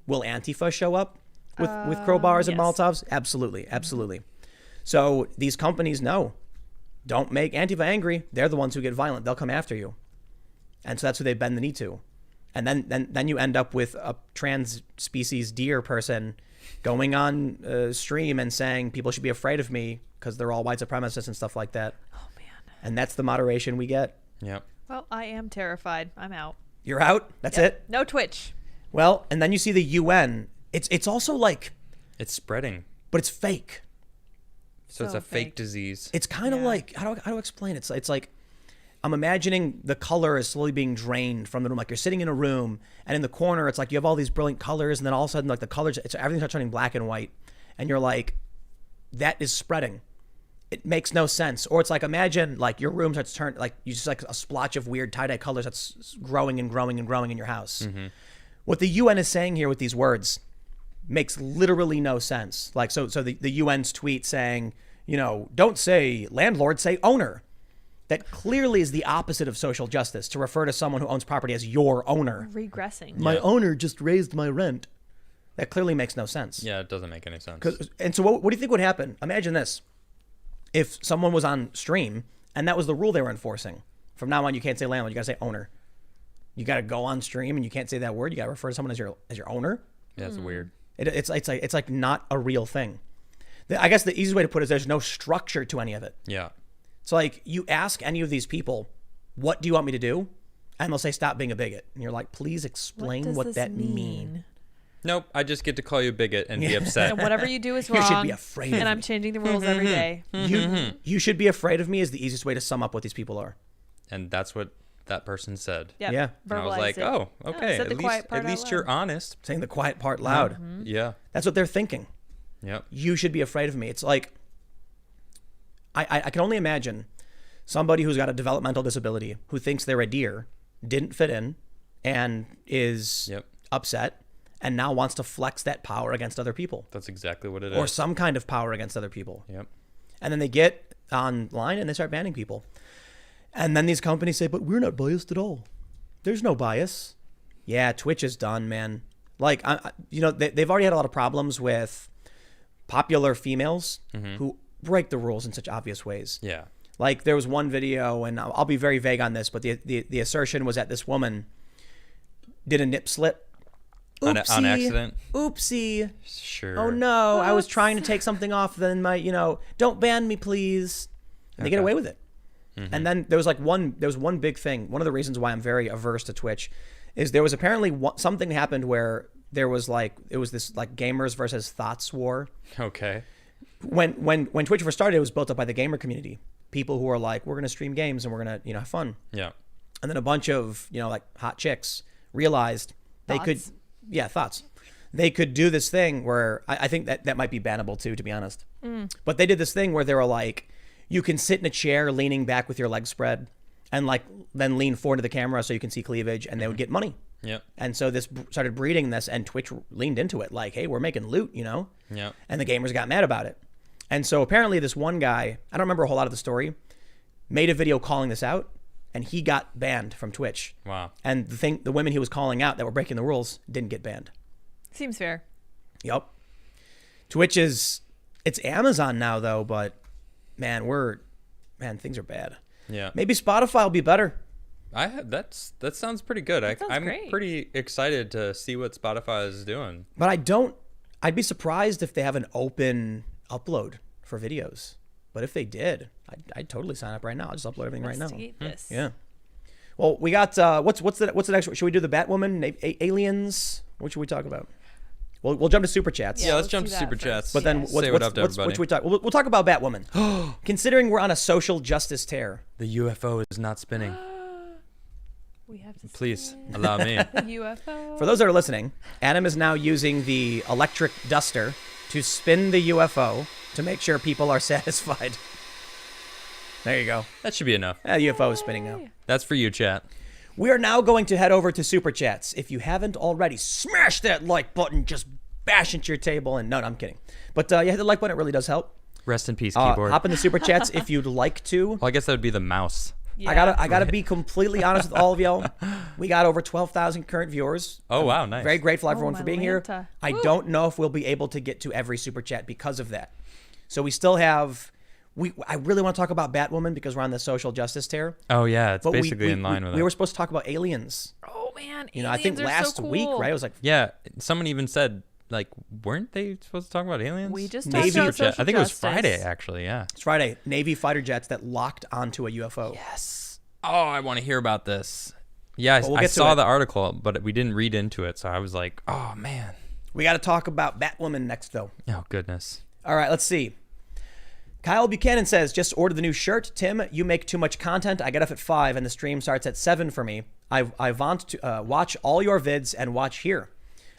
Will Antifa show up with crowbars and yes. Molotovs? Absolutely. So these companies know, don't make Antifa angry. They're the ones who get violent. They'll come after you. And so that's who they bend the knee to. And then you end up with a trans species deer person going on stream and saying people should be afraid of me because they're all white supremacists and stuff like that. Oh, man. And that's the moderation we get. Yep. Well, I am terrified. I'm out. You're out. That's Yep. it. No Twitch. Well, and then you see the UN. It's also like, It's spreading. but it's fake. So it's So a fake fake. disease. It's kind of Yeah. like how do I explain it? It's like I'm imagining the color is slowly being drained from the room. Like you're sitting in a room, and in the corner, it's like you have all these brilliant colors, and then all of a sudden, like the colors, everything starts turning black and white, and you're like, that is spreading. It makes no sense. Or it's like imagine like your room starts turning like you just like a splotch of weird tie-dye colors that's growing and growing and growing in your house. What the UN is saying here with these words makes literally no sense. Like so the UN's tweet saying, don't say landlord, say owner. That clearly is the opposite of social justice, to refer to someone who owns property as your owner. Regressing. My owner just raised my rent. That clearly makes no sense. Yeah, it doesn't make any sense. And so what do you think would happen? Imagine this. If someone was on stream and that was the rule they were enforcing. From now on, you can't say landlord, you got to say owner. You got to go on stream and you can't say that word. You got to refer to someone as your owner. Yeah, it's weird. It's like not a real thing. I guess the easiest way to put it is there's no structure to any of it. Yeah. It's like you ask any of these people, what do you want me to do? And they'll say, stop being a bigot. And you're like, please explain what does that this mean. Nope, I just get to call you a bigot and be upset. And whatever you do is You wrong. should be afraid of And I'm me. changing the rules every day. You should be afraid of me is the easiest way to sum up what these people are. And that's what that person said. Yep. Yeah. And I was Verbalize like, it. oh, okay. said the quiet part At out least you're loud. honest. Saying the quiet part loud. Yeah. That's what they're thinking. Yep. You should be afraid of me. It's like, I can only imagine somebody who's got a developmental disability who thinks they're a deer, didn't fit in, and is Yep. upset, and now wants to flex that power against other people. That's exactly what it Or is. some kind of power against other people. Yep. And then they get online and they start banning people. And then these companies say, but we're not biased at all. There's no bias. Yeah, Twitch is done, man. Like, they've already had a lot of problems with popular females who break the rules in such obvious ways. Yeah. Like, there was one video, and I'll be very vague on this, but the assertion was that this woman did a nip slip. On accident? Oopsie. Sure. Oh no, I was trying to take something off, then don't ban me, please. And they get Okay. away with it. And then there was one big thing. One of the reasons why I'm very averse to Twitch is there was apparently something happened where it was this like gamers versus thoughts war. Okay. When Twitch first started, it was built up by the gamer community. People who are like, we're going to stream games and we're going to, have fun. Yeah. And then a bunch of, like hot chicks realized they could, Thoughts? thoughts. They could do this thing where I think that might be bannable too, to be honest. But they did this thing where they were like, you can sit in a chair leaning back with your legs spread and like then lean forward to the camera so you can see cleavage, and they would get money. Yep. And so this started breeding this, and Twitch leaned into it like, hey, we're making loot, Yep. And the gamers got mad about it. And so apparently this one guy, I don't remember a whole lot of the story, made a video calling this out, and he got banned from Twitch. Wow. And the women he was calling out that were breaking the rules didn't get banned. Seems fair. Yep. Twitch it's Amazon now though, but man, things are bad. Yeah. Maybe Spotify will be better. That sounds pretty good. sounds I'm great. pretty excited to see what Spotify is doing. But I'd be surprised if they have an open upload for videos. But if they did, I'd totally sign up right now. I'll just upload everything right now. Investigate this. Yeah. Well, we got what's the next? Should we do the Batwoman, aliens? What should we talk about? We'll jump to super chats. Yeah, let's let's jump do to that super first. chats. But then Say what up to everybody. what should we talk? We'll talk about Batwoman. Considering we're on a social justice tear. The UFO is not spinning. We have to Please allow me. The UFO. For those that are listening, Adam is now using the electric duster to spin the UFO to make sure people are satisfied. There you go. That should be enough. The UFO is spinning now. That's for you, chat. We are now going to head over to Super Chats. If you haven't already, smash that like button. Just bash into your table. And no, I'm kidding. But yeah, hit the like button. It really does help. Rest in peace, keyboard. Hop in the super chats if you'd like to. Well, I guess that would be the mouse. Yeah. I gotta be completely honest with all of y'all. We got over 12,000 current viewers. Oh, wow, nice. Very grateful everyone for my being here. Lanta. I don't know if we'll be able to get to every super chat because of that. So we still have. I really want to talk about Batwoman because we're on the social justice tear. Oh, yeah, it's But basically in line with we it. were supposed to talk about aliens. Oh man, I think aliens are last so week, cool. right? It was like Yeah, someone even said, like, weren't they supposed to talk about aliens? We just Maybe. talked about social I think it was justice. Friday, actually, yeah. it's Friday. Navy fighter jets that locked onto a UFO. Yes. Oh, I want to hear about this. Yeah, Well, we'll I get to saw it. the article, but we didn't read into it, so I was like, oh, man. We got to talk about Batwoman next, though. Oh, goodness. All right, let's see. Kyle Buchanan says, just ordered the new shirt. Tim, you make too much content. I get off at 5 and the stream starts at 7 for me. I want to watch all your vids and watch here.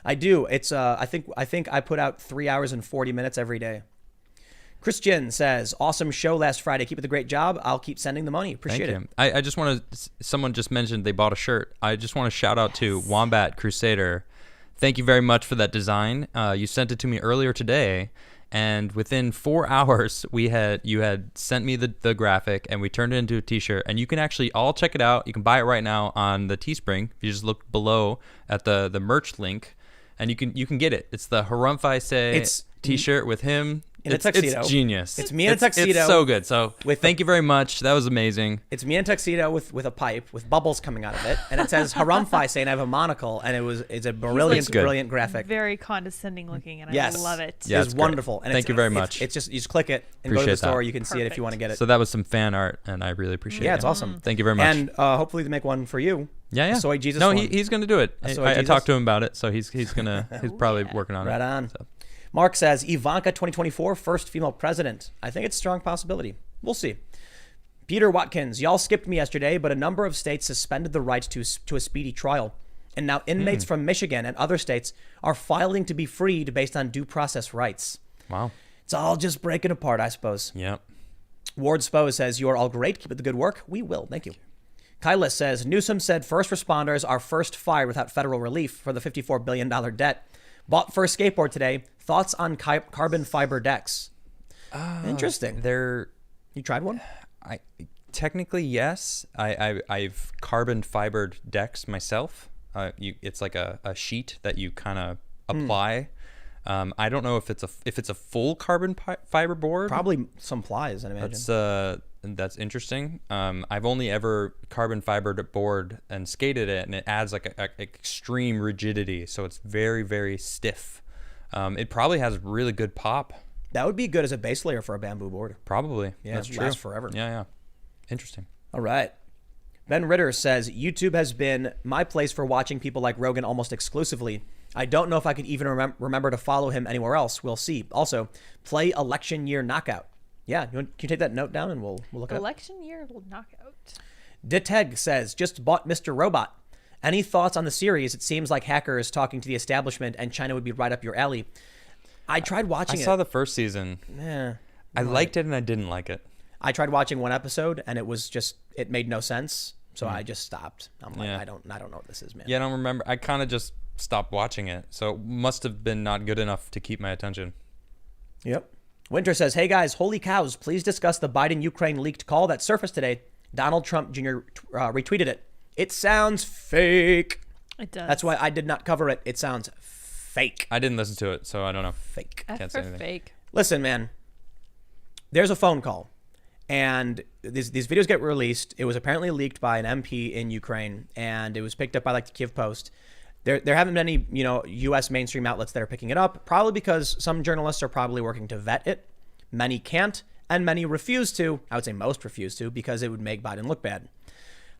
I do. It's I think I put out 3 hours and 40 minutes every day. Christian says, awesome show last Friday. Keep it the great job. I'll keep sending the money. Appreciate Thank it. you. I just want to, someone just mentioned they bought a shirt. I just want to shout out to Wombat Crusader. Thank you very much for that design. You sent it to me earlier today. And within 4 hours, you had sent me the graphic, and we turned it into a T-shirt. And you can actually all check it out. You can buy it right now on the Teespring. If you just look below at the merch link, and you can get it. It's the Harumphai Say T-shirt with him in a tuxedo. It's genius. It's me in a tuxedo. It's so good. So thank you very much. That was amazing. It's me in a tuxedo with a pipe with bubbles coming out of it, and it says Harumphai saying I have a monocle, and it's a brilliant graphic. Very condescending looking, and Yes. I love it. Yeah, it's it's great. wonderful. And Thank you very much. It's just you just click it and go to Appreciate the store. that. You can see it if you want to get it. So that was some fan art, and I really appreciate it. Yeah, it's awesome. Thank you very much. And hopefully to make one for you. Yeah. A Soy Jesus. No, one. he's gonna do it. A Soy I Jesus? talked to him about it, so he's probably working on it. Right on. So. Mark says Ivanka 2024 first female president. I think it's a strong possibility. We'll see. Peter Watkins, y'all skipped me yesterday, but a number of states suspended the right to a speedy trial. And now inmates from Michigan and other states are filing to be freed based on due process rights. Wow. It's all just breaking apart, I suppose. Yep. Ward Spo says, you are all great. Keep up the good work. We will. Thank you. Kyla says, Newsom said first responders are first fired without federal relief for the $54 billion debt. Bought first skateboard today. Thoughts on carbon fiber decks? Interesting. You tried one? Technically, yes. I've carbon fibered decks myself. It's like a sheet that you kind of apply. I don't know if it's a full carbon fiber board. Probably some plies, I imagine. That's interesting. I've only ever carbon fibered a board and skated it, and it adds like a extreme rigidity, so it's very, very stiff. It probably has really good pop. That would be good as a base layer for a bamboo board. Probably. Yeah, that's it true. lasts forever. Yeah. Interesting. All right. Ben Ritter says, YouTube has been my place for watching people like Rogan almost exclusively. I don't know if I could even remember to follow him anywhere else. We'll see. Also, play election year knockout. Yeah, can you take that note down and we'll look it up. Election year knockout. Diteg says, just bought Mr. Robot. Any thoughts on the series? It seems like hackers talking to the establishment and China would be right up your alley. I tried watching it. I saw the first season. Yeah. I liked it and I didn't like it. I tried watching one episode and it made no sense. So I just stopped. I'm like, Yeah. I don't know what this is, man. Yeah, I don't remember. I kind of just stopped watching it. So it must have been not good enough to keep my attention. Yep. Winter says, hey guys, holy cows, please discuss the Biden-Ukraine leaked call that surfaced today. Donald Trump Jr. Retweeted it. It sounds fake. It does. That's why I did not cover it. It sounds fake. I didn't listen to it, so I don't know. Fake. F Can't say for anything. fake. Listen, man, there's a phone call. And these videos get released. It was apparently leaked by an MP in Ukraine, and it was picked up by like the Kiev Post. There haven't been any, U.S. mainstream outlets that are picking it up, probably because some journalists are probably working to vet it. Many can't, and many refuse to. I would say most refuse to, because it would make Biden look bad.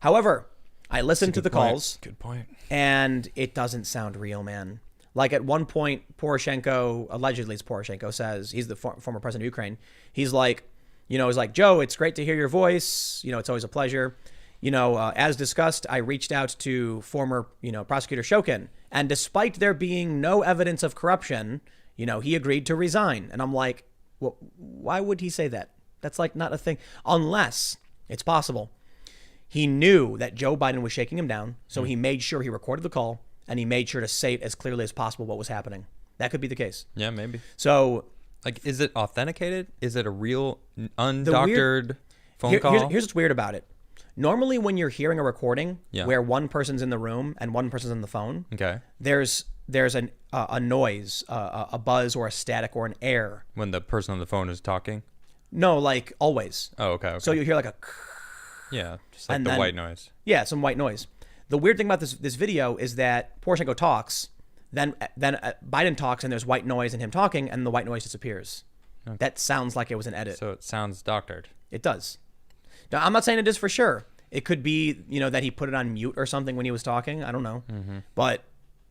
However, I listened to the calls. Good point. And it doesn't sound real, man. Like at one point, Poroshenko, allegedly it's Poroshenko, says, he's the former president of Ukraine. He's like, he's like, Joe, it's great to hear your voice. It's always a pleasure. As discussed, I reached out to former, prosecutor Shokin. And despite there being no evidence of corruption, he agreed to resign. And I'm like, well, why would he say that? That's like not a thing. Unless it's possible. He knew that Joe Biden was shaking him down. So he made sure he recorded the call and he made sure to say it as clearly as possible what was happening. That could be the case. Yeah, maybe. So, Like, is it authenticated? Is it a real undoctored phone call? Here's what's weird about it. Normally, when you're hearing a recording Yeah. where one person's in the room and one person's on the phone, Okay. there's a noise, a buzz, or a static, or an air. When the person on the phone is talking? No, like always. Oh, okay. So you hear like a yeah, just like and the then- white noise. yeah, some white noise. The weird thing about this video is that Poroshenko talks, then Biden talks, and there's white noise and him talking, and the white noise disappears. Okay. That sounds like it was an edit. So it sounds doctored. It does. Now, I'm not saying it is for sure. It could be, that he put it on mute or something when he was talking. I don't know, but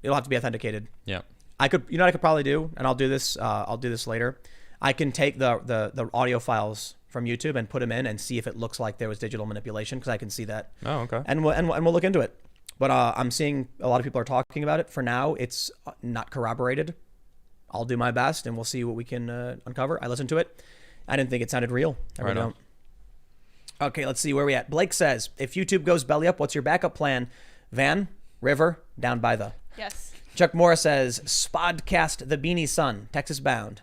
it'll have to be authenticated. Yeah. I could, what I could probably do, and I'll do this. I'll do this later. I can take the audio files from YouTube and put them in and see if it looks like there was digital manipulation, because I can see that. Oh, okay. And we'll look into it. But I'm seeing a lot of people are talking about it. For now, it's not corroborated. I'll do my best, and we'll see what we can uncover. I listened to it. I didn't think it sounded real. I really don't. Okay, let's see where we at. Blake says, if YouTube goes belly up, what's your backup plan? Van, river, down by the. Yes. Chuck Morris says, Spodcast the Beanie Sun, Texas bound.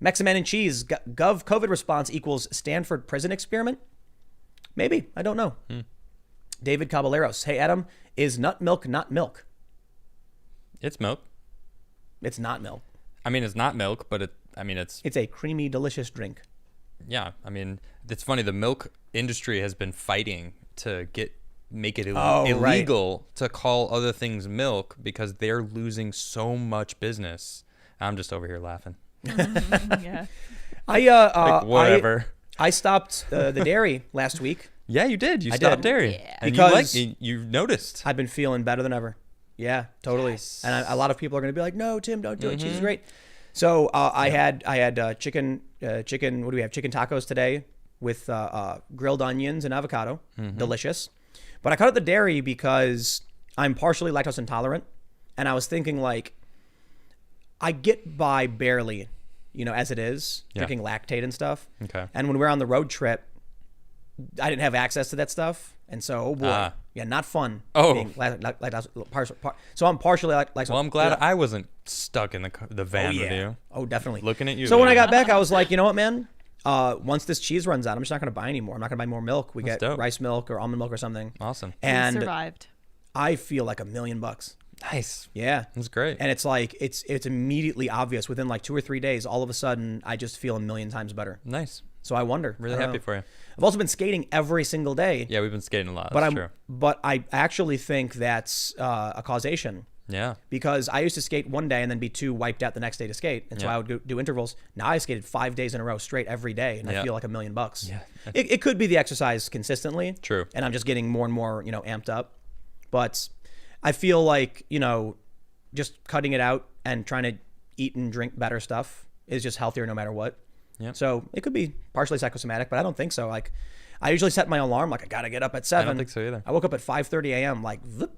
Meximan and Cheese, Gov COVID response equals Stanford prison experiment? Maybe. I don't know. David Caballeros, hey, Adam, is nut milk not milk? It's milk. It's not milk. I mean, it's not milk, but it's It's a creamy, delicious drink. yeah. I mean, it's funny. The milk industry has been fighting to make it Oh, right. illegal to call other things milk because they're losing so much business. I'm just over here laughing. Yeah. Like, whatever. I stopped the dairy last week. Yeah, you did. You I stopped did. dairy. Yeah. And Because- you noticed. I've been feeling better than ever. Yeah, totally. Yes. And a lot of people are going to be like, "No, Tim, don't do it. Cheese is great." So I had chicken. What do we have? Chicken tacos today with grilled onions and avocado. Delicious. But I cut out the dairy because I'm partially lactose intolerant, and I was thinking like, I get by barely, as it is, Yeah. drinking lactate and stuff. Okay. And when we were on the road trip, I didn't have access to that stuff. And so, oh boy, Ah. yeah, not fun. Oh. being so I'm partially lactose. Well, I'm glad I wasn't stuck in the van with yeah. you. Oh, definitely. Looking at you. So when I man. got back, I was like, you know what, man? Once this cheese runs out, I'm just not going to buy anymore. I'm not going to buy more milk. We That's get dope. rice milk or almond milk or something. Awesome. We And survived. I feel like $1 million. Nice. Yeah. That's great. And it's like, it's immediately obvious. Within like 2 or 3 days, all of a sudden, I just feel 1,000,000 times better. Nice. So I wonder. Really I don't happy know. for you. I've also been skating every single day. Yeah, we've been skating a lot. But That's true. But I actually think that's a causation, Yeah. because I used to skate one day and then be too wiped out the next day to skate, and so Yeah. I would do intervals. Now I skated 5 days in a row straight every day, and I Yeah. feel like $1 million. Yeah. It could be the exercise consistently. True. And I'm just getting more and more amped up, but I feel like just cutting it out and trying to eat and drink better stuff is just healthier no matter what. Yep. So it could be partially psychosomatic, but I don't think so. Like, I usually set my alarm like I gotta get up at 7. I don't think so either. I woke up at 5:30 a.m. like, zoop.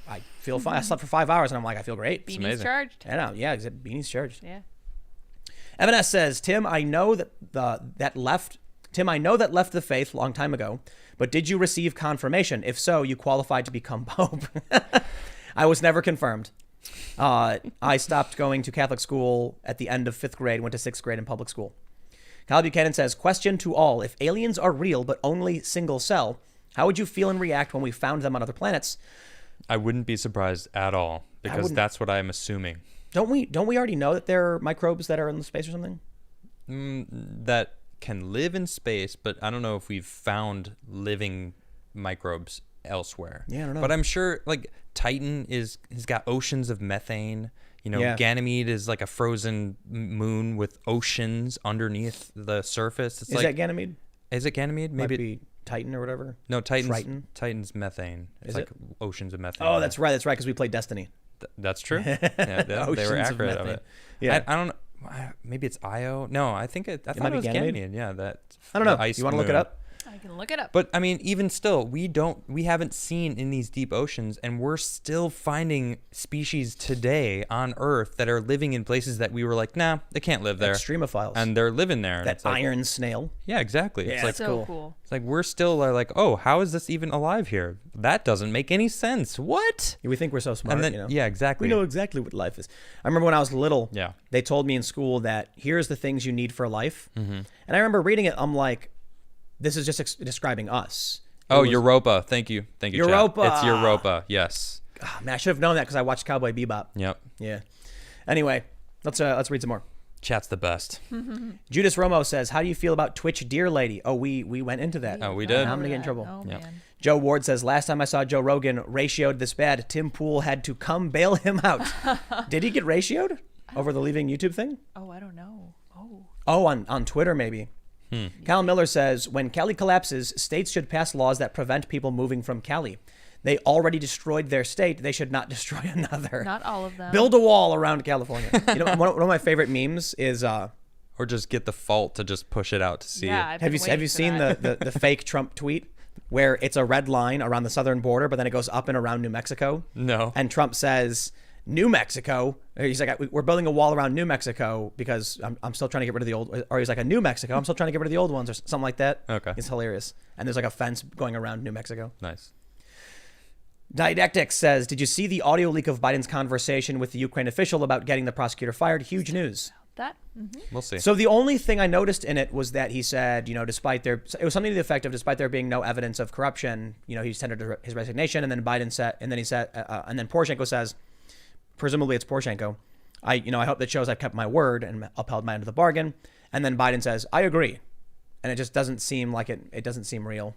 I feel fine. I slept for 5 hours and I'm like, I feel great. Beanie's amazing. charged. And yeah, Beanie's charged. Yeah. Evan S says, Tim, I know that left the faith a long time ago, but did you receive confirmation? If so, you qualified to become Pope. I was never confirmed. I stopped going to Catholic school at the end of 5th grade, went to 6th grade in public school. Kyle Buchanan says, question to all. If aliens are real but only single cell, how would you feel and react when we found them on other planets? I wouldn't be surprised at all because wouldn't- that's what I'm assuming. Don't we already know that there are microbes that are in space or something? That can live in space, but I don't know if we've found living microbes elsewhere. Yeah, I don't know. But I'm sure like Titan has got oceans of methane. Yeah. Ganymede is like a frozen moon with oceans underneath the surface. It's Is like, that Ganymede? is it Ganymede? Might Maybe be Titan or whatever. no, Triton? Titan's methane. It's Is like oceans of methane. Oh, that's right, because we played Destiny. That's true. Yeah, they Oceans were of accurate of methane. it. Yeah. I don't know. Maybe it's Io. No, I think I thought might it be was Ganymede? Ganymede. Yeah, that. I don't know. the ice You want to look it moon. up? I can look it up. But I mean, even still, we haven't seen in these deep oceans, and we're still finding species today on Earth that are living in places that we were like, nah, they can't live there. Extremophiles. And they're living there. That iron snail. Yeah, exactly. Yeah, It's like so cool. It's like we're still like, oh, how is this even alive here? That doesn't make any sense. What? We think we're so smart, And then, you know? yeah, exactly. We know exactly what life is. I remember when I was little, Yeah. they told me in school that here's the things you need for life. Mm-hmm. And I remember reading it, I'm like, this is just describing us. Oh, Europa. Thank you. Thank you, Europa. Chat. It's Europa. Yes. Oh, man, I should have known that because I watched Cowboy Bebop. Yep. Yeah. Anyway, let's read some more. Chat's the best. Judas Romo says, how do you feel about Twitch Deer Lady? Oh, we went into that. Oh, we did? Now I'm going to get in trouble. Oh, Yep. man. Joe Ward says, last time I saw Joe Rogan ratioed this bad, Tim Pool had to come bail him out. Did he get ratioed over the leaving YouTube thing? Oh, I don't know. Oh. Oh, on Twitter maybe. Cal Miller says, when Cali collapses, states should pass laws that prevent people moving from Cali. They already destroyed their state. They should not destroy another. Not all of them. Build a wall around California. You know, one of my favorite memes is, Or just get the fault to just push it out to sea. Yeah, I've have been you waiting for seen that. the fake Trump tweet where it's a red line around the southern border, but then it goes up and around New Mexico? No. And Trump says, New Mexico. He's like, we're building a wall around New Mexico because I'm still trying to get rid of the old. Or he's like, a New Mexico. I'm still trying to get rid of the old ones or something like that. Okay. It's hilarious. And there's like a fence going around New Mexico. Nice. Didactic says, did you see the audio leak of Biden's conversation with the Ukraine official about getting the prosecutor fired? Huge news. That? Mm-hmm. We'll see. So the only thing I noticed in it was that he said, you know, despite there, it was something to the effect of, despite there being no evidence of corruption, you know, he's tendered his resignation. And then Biden said, and then he said, and then Poroshenko says, presumably it's Poroshenko, I hope that shows I've kept my word and upheld my end of the bargain. And then Biden says, I agree. And it just doesn't seem like it doesn't seem real.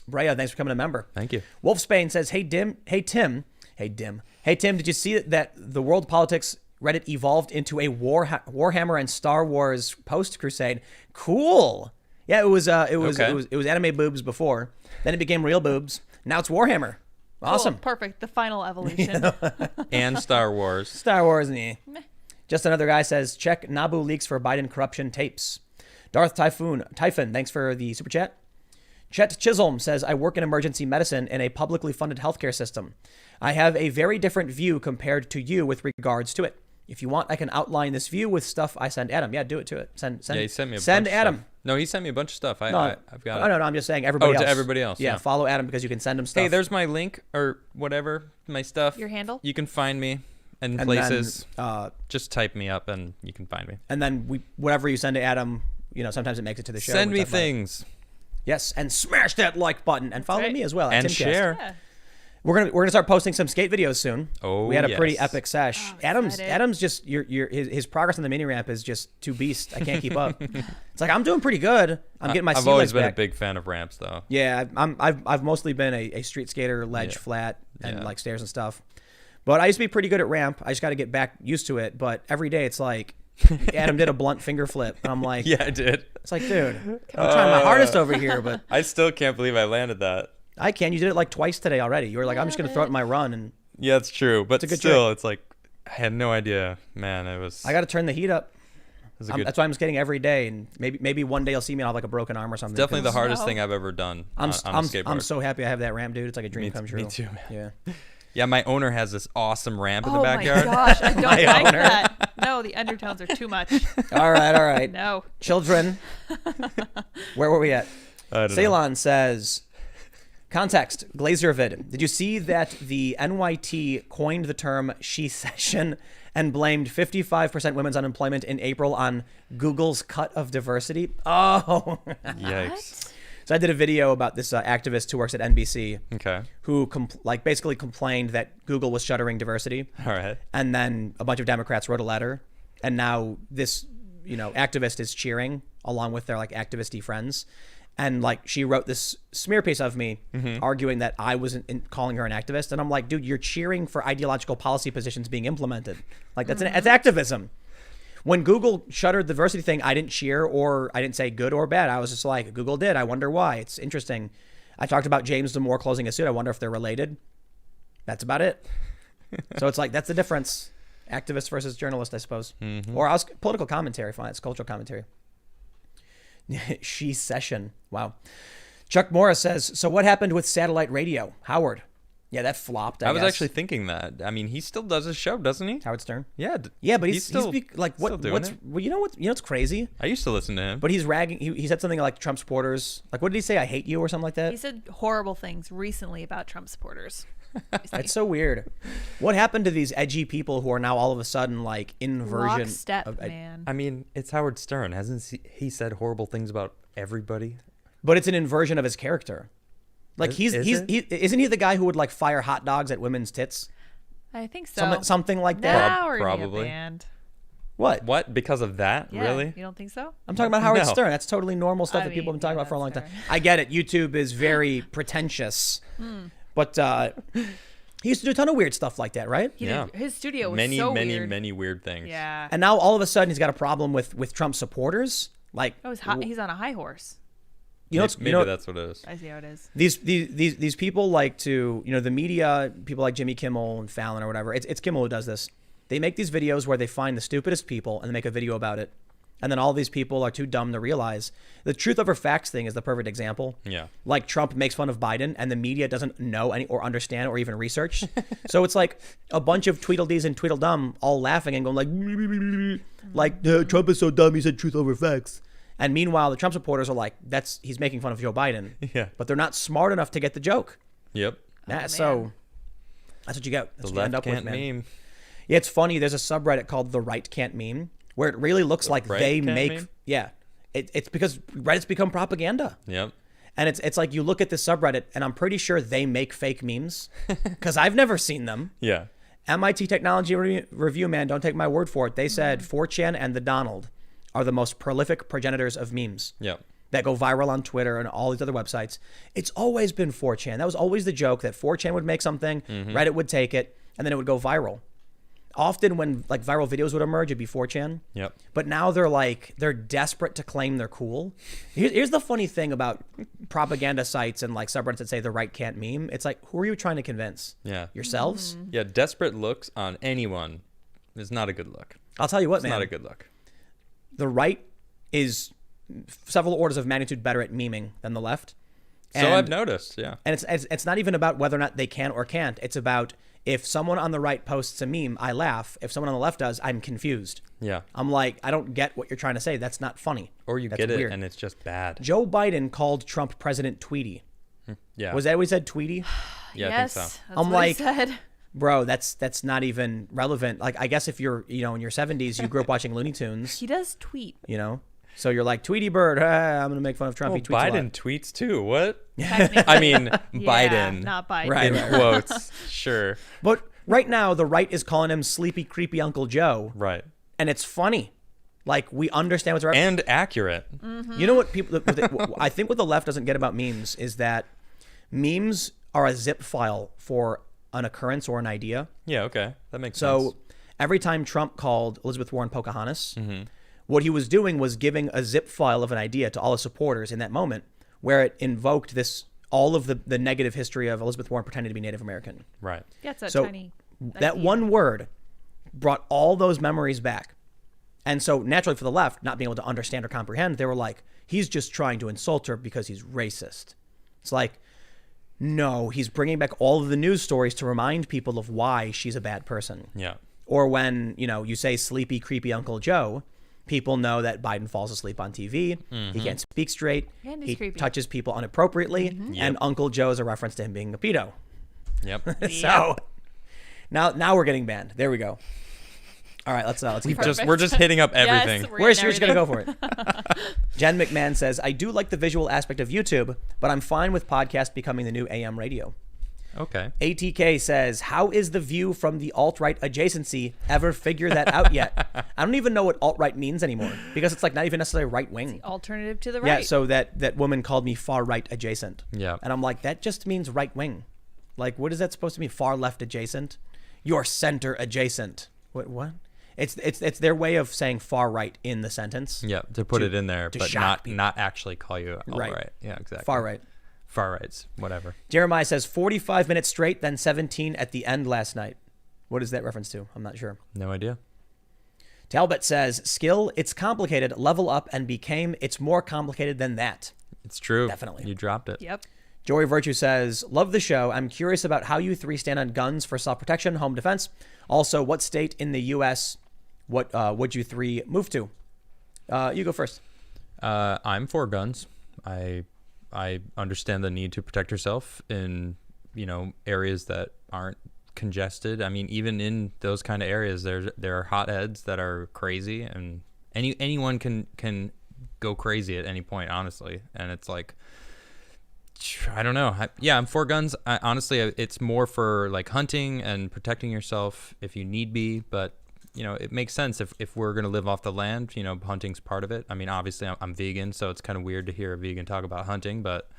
Brea, thanks for becoming a member. Thank you. Wolfsbane says, hey Tim, did you see that the world politics Reddit evolved into a Warhammer and Star Wars post crusade? Cool. Yeah, it was anime boobs before. Then it became real boobs. Now it's Warhammer. Awesome. Cool. Perfect. The final evolution. And Star Wars. Star Wars, Just another guy says, check Naboo leaks for Biden corruption tapes. Darth Typhoon, thanks for the super chat. Chet Chisholm says, I work in emergency medicine in a publicly funded healthcare system. I have a very different view compared to you with regards to it. If you want, I can outline this view with stuff I send Adam. Yeah, do it to it. Send. Yeah, he sent me a send bunch Adam. Of stuff. No, he sent me a bunch of stuff. I've got No, I'm just saying everybody else. to everybody else. Yeah, follow Adam because you can send him stuff. Hey, there's my link or whatever, my stuff. Your handle? You can find me in And places. then, just type me up and you can find me. and then whatever you send to Adam, you know, sometimes it makes it to the show. Send We me talk about it. things. Yes, and smash that like button and follow right. me as well. at And Timcast. share. Yeah. We're gonna start posting some skate videos soon. Oh, we had a pretty yes. epic sesh. Oh, Adam's excited. just his progress on the mini ramp is just too beast. I can't keep up. It's like I'm doing pretty good. I'm getting my I've sea always legs been back. a big fan of ramps, though. Yeah, I've mostly been a street skater, ledge, Yeah. flat, and Yeah. like stairs and stuff. But I used to be pretty good at ramp. I just got to get back used to it. But every day it's like Adam did a blunt finger flip, and I'm like, Yeah, I did. it's like, dude, I'm trying my hardest over here, but I still can't believe I landed that. I can. You did it like twice today already. You were like, I'm just gonna throw it in my run, and Yeah, it's true. But a good still, it's like, I had no idea. Man, it was. I got to turn the heat up. it was a good, That's why I'm skating every day, and maybe one day you'll see me and I'll have like a broken arm or something. definitely the 'cause hardest No. thing I've ever done on a skateboard. I'm so happy I have that ramp, dude. It's like a dream Me- come me true. too, man. Yeah. Yeah, my owner has this awesome ramp in the Oh backyard. my gosh, I don't My like owner. that. No, the undertones are too much. All right. No. Children. Where were we at? I don't know. Ceylon says, context, Glazervid. Did you see that the NYT coined the term she-session and blamed 55% women's unemployment in April on Google's cut of diversity? Oh. Yikes. So I did a video about this activist who works at NBC Okay. who basically complained that Google was shuttering diversity. All right. And then a bunch of Democrats wrote a letter, and now this, activist is cheering along with their like activisty friends, and like she wrote this smear piece of me, arguing that I wasn't calling her an activist, and I'm like, dude, you're cheering for ideological policy positions being implemented, like that's that's activism. When Google shuttered the diversity thing, I didn't cheer or I didn't say good or bad. I was just like, Google did. I wonder why. It's interesting. I talked about James Damore closing a suit. I wonder if they're related. That's about it. So it's like, that's the difference. Activist versus journalist, I suppose. Or political commentary, fine. It's cultural commentary. She session. Wow. Chuck Morris says, so what happened with satellite radio? Howard. Yeah, that flopped. I was guess. actually thinking that. I mean, he still does his show, doesn't he? Howard Stern. Yeah. Yeah, but he's still like what? still doing What's it. well, you know what's crazy? I used to listen to him. But he's ragging. He said something like Trump supporters. Like, what did he say? I hate you or something like that. He said horrible things recently about Trump supporters. That's so weird. What happened to these edgy people who are now all of a sudden like inversion Lockstep, of man. I mean, it's Howard Stern. Hasn't he said horrible things about everybody? But it's an inversion of his character. Like Is isn't he the guy who would like fire hot dogs at women's tits? I think so. Something like that. Now we're Probably. probably. Band. What? What? Because of that? Yeah, Really? You don't think so? I'm talking about Howard No. Stern. That's totally normal stuff I that people have mean, been talking yeah, about for a long that's time. fair. I get it. YouTube is very pretentious. But he used to do a ton of weird stuff like that, right? Yeah. His studio was Many, so many, weird. many weird things. Yeah. And now all of a sudden he's got a problem with Trump supporters. Like, Oh, he's on a high horse. you know, Maybe that's what it is. I see how it is. these people like to, the media, people like Jimmy Kimmel and Fallon or whatever. It's Kimmel who does this. They make these videos where they find the stupidest people and they make a video about it. And then all these people are too dumb to realize. The truth over facts thing is the perfect example. Yeah. Like Trump makes fun of Biden and the media doesn't know any or understand or even research. So it's like a bunch of Tweedledees and Tweedledum all laughing and going like Trump is so dumb he said truth over facts. And meanwhile, the Trump supporters are like, he's making fun of Joe Biden. Yeah. But they're not smart enough to get the joke. Yep. So that's what you get. That's The what you end left up with, can't man. meme. Yeah, it's funny. There's a subreddit called The Right Can't Meme where it really looks like Right they Can't make. Meme? Yeah. It's because Reddit's become propaganda. Yep. And it's like you look at this subreddit and I'm pretty sure they make fake memes because I've never seen them. Yeah. MIT Technology Review, man, don't take my word for it. They said 4chan and the Donald are the most prolific progenitors of memes Yep. that go viral on Twitter and all these other websites. It's always been 4chan. That was always the joke that 4chan would make something, Reddit would take it, and then it would go viral. Often when like viral videos would emerge, it'd be 4chan. Yep. But now they're desperate to claim they're cool. Here's the funny thing about propaganda sites and like subreddits that say the right can't meme. It's like, who are you trying to convince? Yeah. Yourselves? Yeah. Desperate looks on anyone is not a good look. I'll tell you what, It's man. not a good look. The right is several orders of magnitude better at memeing than the left. So I've noticed. Yeah. And it's not even about whether or not they can or can't. It's about if someone on the right posts a meme, I laugh. If someone on the left does, I'm confused. Yeah. I'm like, I don't get what you're trying to say. That's not funny. Or you That's get weird. it and it's just bad. Joe Biden called Trump President Tweety. Yeah. Was that what he said, Tweety? Yeah, yes, I think so. that's I'm what he like- said. Bro, that's not even relevant. Like, I guess if you're, in your 70s, you grew up watching Looney Tunes, He does tweet. So you're like, Tweety Bird, I'm going to make fun of Trump. Well, He tweets a lot. Biden tweets too. What? Technically. I mean, Yeah, Biden. not Biden. Right. In quotes. Sure. But right now, the right is calling him sleepy, creepy Uncle Joe. Right. And it's funny. Like, we understand what's right. And accurate. You know what people, I think what the left doesn't get about memes is that memes are a zip file for an occurrence or an idea. Yeah, okay. That makes So sense. every time Trump called Elizabeth Warren Pocahontas, what he was doing was giving a zip file of an idea to all his supporters in that moment where it invoked all of the negative history of Elizabeth Warren pretending to be Native American. Right. Yeah, it's that So tiny. that idea. one word brought all those memories back. And so naturally for the left, not being able to understand or comprehend, they were like, he's just trying to insult her because he's racist. It's like, no, he's bringing back all of the news stories to remind people of why she's a bad person. Yeah. Or when, you say sleepy, creepy Uncle Joe, people know that Biden falls asleep on TV. He can't speak straight. And he's He creepy. touches people inappropriately. And Yep. Uncle Joe is a reference to him being a pedo. Yep. So now we're getting banned. There we go. All right, let's keep going. We're just hitting up everything. Yes, We're just going to go for it. Jen McMahon says, I do like the visual aspect of YouTube, but I'm fine with podcast becoming the new AM radio. Okay. ATK says, how is the view from the alt-right adjacency ever figure that out yet? I don't even know what alt-right means anymore because it's like not even necessarily right-wing. Alternative to the right. Yeah, so that woman called me far-right adjacent. Yeah. And I'm like, that just means right-wing. Like, what is that supposed to mean? Far-left adjacent? You're center adjacent. What? It's their way of saying far right in the sentence. Yeah, to put it in there, to but shock people. not actually call you all Right. right. Yeah, exactly. Far right. Far rights, whatever. Jeremiah says 45 minutes straight, then 17 at the end last night. What is that reference to? I'm not sure. No idea. Talbot says, skill, it's complicated, level up and became, it's more complicated than that. It's true. Definitely. You dropped it. Yep. Jory Virtue says, love the show. I'm curious about how you three stand on guns for self-protection, home defense. Also, what state in the U.S. Would you three move to? You go first. I'm for guns. I understand the need to protect yourself in, areas that aren't congested. I mean, even in those kind of areas, there are hotheads that are crazy, and anyone can go crazy at any point, honestly. And it's like, I don't know. I'm for guns. Honestly, it's more for like hunting and protecting yourself if you need be. But it makes sense if we're gonna live off the land. Hunting's part of it. I mean, obviously, I'm vegan, so it's kind of weird to hear a vegan talk about hunting. But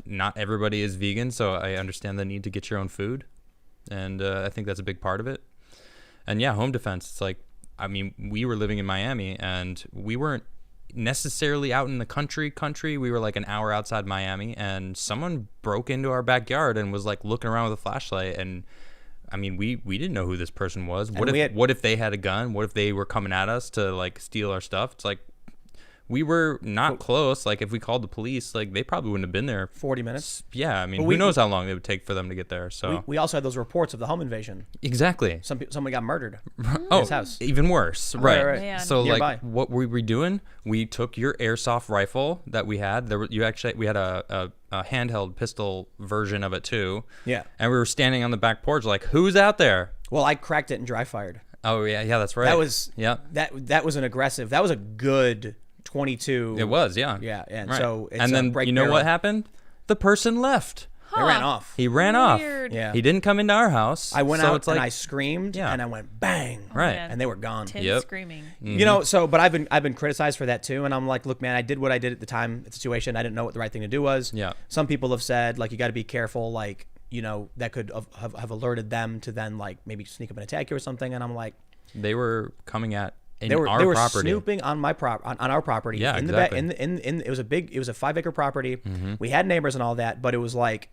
not everybody is vegan, so I understand the need to get your own food, and I think that's a big part of it. And yeah, home defense. It's like, I mean, we were living in Miami, and we weren't necessarily out in the country. We were like an hour outside Miami, and someone broke into our backyard and was like looking around with a flashlight. And I mean, we didn't know who this person was. What if they had a gun? What if they were coming at us to like steal our stuff? It's like, we were not close. Like, if we called the police, like, they probably wouldn't have been there. 40 minutes? Yeah, I mean, who knows how long it would take for them to get there. So we also had those reports of the home invasion. Exactly. Somebody got murdered in Oh, his house. even worse. Right. Man. So, Nearby. like, what were we doing? We took your airsoft rifle that we had. We had a handheld pistol version of it, too. Yeah. And we were standing on the back porch like, who's out there? Well, I cracked it and dry fired. Oh, yeah, that's right. That was that was an aggressive. That was a good 22. It was, yeah. Yeah, and right. so it's and then break you know barrel. what happened? The person left. They ran off. He ran off. Weird. Yeah. He didn't come into our house. I went so out it's like, and I screamed and I went bang. Right. Man. And they were gone. Tin Yep. screaming. But I've been criticized for that too, and I'm like, look, man, I did what I did at the time, the situation. I didn't know what the right thing to do was. Yeah. Some people have said like you got to be careful, like that could have alerted them to then like maybe sneak up and attack you or something, and I'm like, they were coming at they were property. snooping on my on our property. Yeah, in exactly. the back, in it was a 5-acre property. Mm-hmm. We had neighbors and all that, but it was like,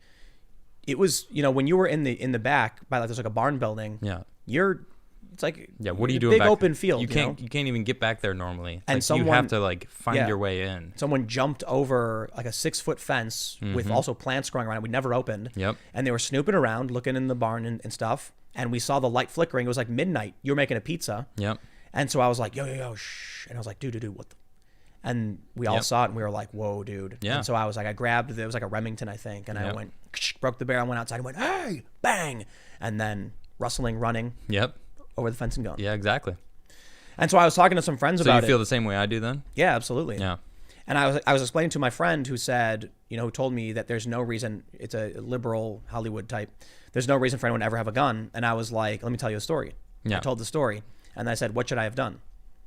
it was when you were in the back by like there's like a barn building. Yeah. It's like What are you a doing? big back open field. You can't even get back there normally. And like, you have to like find your way in. Someone jumped over like a 6-foot fence with also plants growing around it. We never opened. Yep. And they were snooping around, looking in the barn and stuff. And we saw the light flickering. It was like midnight. You were making a pizza. Yep. And so I was like, yo, shh. And I was like, dude, what the? And we all saw it and we were like, whoa, dude. Yeah. And so I was like, it was like a Remington, I think. And I went, broke the barrel, went outside and went, hey, bang. And then rustling, running Yep. over the fence and gone. Yeah, exactly. And so I was talking to some friends So about you feel the same way I do then? Yeah, absolutely. Yeah. And I was explaining to my friend who said, who told me that there's no reason, it's a liberal Hollywood type, there's no reason for anyone to ever have a gun. And I was like, let me tell you a story. Yeah. I told the story. And I said, what should I have done?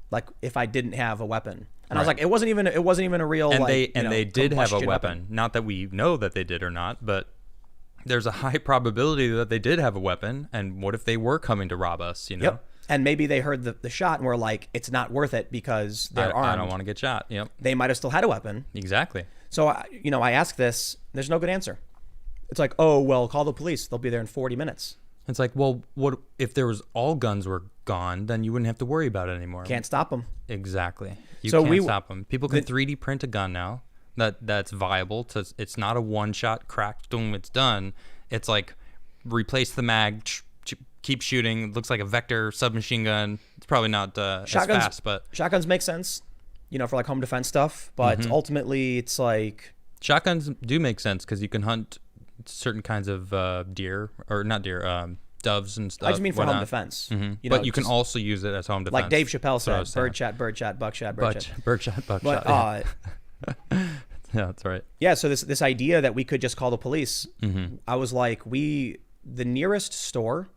Like if I didn't have a weapon. And I was Right. like, it wasn't even a real And like, they did have a combustion weapon. Not that we know that they did or not, but there's a high probability that they did have a weapon. And what if they were coming to rob us, Yep. And maybe they heard the shot and were like, it's not worth it because they're armed. I don't want to get shot. Yep. They might have still had a weapon. Exactly. So, I asked this. There's no good answer. It's like, oh, well, call the police. They'll be there in 40 minutes. It's like, well, what if there was all guns were gone? Then you wouldn't have to worry about it anymore. Can't stop them. Exactly. You So can't stop them. People can 3D print a gun now. That's viable. It's not a one-shot crack. Boom, it's done. It's like replace the mag. Keep shooting. It looks like a vector submachine gun. It's probably not as fast, but shotguns make sense, for like home defense stuff. But ultimately, it's like shotguns do make sense because you can hunt certain kinds of deer or not deer, doves and stuff. I just mean for home defense. But you can also use it as home defense. Like Dave Chappelle said, birdshot, buckshot, birdshot. Birdshot, buckshot. But yeah, that's right. Yeah, so this idea that we could just call the police, I was like, the nearest store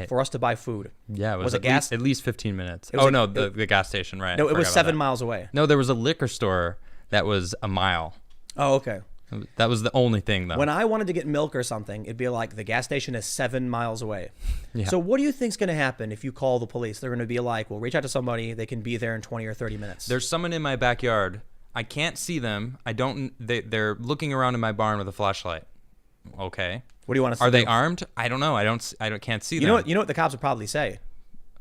for us to buy food. Yeah, it was at least 15 minutes. The gas station, right? No, it was 7 miles away. No, there was a liquor store that was a mile. Oh, okay. That was the only thing, though. When I wanted to get milk or something, it'd be like the gas station is 7 miles away. Yeah. So what do you think's going to happen if you call the police? They're going to be like, we'll reach out to somebody. They can be there in 20 or 30 minutes. There's someone in my backyard. I can't see them. They're looking around in my barn with a flashlight. Okay. What do you want to say? Are they armed? I don't know. I can't see them. You know what the cops would probably say?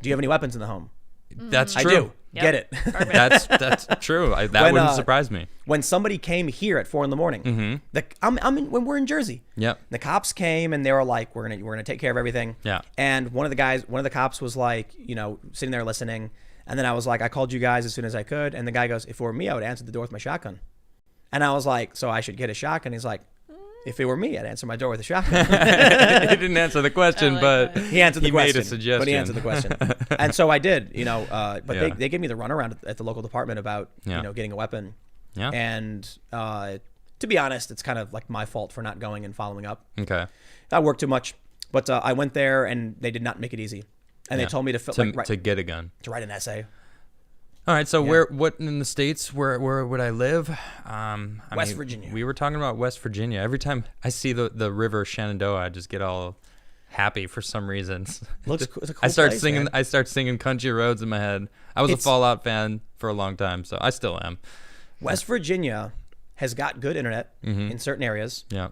Do you have any weapons in the home? That's I true. do. Yep. Get it? Perfect. That's true. That When, wouldn't surprise me. When somebody came here at 4 a.m, when we're in Jersey. Yep. The cops came and they were like, we're gonna take care of everything. Yeah. And one of the cops was like, sitting there listening. And then I was like, I called you guys as soon as I could. And the guy goes, if it were me, I would answer the door with my shotgun. And I was like, so I should get a shotgun? He's like, if it were me, I'd answer my door with a shotgun. He didn't answer the question, like but that. He answered the question. made a suggestion. But he answered the question. And so I did, but Yeah. they gave me the runaround at the local department about, Yeah. getting a weapon. Yeah. And to be honest, it's kind of like my fault for not going and following up. Okay. I worked too much. But I went there and they did not make it easy. And Yeah. they told me to to get a gun. to write an essay. All right, so Yeah. what in the States, where would I live? West Virginia. We were talking about West Virginia. Every time I see the river Shenandoah, I just get all happy for some reason. It's a cool I start place, singing. man. I start singing Country Roads in my head. I was a Fallout fan for a long time, so I still am. West Virginia has got good internet in certain areas, Yeah,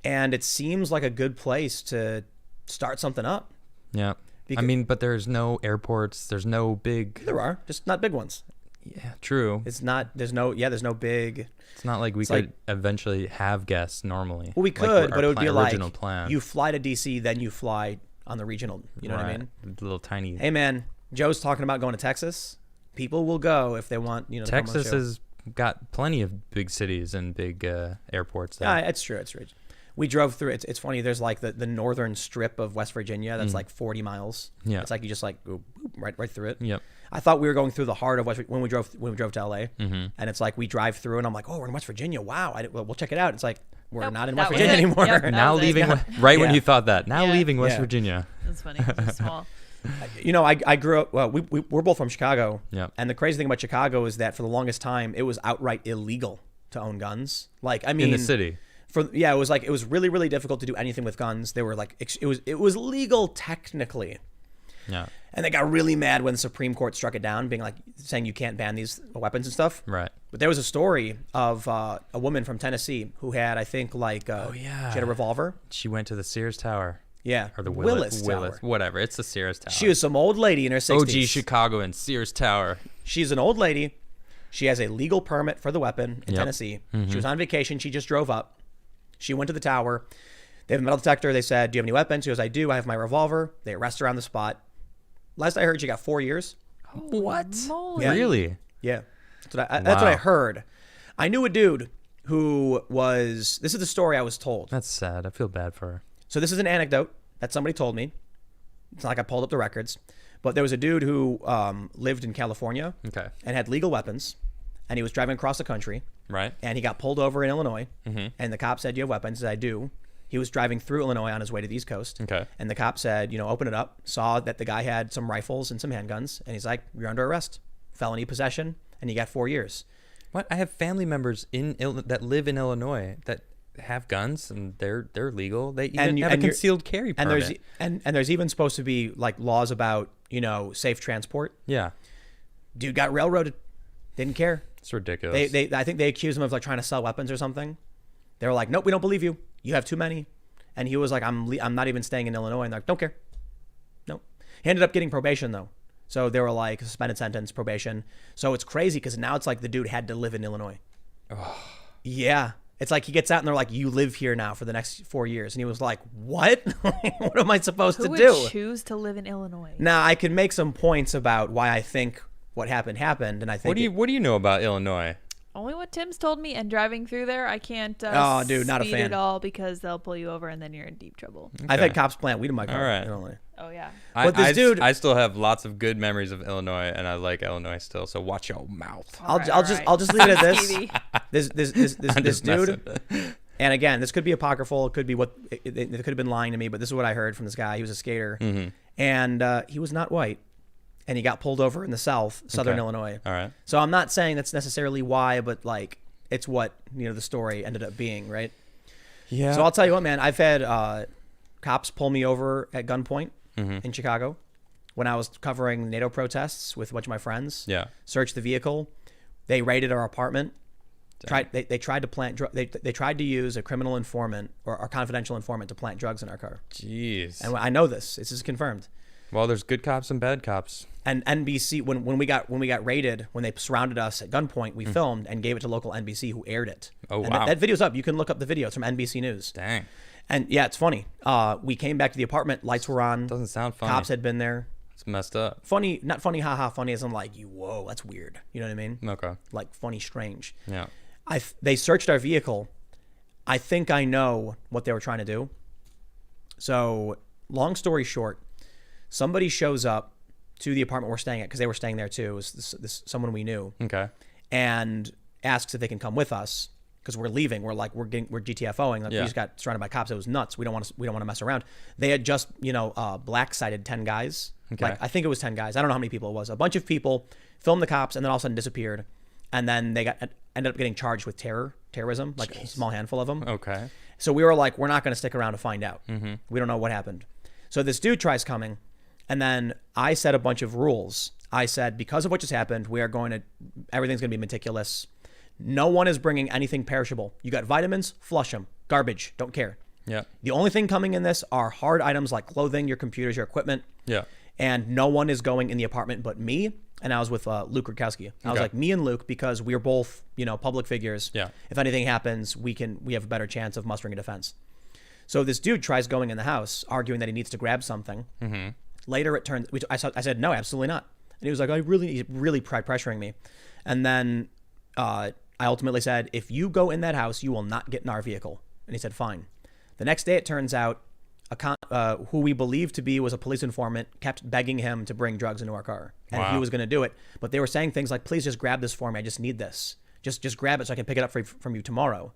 and it seems like a good place to start something up. yeah. Because- I mean, but there's no airports. There's no big. There are, just not big ones. Yeah, true. There's no big. It's not like we It's could like- eventually have guests normally. Well, we Like could, our but it would be like original plan. you fly to DC, then you fly on the regional. You know what I Right. mean? The little tiny. Hey, man, Joe's talking about going to Texas. People will go if they want. To come on the Texas show. has got plenty of big cities and big airports. There. Yeah, it's true. It's true. We drove through. It's funny. There's like the northern strip of West Virginia that's like 40 miles. Yeah. It's like you just like go boop, right through it. Yep. I thought we were going through the heart of West when we drove to LA, and it's like we drive through, and I'm like, oh, we're in West Virginia. Wow, we'll check it out. It's like we're Nope, not in that West was Virginia it. anymore. Yep, that Now was it. leaving when Yeah. you thought that. Now Yeah. leaving West Yeah. Virginia. That's funny. It's small. I grew up. Well, we're both from Chicago. Yep. And the crazy thing about Chicago is that for the longest time, it was outright illegal to own guns. Like, I mean, In the city. it was really, really difficult to do anything with guns. They were like, it was legal technically. Yeah. And they got really mad when the Supreme Court struck it down, saying you can't ban these weapons and stuff. Right. But there was a story of a woman from Tennessee who had, I think, yeah. she had a revolver. She went to the Sears Tower. Yeah. Or the Willis Willis. Tower. Whatever. It's the Sears Tower. She was some old lady in her 60s. OG Chicago and Sears Tower. She's an old lady. She has a legal permit for the weapon in Yep. Tennessee. She was on vacation. She just drove up. She went to the tower. They have a metal detector. They said, do you have any weapons? She goes, I do. I have my revolver. They arrest her on the spot. Last I heard, she got 4 years. What? Moly. Yeah. Really? Yeah. That's what I Wow. heard. I knew a dude who was, this is the story I was told. That's sad. I feel bad for her. So this is an anecdote that somebody told me. It's not like I pulled up the records. But there was a dude who lived in California Okay. and had legal weapons. And he was driving across the country. Right. And he got pulled over in Illinois. Mm-hmm. And the cop said, do you have weapons? He said, I do. He was driving through Illinois on his way to the East Coast. Okay. And the cop said, open it up. Saw that the guy had some rifles and some handguns. And he's like, you're under arrest. Felony possession. And you got 4 years. What? I have family members that live in Illinois that have guns and they're legal. They even have a concealed carry permit. And there's even supposed to be like laws about, safe transport. Yeah. Dude got railroaded. Didn't care. It's ridiculous. I think they accused him of like trying to sell weapons or something. They were like, nope, we don't believe you. You have too many. And he was like, I'm not even staying in Illinois. And they're like, don't care. Nope. He ended up getting probation though. So they were like suspended sentence, probation. So it's crazy because now it's like the dude had to live in Illinois. Yeah. It's like he gets out and they're like, you live here now for the next 4 years. And he was like, what? What am I supposed Who to would do? choose to live in Illinois? Now I can make some points about why I think what happened. And I think What do you know about Illinois? Only what Tim's told me, and driving through there, I can't Oh, dude, not a speed fan. at all because they'll pull you over and then you're in deep trouble. I've had cops plant weed in my car. All right. in Illinois. Oh, yeah. But this dude- I still have lots of good memories of Illinois, and I like Illinois still. So watch your mouth. I'll All just leave it at this. Stevie. This I'm just dude. messing. And again, this could be apocryphal. It could be what it could have been lying to me, but this is what I heard from this guy. He was a skater, and he was not white, and he got pulled over in the southern Okay. Illinois. All right. So I'm not saying that's necessarily why, but like it's what the story ended up being, right? Yeah. So I'll tell you what, man. I've had cops pull me over at gunpoint in Chicago when I was covering NATO protests with a bunch of my friends. Yeah. Searched the vehicle. They raided our apartment. They tried to plant. They tried to use a criminal informant or confidential informant to plant drugs in our car. Jeez. And I know this. This is confirmed. Well, there's good cops and bad cops. And NBC, when we got raided, when they surrounded us at gunpoint, we filmed and gave it to local NBC, who aired it. Oh, and wow. That video's up. You can look up the video. It's from NBC News. Dang. And yeah, it's funny. We came back to the apartment. Lights were on. Doesn't sound funny. Cops had been there. It's messed up. Funny, not funny, haha. Funny as I'm like, whoa, that's weird. You know what I mean? Okay. Like funny, strange. Yeah. They searched our vehicle. I think I know what they were trying to do. So, long story short, somebody shows up to the apartment we're staying at, because they were staying there too. It was this someone we knew, Okay. and asks if they can come with us because we're leaving. We're GTFOing. Like, Yeah. We just got surrounded by cops. It was nuts. We don't want to mess around. They had just black sided 10 guys. Okay. Like, I think it was 10 guys. I don't know how many people it was. A bunch of people filmed the cops and then all of a sudden disappeared, and then they ended up getting charged with terrorism. Like a small handful of them. Okay. So we were like, we're not going to stick around to find out. Mm-hmm. We don't know what happened. So this dude tries coming, and then I set a bunch of rules. I said, because of what just happened, everything's going to be meticulous. No one is bringing anything perishable. You got vitamins, flush them. Garbage, don't care. Yeah. The only thing coming in this are hard items like clothing, your computers, your equipment. Yeah. And no one is going in the apartment but me. And I was with Luke Rutkowski. I was Okay. like, me and Luke, because we're both, public figures. Yeah. If anything happens, we have a better chance of mustering a defense. So this dude tries going in the house, arguing that he needs to grab something. Mm-hmm. Later, it turns. I said no, absolutely not. And he was like, he's really pressuring me. And then I ultimately said, if you go in that house, you will not get in our vehicle. And he said, fine. The next day, it turns out who we believed to be was a police informant kept begging him to bring drugs into our car, and Wow. he was going to do it. But they were saying things like, please just grab this for me. I just need this. Just grab it so I can pick it up from you tomorrow.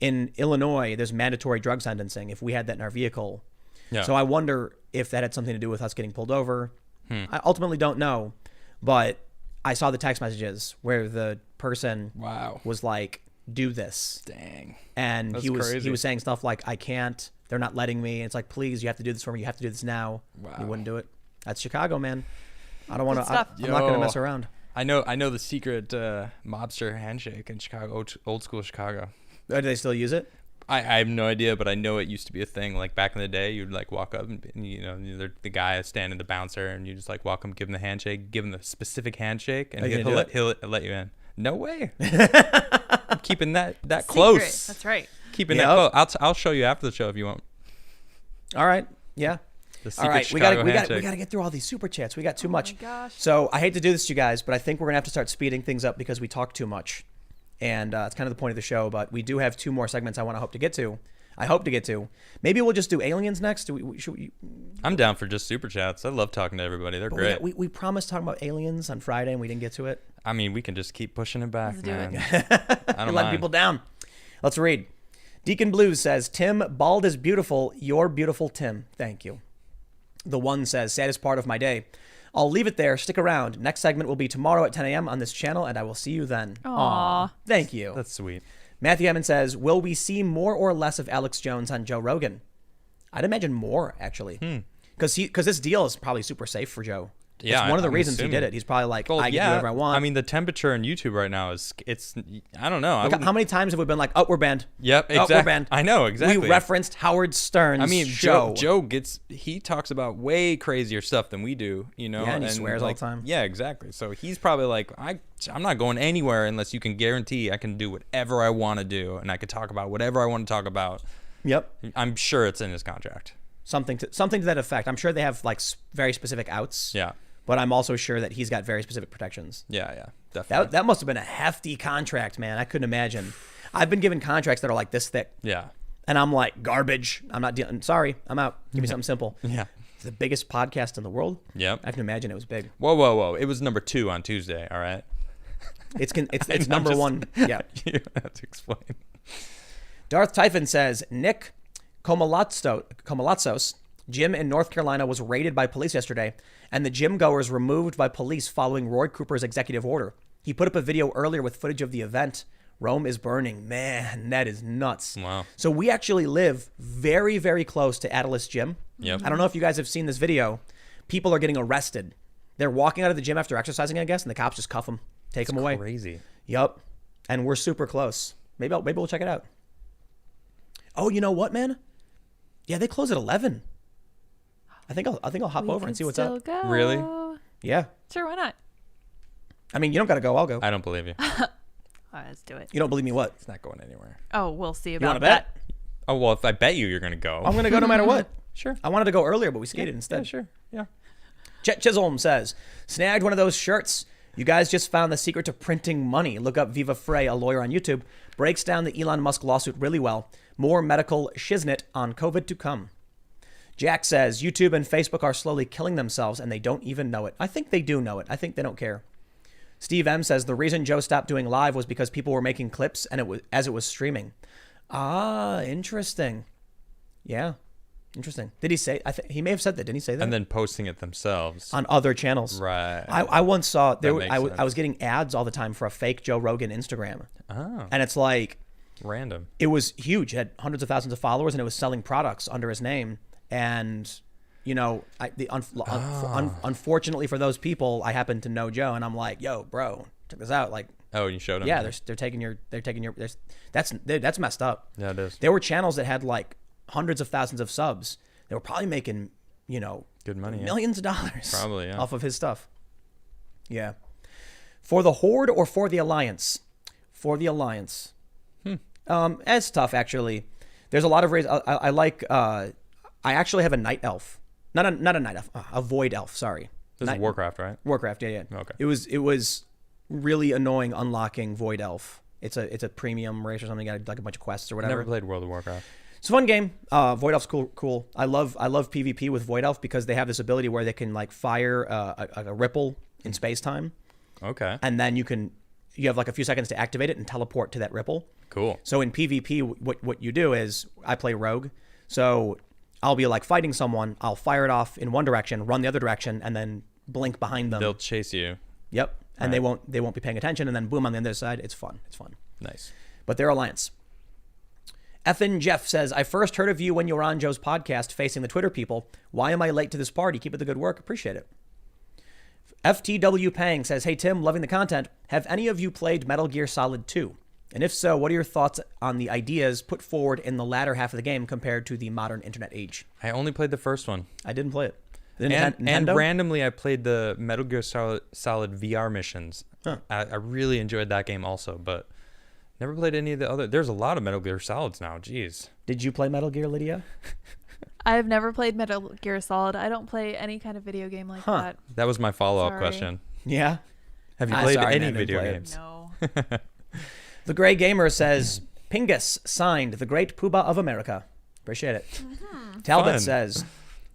In Illinois, there's mandatory drug sentencing if we had that in our vehicle. Yeah. So I wonder if that had something to do with us getting pulled over. I ultimately don't know, but I saw the text messages where the person Wow. was like, do this. Dang. And That's he was crazy. saying stuff like, I can't, they're not letting me. And it's like, please, you have to do this for me. You have to do this now. Wow. He wouldn't do it. That's Chicago, man. I don't want Good to, stuff. I'm not going to Yo. mess around. I know the secret mobster handshake in Chicago, old school Chicago. Do they still use it? I have no idea, but I know it used to be a thing. Like back in the day, you'd like walk up and the guy standing, the bouncer, and you just like walk him, give him the handshake, give him the specific handshake, and Are you he'll gonna let you in. No way. I'm keeping that close. Secret. That's right. Keeping Yep. that close. I'll show you after the show if you want. All right. Yeah. The All secret right. Chicago We handshake. got to get through all these super chats. We got too much. my gosh. So I hate to do this to you guys, but I think we're going to have to start speeding things up because we talk too much. And it's kind of the point of the show, but we do have 2 more segments I hope to get to. Maybe we'll just do aliens next. I'm down for just super chats. I love talking to everybody. They're great. We promised talking about aliens on Friday and we didn't get to it. I mean, we can just keep pushing it back, Let's do man. it. I You're don't letting mind. people down. Let's read. Deacon Blues says, Tim, bald is beautiful. You're beautiful, Tim. Thank you. The One says, saddest part of my day. I'll leave it there. Stick around. Next segment will be tomorrow at 10 a.m. on this channel, and I will see you then. Aw. Thank you. That's sweet. Matthew Emmons says, will we see more or less of Alex Jones on Joe Rogan? I'd imagine more, actually. Because this deal is probably super safe for Joe. Yeah, it's one of the I'm reasons he assuming. did it. He's probably like, Well, I can do whatever I want. I mean, the temperature on YouTube right now it's I don't know. Look, how many times have we been like, oh, we're banned? Yep, Oh, exactly. we're banned. I know, exactly. We referenced Howard Stern's I mean, show. Joe he talks about way crazier stuff than we do, Yeah, and he swears all the time. Yeah, exactly. So he's probably like, I'm not going anywhere unless you can guarantee I can do whatever I want to do and I can talk about whatever I want to talk about. Yep. I'm sure it's in his contract. Something to that effect. I'm sure they have like very specific outs. Yeah. But I'm also sure that he's got very specific protections. Yeah, definitely. That must have been a hefty contract, man. I couldn't imagine. I've been given contracts that are like this thick. Yeah. And I'm like, garbage. I'm not dealing. Sorry, I'm out. Give me something simple. Yeah. It's the biggest podcast in the world. Yep. I can imagine it was big. Whoa. It was number 2 on Tuesday, all right? It's I'm number just- 1. Yeah. You have to explain. Darth Typhon says, Nick Komalatzos gym in North Carolina was raided by police yesterday, and the gym goers removed by police following Roy Cooper's executive order. He put up a video earlier with footage of the event. Rome is burning. Man, that is nuts. Wow. So we actually live very, very close to Atlas Gym. Yep. I don't know if you guys have seen this video. People are getting arrested. They're walking out of the gym after exercising, I guess, and the cops just cuff them, take them away. Crazy. Yup. And we're super close. Maybe we'll check it out. Oh, you know what, man? Yeah, they close at 11. I think I'll hop We over and could see what's still up. Go. Really? Yeah. Sure, why not? I mean, you don't got to go. I'll go. I don't believe you. All right, let's do it. You don't believe me? What? It's not going anywhere. Oh, we'll see You about want to that. bet? Oh, well, if I bet you're going to go. I'm gonna go no matter what. Sure. I wanted to go earlier, but we skated instead. Yeah, sure. Yeah. Chet Chisholm says, snagged one of those shirts. You guys just found the secret to printing money. Look up Viva Frey, a lawyer on YouTube. Breaks down the Elon Musk lawsuit really well. More medical shiznit on COVID to come. Jack says, YouTube and Facebook are slowly killing themselves and they don't even know it. I think they do know it. I think they don't care. Steve M says, the reason Joe stopped doing live was because people were making clips and it was streaming. Ah, interesting. Yeah. Interesting. Did he say? He may have said that. Didn't he say that? And then posting it themselves On other channels. Right. I once saw makes I sense. was getting ads all the time for a fake Joe Rogan Instagram, Oh, and it's like random. it was huge. It had hundreds of thousands of followers, and it was selling products under his name. And you know, unfortunately for those people, I happen to know Joe, and I'm like, yo, bro, check this out. Like, Oh, you showed him. yeah, they're taking your that's messed up. Yeah, it is. There were channels that had like hundreds of thousands of subs. They were probably making, you know, Good money. Yeah. millions of dollars Probably, yeah. off of his stuff. Yeah. For the Horde or for the Alliance? For the Alliance. It's tough, actually. There's a lot of reasons. I like, I actually have a night elf. Not a night elf, a void elf, sorry. This is Warcraft, right? Warcraft, yeah. Okay. It was really annoying unlocking void elf. It's a premium race or something. You got like a bunch of quests or I whatever. never played World of Warcraft. It's a fun game. Void Elf's cool. I love PvP with Void Elf because they have this ability where they can like fire a ripple in space time, Okay. and then you have like a few seconds to activate it and teleport to that ripple. Cool. So in PvP, what you do is I play rogue, so I'll be like fighting someone. I'll fire it off in one direction, run the other direction, and then blink behind them. They'll chase you. Yep, and Right. they won't be paying attention, and then boom on the other side. It's fun. Nice. But they're Alliance. Effin Jeff says, I first heard of you when you were on Joe's podcast facing the Twitter people. Why am I late to this party? Keep up the good work. Appreciate it. FTW Pang says, hey, Tim, loving the content. Have any of you played Metal Gear Solid 2? And if so, what are your thoughts on the ideas put forward in the latter half of the game compared to the modern internet age? I only played the first one. I didn't play it. And Nintendo? randomly, I played the Metal Gear Solid VR missions. Huh. I really enjoyed that game also, but never played any of the other. There's a lot of Metal Gear Solids now. Jeez. Did you play Metal Gear, Lydia? I've never played Metal Gear Solid. I don't play any kind of video game like that. That was my follow-up Sorry. question. Yeah. Have you Ah, played sorry, any man, didn't video play it. games? No. The Gray Gamer says, Pingus signed the Great Poobah of America. Appreciate it. Talbot Fun. says,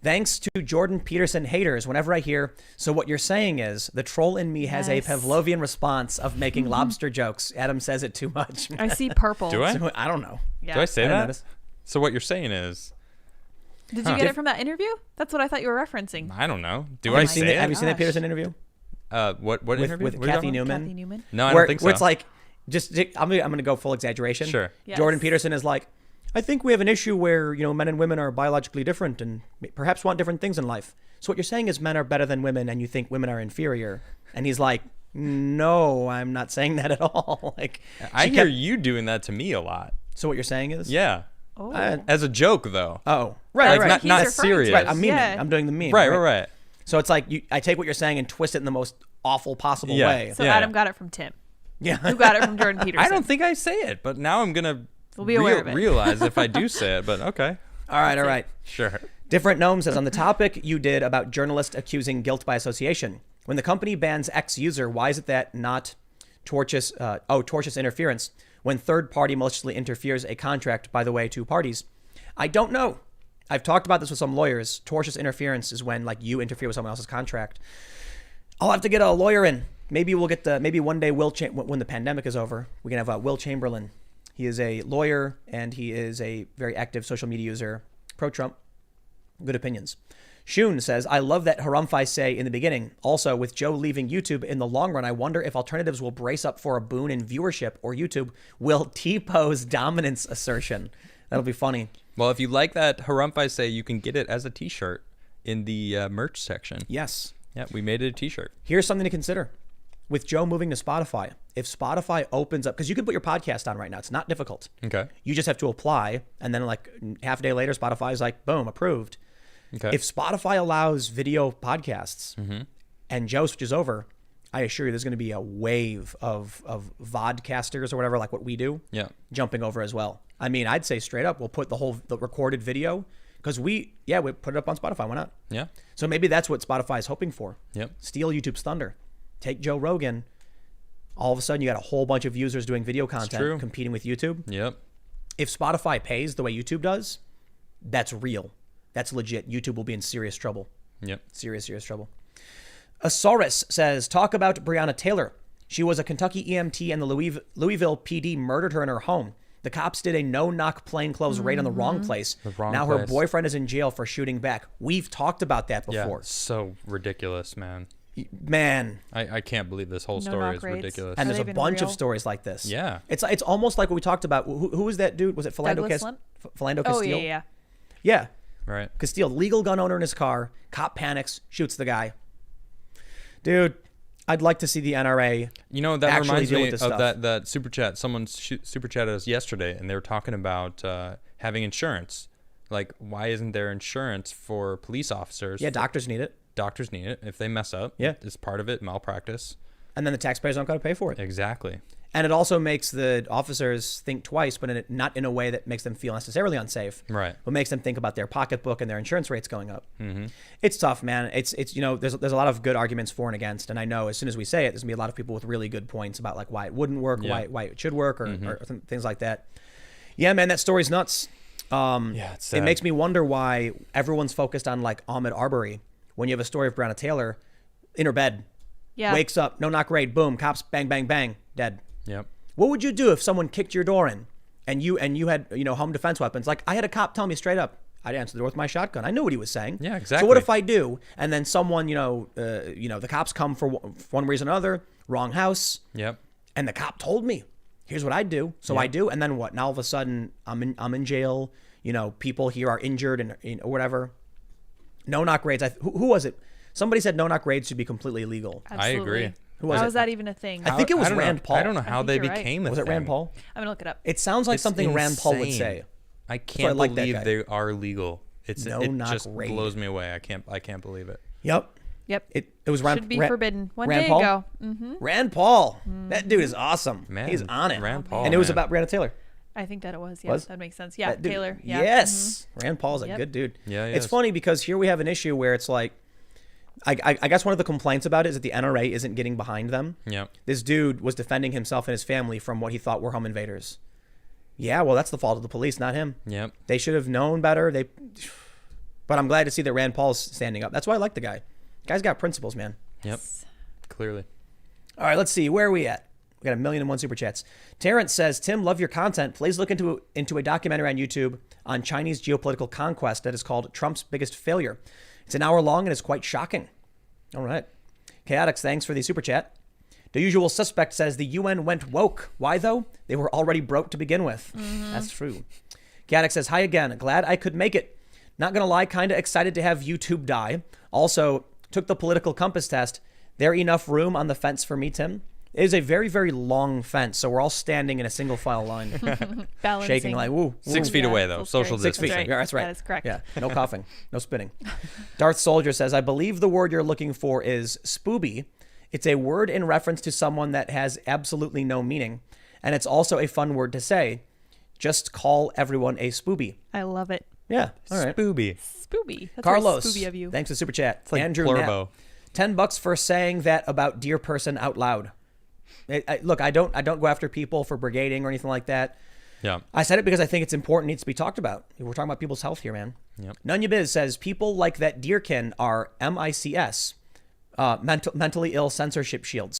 thanks to Jordan Peterson haters, whenever I hear, so what you're saying is, the troll in me has Yes. a Pavlovian response of making lobster jokes. Adam says it too much. I see purple. Do I? So, I don't know. Yeah. Do I say I didn't that? notice. So what you're saying is, Did you get it from that interview? That's what I thought you were referencing. I don't know. Do Oh I my say Have it? you seen that Gosh. Peterson interview? What With interview? What are you Kathy talking about? Newman? Kathy Newman. No, I where, don't think so. where it's like, I'm gonna go full exaggeration. Sure. Yes. Jordan Peterson is like, I think we have an issue where, you know, men and women are biologically different and perhaps want different things in life. So what you're saying is men are better than women and you think women are inferior. And he's like, no, I'm not saying that at all. Like, I she hear kept- you doing that to me a lot. So what you're saying is? Yeah. Oh. As a joke, though. Oh, right, Like, right. not He's not referring to serious. it. Right, I'm memeing. Yeah. I'm doing the meme. Right. So it's like I take what you're saying and twist it in the most awful possible Yeah. way. So Yeah. Adam got it from Tim. Yeah. Who got it from Jordan Peterson? I don't think I say it, but now I'm gonna We'll be aware of it. realize if I do say it. But okay, All right. sure. Different Gnome says, on the topic you did about journalists accusing guilt by association, when the company bans X user, why is it that not tortious interference when third party maliciously interferes a contract, by the way, two parties? I don't know. I've talked about this with some lawyers. Tortious interference is when like you interfere with someone else's contract. I'll have to get a lawyer in. Maybe we'll get maybe one day when the pandemic is over, we can have Will Chamberlain. He is a lawyer and he is a very active social media user, pro-Trump. Good opinions. Shun says, I love that Harumphi say in the beginning. Also, with Joe leaving YouTube in the long run, I wonder if alternatives will brace up for a boon in viewership or YouTube will T-pose dominance assertion. That'll be funny. Well, if you like that Harumphi say, you can get it as a T-shirt in the merch section. Yes. Yeah, we made it a T-shirt. Here's something to consider. With Joe moving to Spotify, if Spotify opens up, because you can put your podcast on right now. It's not difficult. Okay. You just have to apply. And then like half a day later, Spotify is like, boom, approved. Okay. If Spotify allows video podcasts and Joe switches over, I assure you there's going to be a wave of vodcasters or whatever, like what we do, jumping over as well. I mean, I'd say straight up, we'll put the recorded video because we put it up on Spotify. Why not? Yeah. So maybe that's what Spotify is hoping for. Yep. Steal YouTube's thunder. Take Joe Rogan. All of a sudden, you got a whole bunch of users doing video content competing with YouTube. Yep. If Spotify pays the way YouTube does, that's real. That's legit. YouTube will be in serious trouble. Yep. Serious trouble. Asaurus says, talk about Breonna Taylor. She was a Kentucky EMT and the Louisville PD murdered her in her home. The cops did a no-knock plainclothes raid on the wrong place. Now her boyfriend is in jail for shooting back. We've talked about that before. Yeah, so ridiculous, man. Man. I can't believe this whole story is ridiculous. And there's a bunch of stories like this. Yeah. It's almost like what we talked about. Who was that dude? Was it Philando Castile? Oh, yeah. Yeah. Right. Castile, legal gun owner in his car. Cop panics, shoots the guy. Dude, I'd like to see the NRA. You know, that reminds me of stuff. that super chat. Someone super chatted us yesterday, and they were talking about having insurance. Like, why isn't there insurance for police officers? Yeah, doctors need it. Doctors need it. If they mess up, it's part of it, malpractice. And then the taxpayers aren't going to pay for it. Exactly. And it also makes the officers think twice, but not in a way that makes them feel necessarily unsafe. Right. But makes them think about their pocketbook and their insurance rates going up. Mm-hmm. It's tough, man. It's you know, there's a lot of good arguments for and against. And I know as soon as we say it, there's going to be a lot of people with really good points about like why it wouldn't work, why it should work, or things like that. Yeah, man, that story's nuts. It's sad. It makes me wonder why everyone's focused on like Ahmaud Arbery when you have a story of Breonna Taylor in her bed. Yeah. Wakes up, no knock raid, boom, cops, bang, bang, bang, dead. Yep. What would you do if someone kicked your door in and you had, home defense weapons? Like I had a cop tell me straight up, I'd answer the door with my shotgun. I knew what he was saying. Yeah, exactly. So what if I do? And then someone, the cops come for one reason or another, wrong house. Yep. And the cop told me, here's what I do. So I do. And then what? Now all of a sudden I'm in jail. People here are injured and or whatever. No knock raids. Who was it? Somebody said no knock raids should be completely illegal. Absolutely. I agree. Who was How it? is that even a thing? I think it was Rand Paul. I don't know how they you're right. became a Was it thing. Rand Paul? I'm going to look it up. It sounds like It's something Rand Paul would insane. say. I can't like that believe guy. they are legal. It knock just raid. blows me away. I can't believe it. Yep. Yep. It was Rand. Should be forbidden. One Rand day Paul? ago. Mm-hmm. Rand Paul. That dude is awesome. Man, He's on it. Rand Paul, And it was man. about Breonna Taylor. I think that it was. Yeah, Was? that makes sense. Yeah, That dude- Taylor. Yeah. Yes. Rand Paul's a Yep. good dude. Yeah, he It's is. funny because here we have an issue where it's like, I guess one of the complaints about it is that the NRA isn't getting behind them. Yep. This dude was defending himself and his family from what he thought were home invaders. Yeah, well, that's the fault of the police, not him. Yep. They should have known better. But I'm glad to see that Rand Paul's standing up. That's why I like the guy. Guy's got principles, man. Yep. Clearly. All right, let's see. Where are we at? We got 1,000,001 super chats. Terrence says, Tim, love your content. Please look into a documentary on YouTube on Chinese geopolitical conquest that is called Trump's Biggest Failure. It's an hour long and is quite shocking. All right. Chaotix, thanks for the super chat. The usual suspect says the UN went woke. Why, though? They were already broke to begin with. That's true. Chaotix says, hi again. Glad I could make it. Not going to lie, kind of excited to have YouTube die. Also, took the political compass test. There enough room on the fence for me, Tim? It is a very, very long fence, so we're all standing in a single file line. Balancing. Shaking like, woo. 6 feet away, though. full Social scary. 6 feet. distancing. Yeah, that's right. That is correct. Yeah, no coughing, no spitting. Darth Soldier says, I believe the word you're looking for is spooby. It's a word in reference to someone that has absolutely no meaning. And it's also a fun word to say. Just call everyone a spooby. I love it. Yeah, all right. Spooby. Spooby. That's Carlos, very spooby of you. thanks for the super chat. It's like Andrew Blurbo. Knapp, $10 for saying that about dear person out loud. Look, I don't go after people for brigading or anything like that. Yeah. I said it because I think it's important, needs to be talked about. We're talking about people's health here, man. Yep. Nunya Biz says people like that deerkin are MICS, mentally ill censorship shields.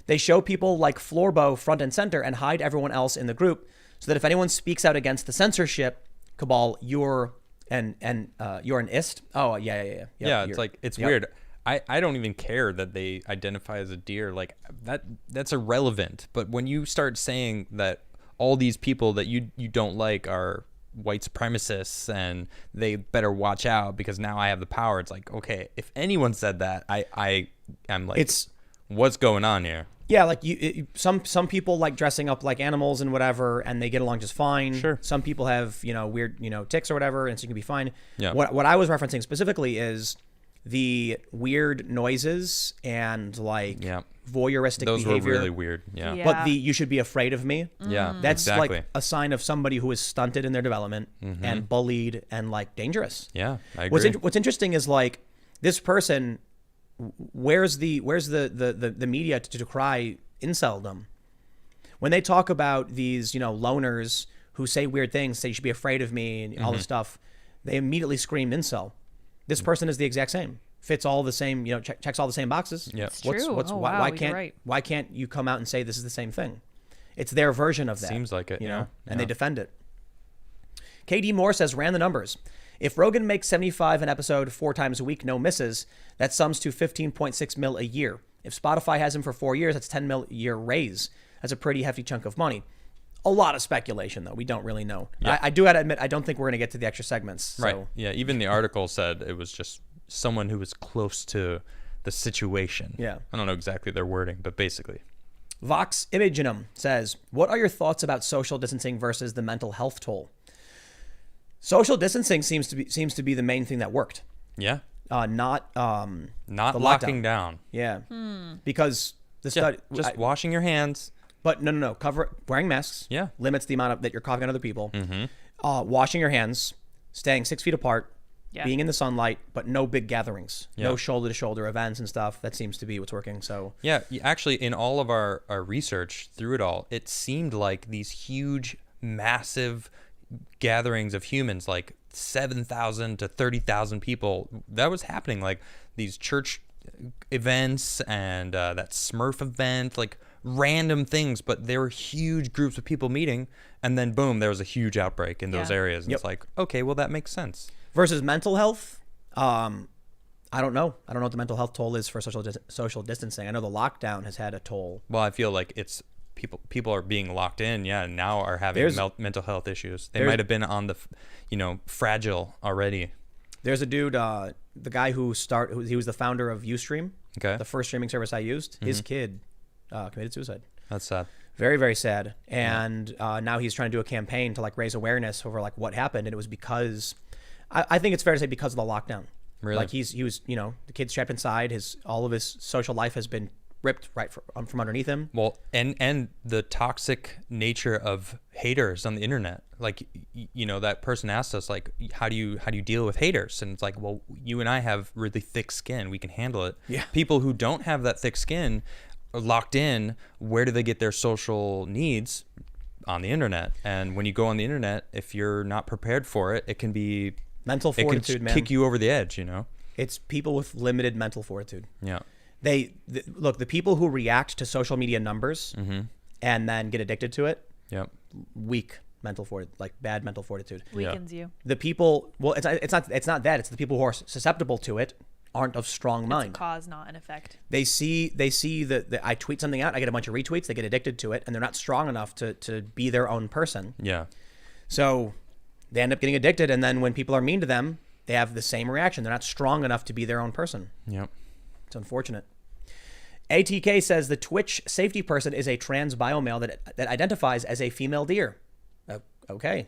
They show people like Florbo front and center and hide everyone else in the group, so that if anyone speaks out against the censorship cabal, you're an ist. Oh yeah. Yep, Yeah, it's like it's yep. weird. I don't even care that they identify as a deer. Like that's irrelevant. But when you start saying that all these people that you don't like are white supremacists and they better watch out because now I have the power, it's like, okay, if anyone said that, I'm like, what's going on here? Yeah, like some people like dressing up like animals and whatever, and they get along just fine. Sure. Some people have weird tics or whatever, and so you can be fine. Yeah. What I was referencing specifically is the weird noises and like voyeuristic Those behavior. were really weird. Yeah. Yeah. But you should be afraid of me. Yeah. That's exactly. like a sign of somebody who is stunted in their development and bullied and like dangerous. Yeah, I agree. What's interesting is like this person. Where's the media to decry inceldom? When they talk about these loners who say weird things, say you should be afraid of me and all this stuff, they immediately scream incel. This person is the exact same, fits all the same, checks all the same boxes. Yeah, It's true. Wow, why you're can't right. why can't you come out and say this is the same thing? It's their version of that. Seems like it, yeah. And they defend it. KD Moore says, ran the numbers. If Rogan makes 75 an episode 4 times a week, no misses, that sums to 15.6 mil a year. If Spotify has him for 4 years, that's 10 mil a year raise. That's a pretty hefty chunk of money. A lot of speculation, though. We don't really know. Yeah. I do gotta admit, I don't think we're gonna get to the extra segments. So. Right. Yeah. Even the article said it was just someone who was close to the situation. Yeah. I don't know exactly their wording, but basically. Vox Imaginum says, what are your thoughts about social distancing versus the mental health toll? Social distancing seems to be the main thing that worked. Yeah. Not Not the locking lockdown. down. Yeah. Because the study Just washing your hands. But no. Wearing masks. Yeah. Limits the amount of that you're coughing on other people. Washing your hands, staying 6 feet apart, being in the sunlight, but no big gatherings, no shoulder to shoulder events and stuff. That seems to be what's working. So Yeah. Actually, in all of our research through it all, it seemed like these huge, massive gatherings of humans, like 7,000 to 30,000 people, that was happening. Like these church events and that Smurf event, like random things, but there were huge groups of people meeting, and then boom, there was a huge outbreak in those areas. And it's like, okay, well, that makes sense. Versus mental health, I don't know. I don't know what the mental health toll is for social distancing. I know the lockdown has had a toll. Well, I feel like it's people are being locked in, and now are having mental health issues. They might have been on the, fragile already. There's a dude, the guy he was the founder of Ustream, Okay. the first streaming service I used. His kid committed suicide. That's sad. Very, very sad. And now he's trying to do a campaign to like raise awareness over like what happened. And it was because, I think it's fair to say because of the lockdown. Really? Like he was, the kid's trapped inside. All of his social life has been ripped right from underneath him. Well, and the toxic nature of haters on the internet. Like, that person asked us, like, how do you deal with haters? And it's like, well, you and I have really thick skin. We can handle it. Yeah. People who don't have that thick skin are locked in. Where do they get their social needs? On the internet. And when you go on the internet, if you're not prepared for it, it can be Mental fortitude, it can man. kick you over the edge, It's people with limited mental fortitude. Yeah. Look, the people who react to social media numbers and then get addicted to it, Yep. weak mental fortitude, like bad mental fortitude. Weakens you. The people, well, it's not that. It's the people who are susceptible to it aren't of strong mind. It's a cause, not an effect. They see that I tweet something out, I get a bunch of retweets, they get addicted to it, and they're not strong enough to be their own person. Yeah. So they end up getting addicted, and then when people are mean to them, they have the same reaction. They're not strong enough to be their own person. Yep. It's unfortunate. ATK says the Twitch safety person is a trans biomale that identifies as a female deer. Okay.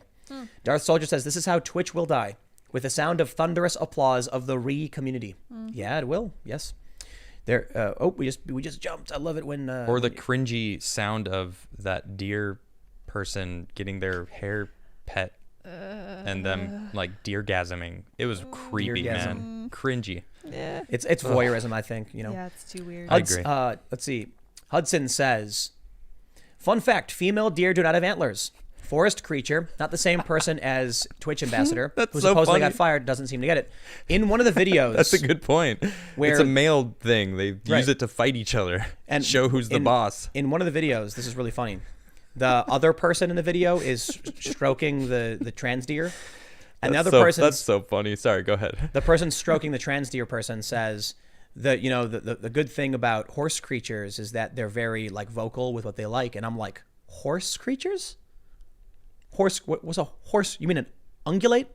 Darth Soldier says this is how Twitch will die, with the sound of thunderous applause of the community. Yeah, it will. Yes. There. We just jumped. I love it when. Or the cringy sound of that deer person getting their hair pet and them like deergasming. It was creepy, man. Cringy. Yeah. It's voyeurism, I think. Yeah, it's too weird. I agree. Let's see. Hudson says, fun fact: female deer do not have antlers. Forest creature, not the same person as Twitch ambassador, That's who so supposedly funny. got fired, doesn't seem to get it. In one of the videos, That's a good point. Where- It's a male thing. They Right. use it to fight each other And and show who's the boss. In one of the videos, this is really funny. The other person in the video is stroking the trans deer, and the other person, That's so funny. Sorry, go ahead. the person stroking the trans deer person says that the good thing about horse creatures is that they're very like vocal with what they like, and I'm like, horse creatures? Horse? What was a horse? You mean an ungulate?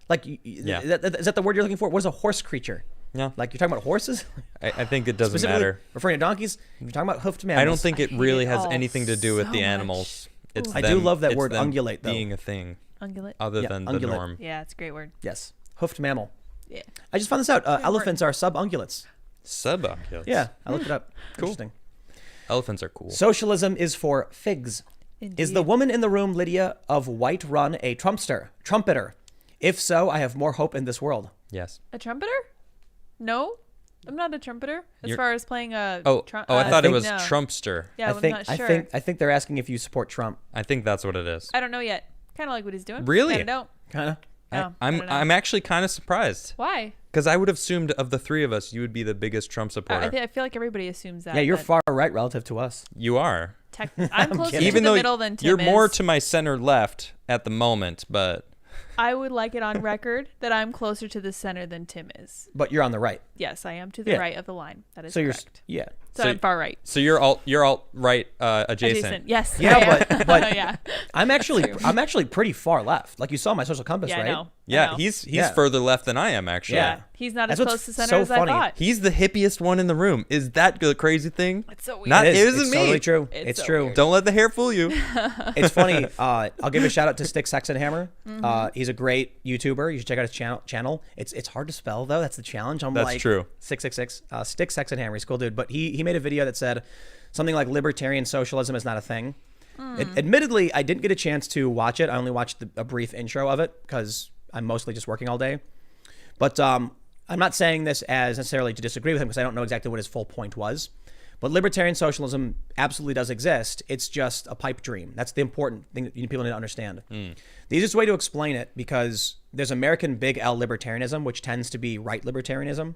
Like, Yeah. is that the word you're looking for? What is a horse creature? Yeah. Like you're talking about horses? I think it doesn't Specifically matter. referring to donkeys? You're talking about hoofed mammals. I don't think it hate really it has all anything to do with so the much. animals. It's Ooh. I do love that it's word them ungulate, though. being a thing Ungulate. other Yeah, than ungulate. the norm. Yeah, it's a great word. Yes. Hoofed mammal. Yeah. I just found this out. Good word. Elephants are subungulates. Subungulates. Yeah, I looked it up. Cool. Interesting. Elephants are cool. Socialism is for figs. Is the Indeed. woman in the room, Lydia, of White Run, a trumpeter? If so, I have more hope in this world. Yes. a trumpeter? No, I'm not a trumpeter. As You're- far as playing a. I thought it was no. Trumpster. Yeah, I'm not sure. I think they're asking if you support Trump. I think that's what it is. I don't know yet. Kind of like what he's doing. Really? I don't. Kind of. No, I don't know. I'm actually kind of surprised Why? because I would have assumed of the three of us, you would be the biggest Trump supporter. I feel like everybody assumes that. Yeah, you're but far right relative to us. You are. I'm closer kidding. to Even the though middle than Tim you're more is. to my center left at the moment, but I would like it on record that I'm closer to the center than Tim is. But you're on the right. Yes, I am to the Yeah. right of the line. That is So correct. yeah. So, so- I'm far right. so you're all right adjacent. Yes. Yeah, I am. but- yeah. I'm actually true. pretty far left. Like you saw my social compass, Yeah, right? I know. Yeah, I know. he's Yeah. further left than I am actually. Yeah. He's not That's as what's close to center so as funny. I thought. He's the hippiest one in the room. Is that the crazy thing? It's so weird. Not It is. isn't It's me. totally true. It's It's so true. weird. Don't let the hair fool you. It's funny. I'll give a shout out to Stick Sexenhammer. Mm-hmm. He's a great YouTuber. You should check out his channel. It's hard to spell though. That's the challenge. I'm That's like true. 666. Stick Sexenhammer. He's a cool dude. But he made a video that said something like libertarian socialism is not a thing. Admittedly, I didn't get a chance to watch it. I only watched a brief intro of it because I'm mostly just working all day. But I'm not saying this as necessarily to disagree with him because I don't know exactly what his full point was. But libertarian socialism absolutely does exist. It's just a pipe dream. That's the important thing that people need to understand. The easiest way to explain it, because there's American big L libertarianism, which tends to be right libertarianism,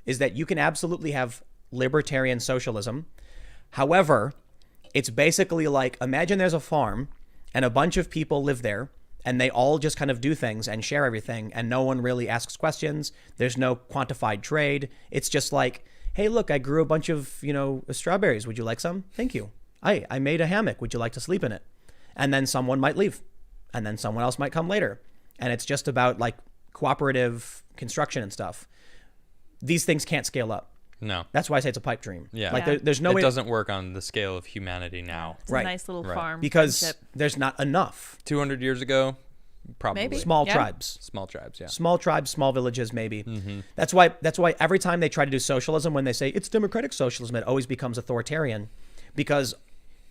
is that you can absolutely have libertarian socialism. However, it's basically like, imagine there's a farm and a bunch of people live there and they all just kind of do things and share everything and no one really asks questions. There's no quantified trade. It's just like, hey, look, I grew a bunch of, strawberries. Would you like some? Thank you. I made a hammock. Would you like to sleep in it? And then someone might leave and then someone else might come later. And it's just about like cooperative construction and stuff. These things can't scale up. No. That's why I say it's a pipe dream. Yeah. Like Yeah. there's no it way doesn't work on the scale of humanity now. It's Right. a nice little Right. farm. because friendship. there's not enough. 200 years ago, probably. Maybe. Small Yeah. tribes. Small tribes, yeah. Small tribes, small villages, maybe. That's why every time they try to do socialism, when they say it's democratic socialism, it always becomes authoritarian because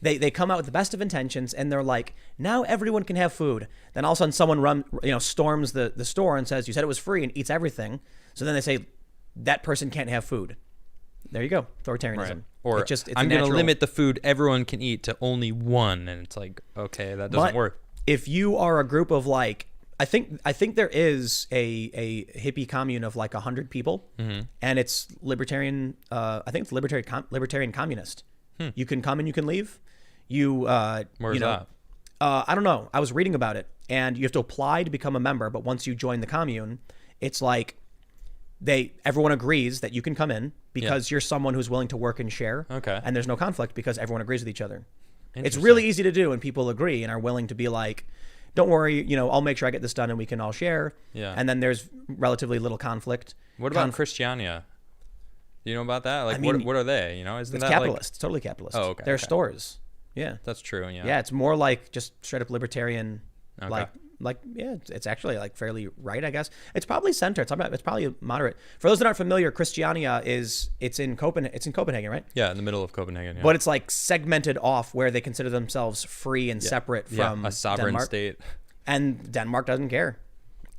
they come out with the best of intentions and they're like, now everyone can have food. Then all of a sudden someone storms the store and says, you said it was free, and eats everything. So then they say that person can't have food. There you go. Authoritarianism. Right. Or it's I'm going to natural- limit the food everyone can eat to only one. And it's like, okay, that doesn't But work. if you are a group of like, I think there is a hippie commune of like 100 people, and it's libertarian. I think it's libertarian communist. You can come and you can leave. Where's that? I don't know. I was reading about it, and you have to apply to become a member. But once you join the commune, it's like everyone agrees that you can come in because you're someone who's willing to work and share. Okay. And there's no conflict because everyone agrees with each other. It's Interesting. really easy to do, and people agree and are willing to be like, don't worry, I'll make sure I get this done and we can all share. Yeah. And then there's relatively little conflict. What about Christiania? Do you know about that? Like, I mean, what are they? Isn't It's that capitalist. It's totally capitalist. Oh, okay, They're okay. stores. Yeah. That's true. Yeah. Yeah, it's more like just straight up libertarian, Okay. it's actually like fairly right, I guess. It's probably center. It's probably moderate. For those that aren't familiar, Christiania it's in Copenhagen, right? Yeah, in the middle of Copenhagen. Yeah. But it's like segmented off where they consider themselves free and separate from a sovereign Denmark. state. And Denmark doesn't care.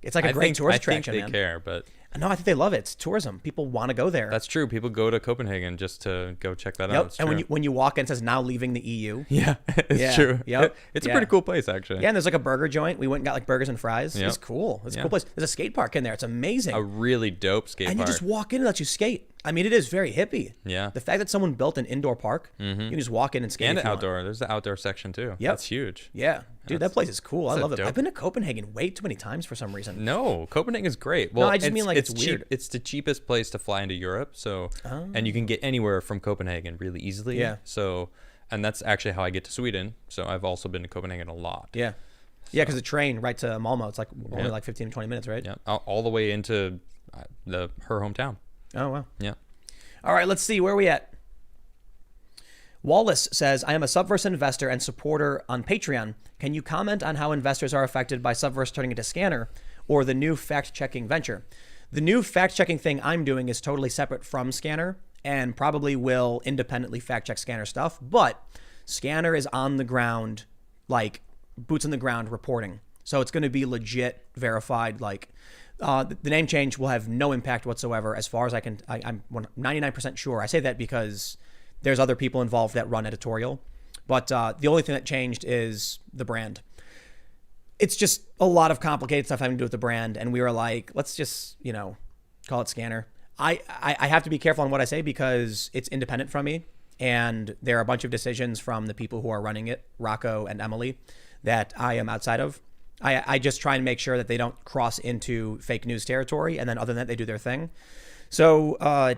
It's like a great tourist attraction, I think man. they care, but No, I think they love it. It's tourism. People want to go there. that's true. People go to Copenhagen just to go check that Yep. out. It's And true. when you walk in, it says now leaving the EU. yeah, it's Yeah, true. yep, It's yeah. a pretty cool place, actually. Yeah, and there's like a burger joint. We went and got like burgers and fries. Yep. It's cool. It's a Yeah. cool place. There's a skate park in there. It's amazing. A really dope skate And park. you just walk in and let you skate. I mean, it is very hippie. Yeah. The fact that someone built an indoor park, you can just walk in and skate. and if you want. outdoor. There's the outdoor section too. Yep. That's huge. Yeah. Dude, that place is cool. I that's a love it. dope- I've been to Copenhagen way too many times for some reason. No, Copenhagen is great. Well, I just mean, like, it's cheap. weird. It's the cheapest place to fly into Europe. So, and you can get anywhere from Copenhagen really easily. Yeah. So, and that's actually how I get to Sweden. So I've also been to Copenhagen a lot. Yeah. Yeah, because the train right to Malmo, it's like only like 15 to 20 minutes, right? Yeah. All the way into her hometown. Oh, wow. Yeah. All right, let's see. Where are we at? Wallace says, I am a Subverse investor and supporter on Patreon. Can you comment on how investors are affected by Subverse turning into Scanner or the new fact-checking venture? The new fact-checking thing I'm doing is totally separate from Scanner and probably will independently fact-check Scanner stuff. But Scanner is on the ground, like boots on the ground reporting. So it's going to be legit verified. Like the name change will have no impact whatsoever as far as I'm 99% sure. I say that because there's other people involved that run editorial. But the only thing that changed is the brand. It's just a lot of complicated stuff having to do with the brand. And we were like, let's just, call it Scanner. I have to be careful on what I say because it's independent from me. And there are a bunch of decisions from the people who are running it, Rocco and Emily, that I am outside of. I just try and make sure that they don't cross into fake news territory. And then other than that, they do their thing. So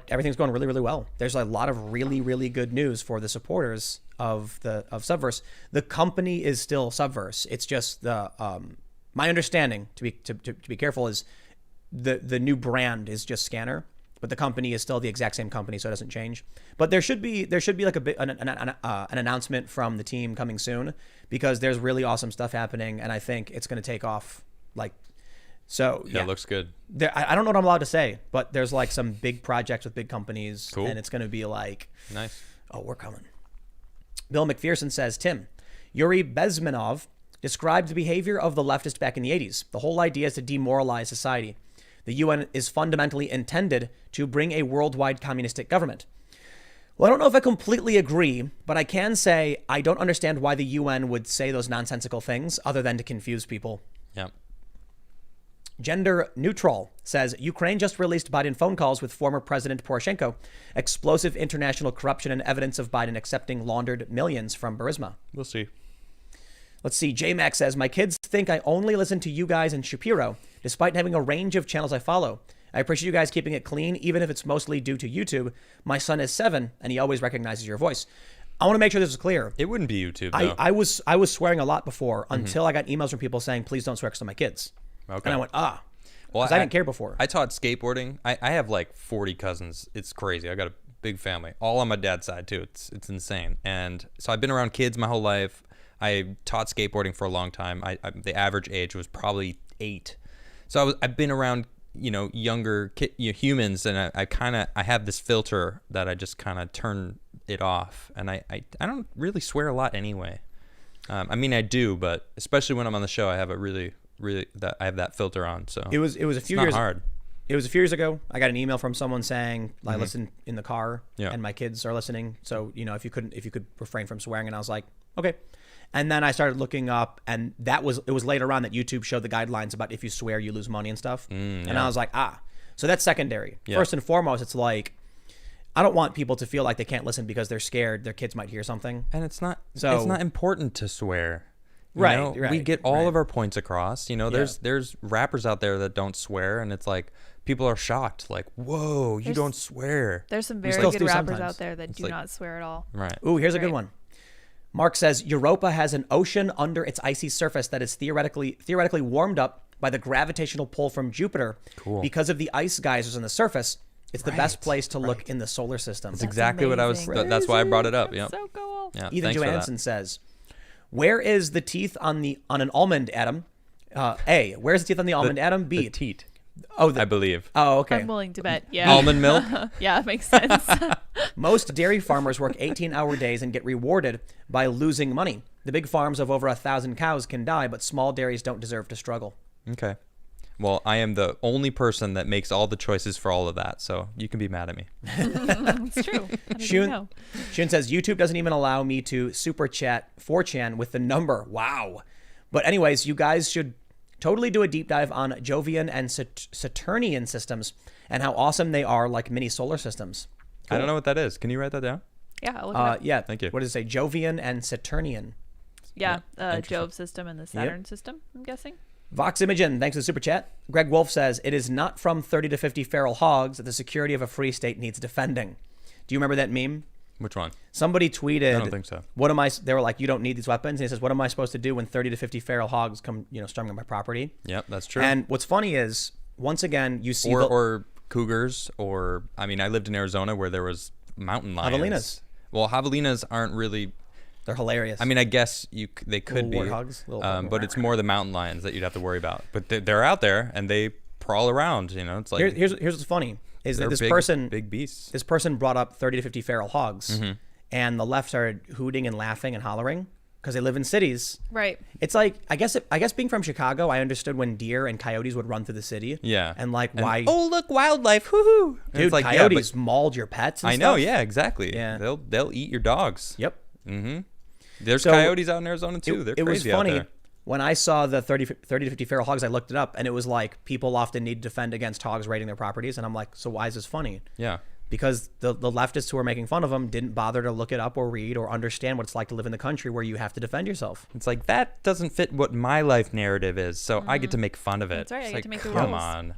everything's going really, really well. There's a lot of really, really good news for the supporters of Subverse. The company is still Subverse. It's just my understanding, to be careful, is the new brand is just Scanner, but the company is still the exact same company, so it doesn't change. But there should be like an announcement from the team coming soon because there's really awesome stuff happening, and I think it's going to take off like. So yeah, it looks good. I don't know what I'm allowed to say, but there's like some big projects with big companies, cool. And it's going to be like, nice. Oh, we're coming. Bill McPherson says, Tim, Yuri Bezmenov described the behavior of the leftist back in the 80s. The whole idea is to demoralize society. The UN is fundamentally intended to bring a worldwide communistic government. Well, I don't know if I completely agree, but I can say I don't understand why the UN would say those nonsensical things other than to confuse people. Yeah. Gender Neutral says, Ukraine just released Biden phone calls with former President Poroshenko. Explosive international corruption and evidence of Biden accepting laundered millions from Burisma. We'll see. Let's see. J-Mac says, my kids think I only listen to you guys and Shapiro, despite having a range of channels I follow. I appreciate you guys keeping it clean, even if it's mostly due to YouTube. My son is 7, and he always recognizes your voice. I want to make sure this is clear. It wouldn't be YouTube, though. I was swearing a lot before until I got emails from people saying, please don't swear next to my kids. Okay. And I went, well, because I didn't care before. I taught skateboarding. I have like 40 cousins. It's crazy. I got a big family, all on my dad's side too. It's insane. And so I've been around kids my whole life. I taught skateboarding for a long time. The average age was probably 8. So I've been around, younger humans, and I have this filter that I just kind of turn it off. And I don't really swear a lot anyway. I mean, I do, but especially when I'm on the show, I have a really that I have that filter on. So it was a few years hard. It was a few years ago. I got an email from someone saying I listen in the car and my kids are listening. So, if you could refrain from swearing, and I was like, okay. And then I started looking up, and it was later on that YouTube showed the guidelines about if you swear, you lose money and stuff. And I was like, so that's secondary. Yeah. First and foremost, it's like, I don't want people to feel like they can't listen because they're scared their kids might hear something. And it's not important to swear. Right. We get all of our points across. There's rappers out there that don't swear, and it's like people are shocked. Like, whoa, you don't swear. There's some very good rappers out there that do not swear at all. Right. Ooh, here's a good one. Mark says Europa has an ocean under its icy surface that is theoretically warmed up by the gravitational pull from Jupiter. Cool. Because of the ice geysers on the surface. It's the best place to look in the solar system. That's exactly what I was. That's why I brought it up. Yeah. So cool. Yeah. Ethan Johansson says, where is the teeth on an almond atom? A, where's the teeth on the almond atom? B, the teat. I believe. Oh, okay. I'm willing to bet. Yeah. Almond milk. Yeah, it makes sense. Most dairy farmers work 18-hour days and get rewarded by losing money. The big farms of over 1,000 cows can die, but small dairies don't deserve to struggle. Okay. Well, I am the only person that makes all the choices for all of that, so you can be mad at me. It's true. Shun says, YouTube doesn't even allow me to super chat 4chan with the number. Wow. But anyways, you guys should totally do a deep dive on Jovian and Saturnian systems and how awesome they are like mini solar systems. Cool. I don't know what that is. Can you write that down? Yeah, I'll look it up. Yeah. Thank you. What does it say? Jovian and Saturnian. Yeah, Jove system and the Saturn system, I'm guessing. Vox Imogen, thanks for the super chat. Greg Wolf says, it is not from 30 to 50 feral hogs that the security of a free state needs defending. Do you remember that meme? Which one? Somebody tweeted. I don't think so. They were like, you don't need these weapons. And he says, what am I supposed to do when 30 to 50 feral hogs come, storming on my property? Yep, that's true. And what's funny is, once again, you see or cougars, or I mean, I lived in Arizona where there was mountain lions. Javelinas. Well, javelinas aren't really. They're hilarious. I mean, I guess they could be, little warthogs, but it's more the mountain lions that you'd have to worry about. But they're out there and they prowl around. You know, it's like here's what's funny is that they're big beasts. This person brought up 30 to 50 feral hogs, Mm-hmm. and the left started hooting and laughing and hollering because they live in cities. Right. It's like I guess being from Chicago, I understood when deer and coyotes would run through the city. Yeah. And why? Oh, look, wildlife! Woohoo! Dude, it's like, coyotes mauled your pets. And I know. stuff. Yeah, exactly. Yeah. They'll eat your dogs. Yep. Mm-hmm. There's So, coyotes out in Arizona too. They're It was crazy out funny there. when I saw the 30 to 50 feral hogs. I looked it up, and it was like people often need to defend against hogs raiding their properties, and I'm like, so why is this funny? Yeah. Because the leftists who were making fun of them didn't bother to look it up or read or understand what it's like to live in the country where you have to defend yourself. It's like that doesn't fit what my life narrative is, so I get to make fun of it. That's right, I It's get like, to make the come rules. on,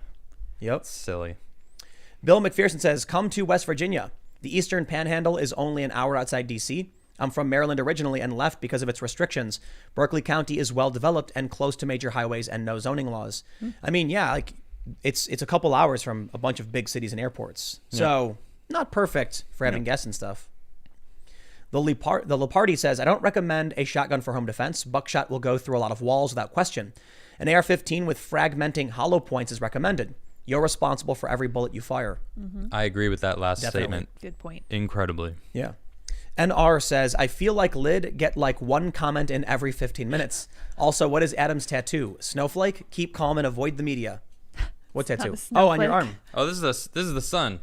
Yep. silly. Bill McPherson says, come to West Virginia. The Eastern Panhandle is only an hour outside D.C. I'm from Maryland originally and left because of its restrictions. Berkeley County is well developed and close to major highways and no zoning laws. I mean, yeah, like it's a couple hours from a bunch of big cities and airports. So not perfect for having guests and stuff. The Lepardi says, I don't recommend a shotgun for home defense. Buckshot will go through a lot of walls without question. An AR-15 with fragmenting hollow points is recommended. You're responsible for every bullet you fire. I agree with that last Definitely. statement. Good point. Incredibly. Yeah. NR says, I feel like Lid get like one comment in every 15 minutes. Also, what is Adam's tattoo? Snowflake? Keep calm and avoid the media. What not tattoo? a Oh, on your snowflake. arm. Oh, this is the sun.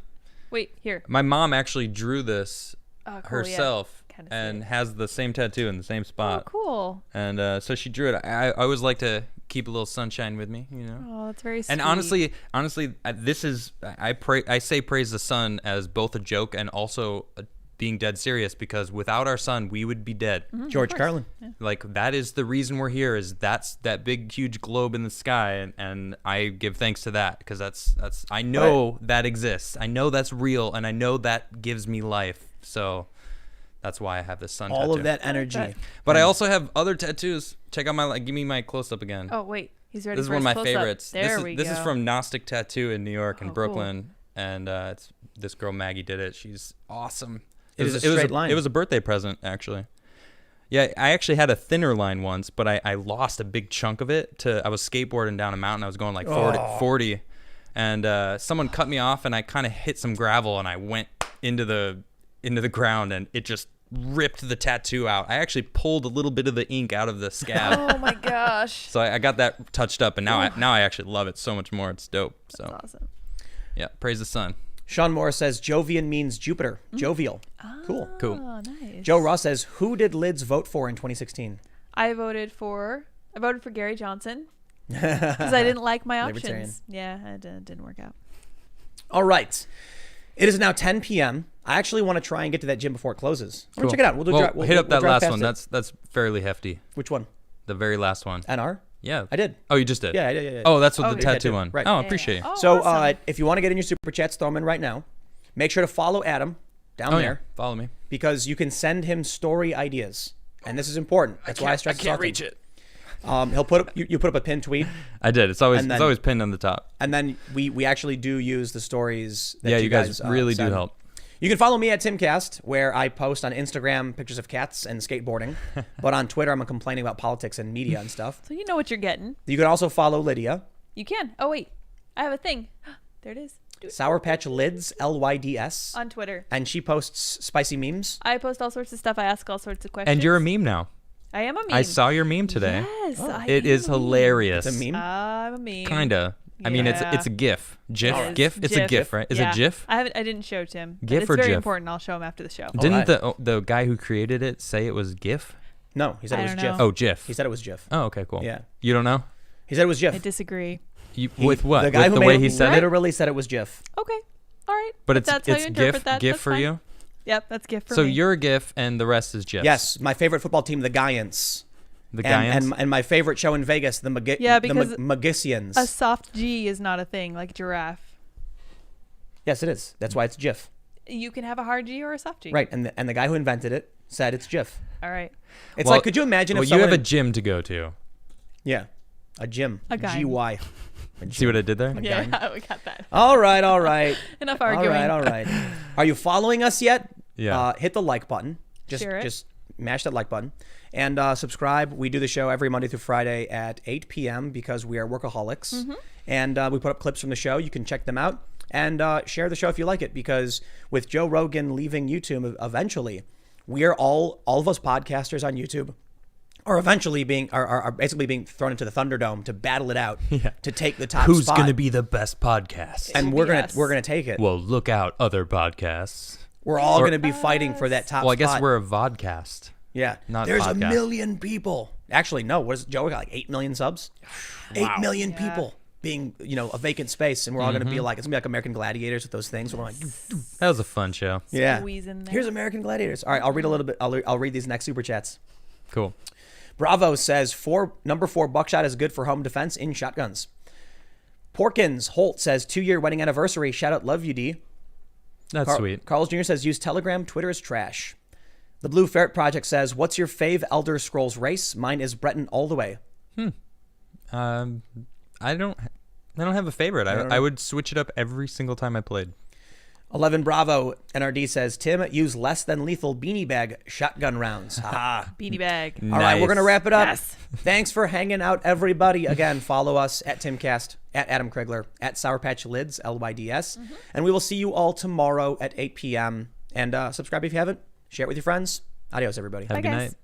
Wait, here. My mom actually drew this Oh, cool, herself yeah. Kinda see and it. has the same tattoo in the same Oh, spot. cool. And so she drew it. I always like to keep a little sunshine with me, you know. Oh, that's very sweet. And honestly, this is I say praise the sun as both a joke and also being dead serious, because without our sun, we would be dead. George Carlin. Like, that is the reason we're here, is that's that big huge globe in the sky, and I give thanks to that, because that's I know that exists. I know that's real, and I know that gives me life. So that's why I have this sun All tattoo. of that energy. that. But I also have other tattoos. Check out my give me my close up again. Oh, wait. He's ready This is for one of his my close-up. favorites. There This is go. from Gnostic Tattoo in New York and Oh, cool. Brooklyn, and it's this girl Maggie did it. She's awesome. It is a straight line. It was a birthday present, actually. Yeah, I actually had a thinner line once, but I lost a big chunk of it. I was skateboarding down a mountain. I was going like 40, and someone cut me off, and I kind of hit some gravel, and I went into the ground, and it just ripped the tattoo out. I actually pulled a little bit of the ink out of the scab. Oh, my gosh. So I got that touched up, and now I actually love it so much more. It's dope. So That's awesome. yeah, praise the sun. Sean Moore says, Jovian means Jupiter. Jovial. Cool. Cool. Oh, nice. Joe Ross says, who did Lids vote for in 2016? I voted for Gary Johnson because I didn't like my Libertarian. options. Yeah, it didn't work out. All right. It is now 10 p.m. I actually want to try and get to that gym before it closes. I'm gonna check it out. We'll hit up that drive last past one. it. That's fairly hefty. Which one? The very last one. NR? Yeah. I did. Oh, you just did? Yeah, I did. Oh, that's what Oh, the you tattoo did. one. Right. Oh, I Yeah. appreciate it. Oh, So awesome. if you want to get in your super chats, throw them in right now. Make sure to follow Adam down Oh, there yeah. Follow me. because you can send him story ideas. And this is important. That's why I stress this often. it. He'll put up, you put up a pinned tweet, I did. It's always And then- it's always pinned on the top. and then we actually do use the stories that Yeah, you guys really do send. help. You can follow me at Timcast, where I post on Instagram pictures of cats and skateboarding. But on Twitter, I'm complaining about politics and media and stuff. So you know what you're getting. You can also follow Lydia. You can. Oh, wait. I have a thing. There it is. Do it. Sour Patch Lids, LYDS. On Twitter. And she posts spicy memes. I post all sorts of stuff. I ask all sorts of questions. And you're a meme now. I am a meme. I saw your meme today. Yes, I It am is a meme. hilarious. It's a meme. I'm a meme. Kinda. I mean, it's Yeah. a GIF. GIF. It is. GIF. It's a GIF. GIF, right? Is Yeah. it GIF? I didn't show Tim. But GIF it's or very GIF? important. I'll show him after the show. Didn't right. the guy who created it say it was GIF? No, he said it I was don't GIF. know. Oh, GIF. He said it was GIF. Oh, okay, cool. Yeah. You don't know? He said it was I GIF. disagree. With what? The guy With who the made way it he said it? literally said it was GIF. Okay. All right. But If that's how you it's interpret GIF. that, GIF that's for fine. you. Yep, that's GIF for So me. you're a GIF, and the rest is GIFs. Yes, my favorite football team, the Giants. The And, Giants. and my favorite show in Vegas, the Yeah, because Magicians. a soft G is not a thing like giraffe. Yes, it is. That's why it's GIF. You can have a hard G or a soft G. Right, and the guy who invented it said it's GIF. All right. It's Well- like, could you imagine well, if you someone... have a gym to go to. Yeah, a gym. A guy. GY. See what I did there? Yeah, we got that. All right, all right. Enough arguing. All right. Are you following us yet? Yeah. Hit the like button. Share it. Just mash that like button. And subscribe. We do the show every Monday through Friday at 8 p.m. because we are workaholics. Mm-hmm. And we put up clips from the show. You can check them out. And share the show if you like it, because with Joe Rogan leaving YouTube eventually, we are all of us podcasters on YouTube are eventually are basically being thrown into the Thunderdome to battle it out to take the top Who's spot. going to be the best podcast? And we're gonna take it. Well, look out, other podcasts. We're all gonna be fighting for that top Well, I spot. guess we're a vodcast. Yeah. Not There's podcast. 1 million people. Actually, no. What is Joe? We got like 8 million subs. 8 million people being, a vacant space, and we're all going to be like, it's going to be like American Gladiators with those things. We're like, That was a fun show. yeah. Squeeze in there. Here's American Gladiators. All right, I'll read a little bit. I'll read these next super chats. Cool. Bravo says number 4 buckshot is good for home defense in shotguns. Porkins Holt says 2-year wedding anniversary. Shout out, love you, D. That's sweet. Carl's Jr. says use Telegram. Twitter is trash. The Blue Ferret Project says, what's your fave Elder Scrolls race? Mine is Breton all the way. I don't have a favorite. I would switch it up every single time I played. 11 Bravo NRD says, Tim, use less than lethal beanie bag shotgun rounds. Ha. Beanie bag. All right, we're going to wrap it up. Yes. Thanks for hanging out, everybody. Again, follow us at Timcast, at Adam Krigler, at Sour Patch Lids, LYDS. And we will see you all tomorrow at 8 p.m. And subscribe if you haven't. Share it with your friends. Adios, everybody. Have a Bye, good guys. night.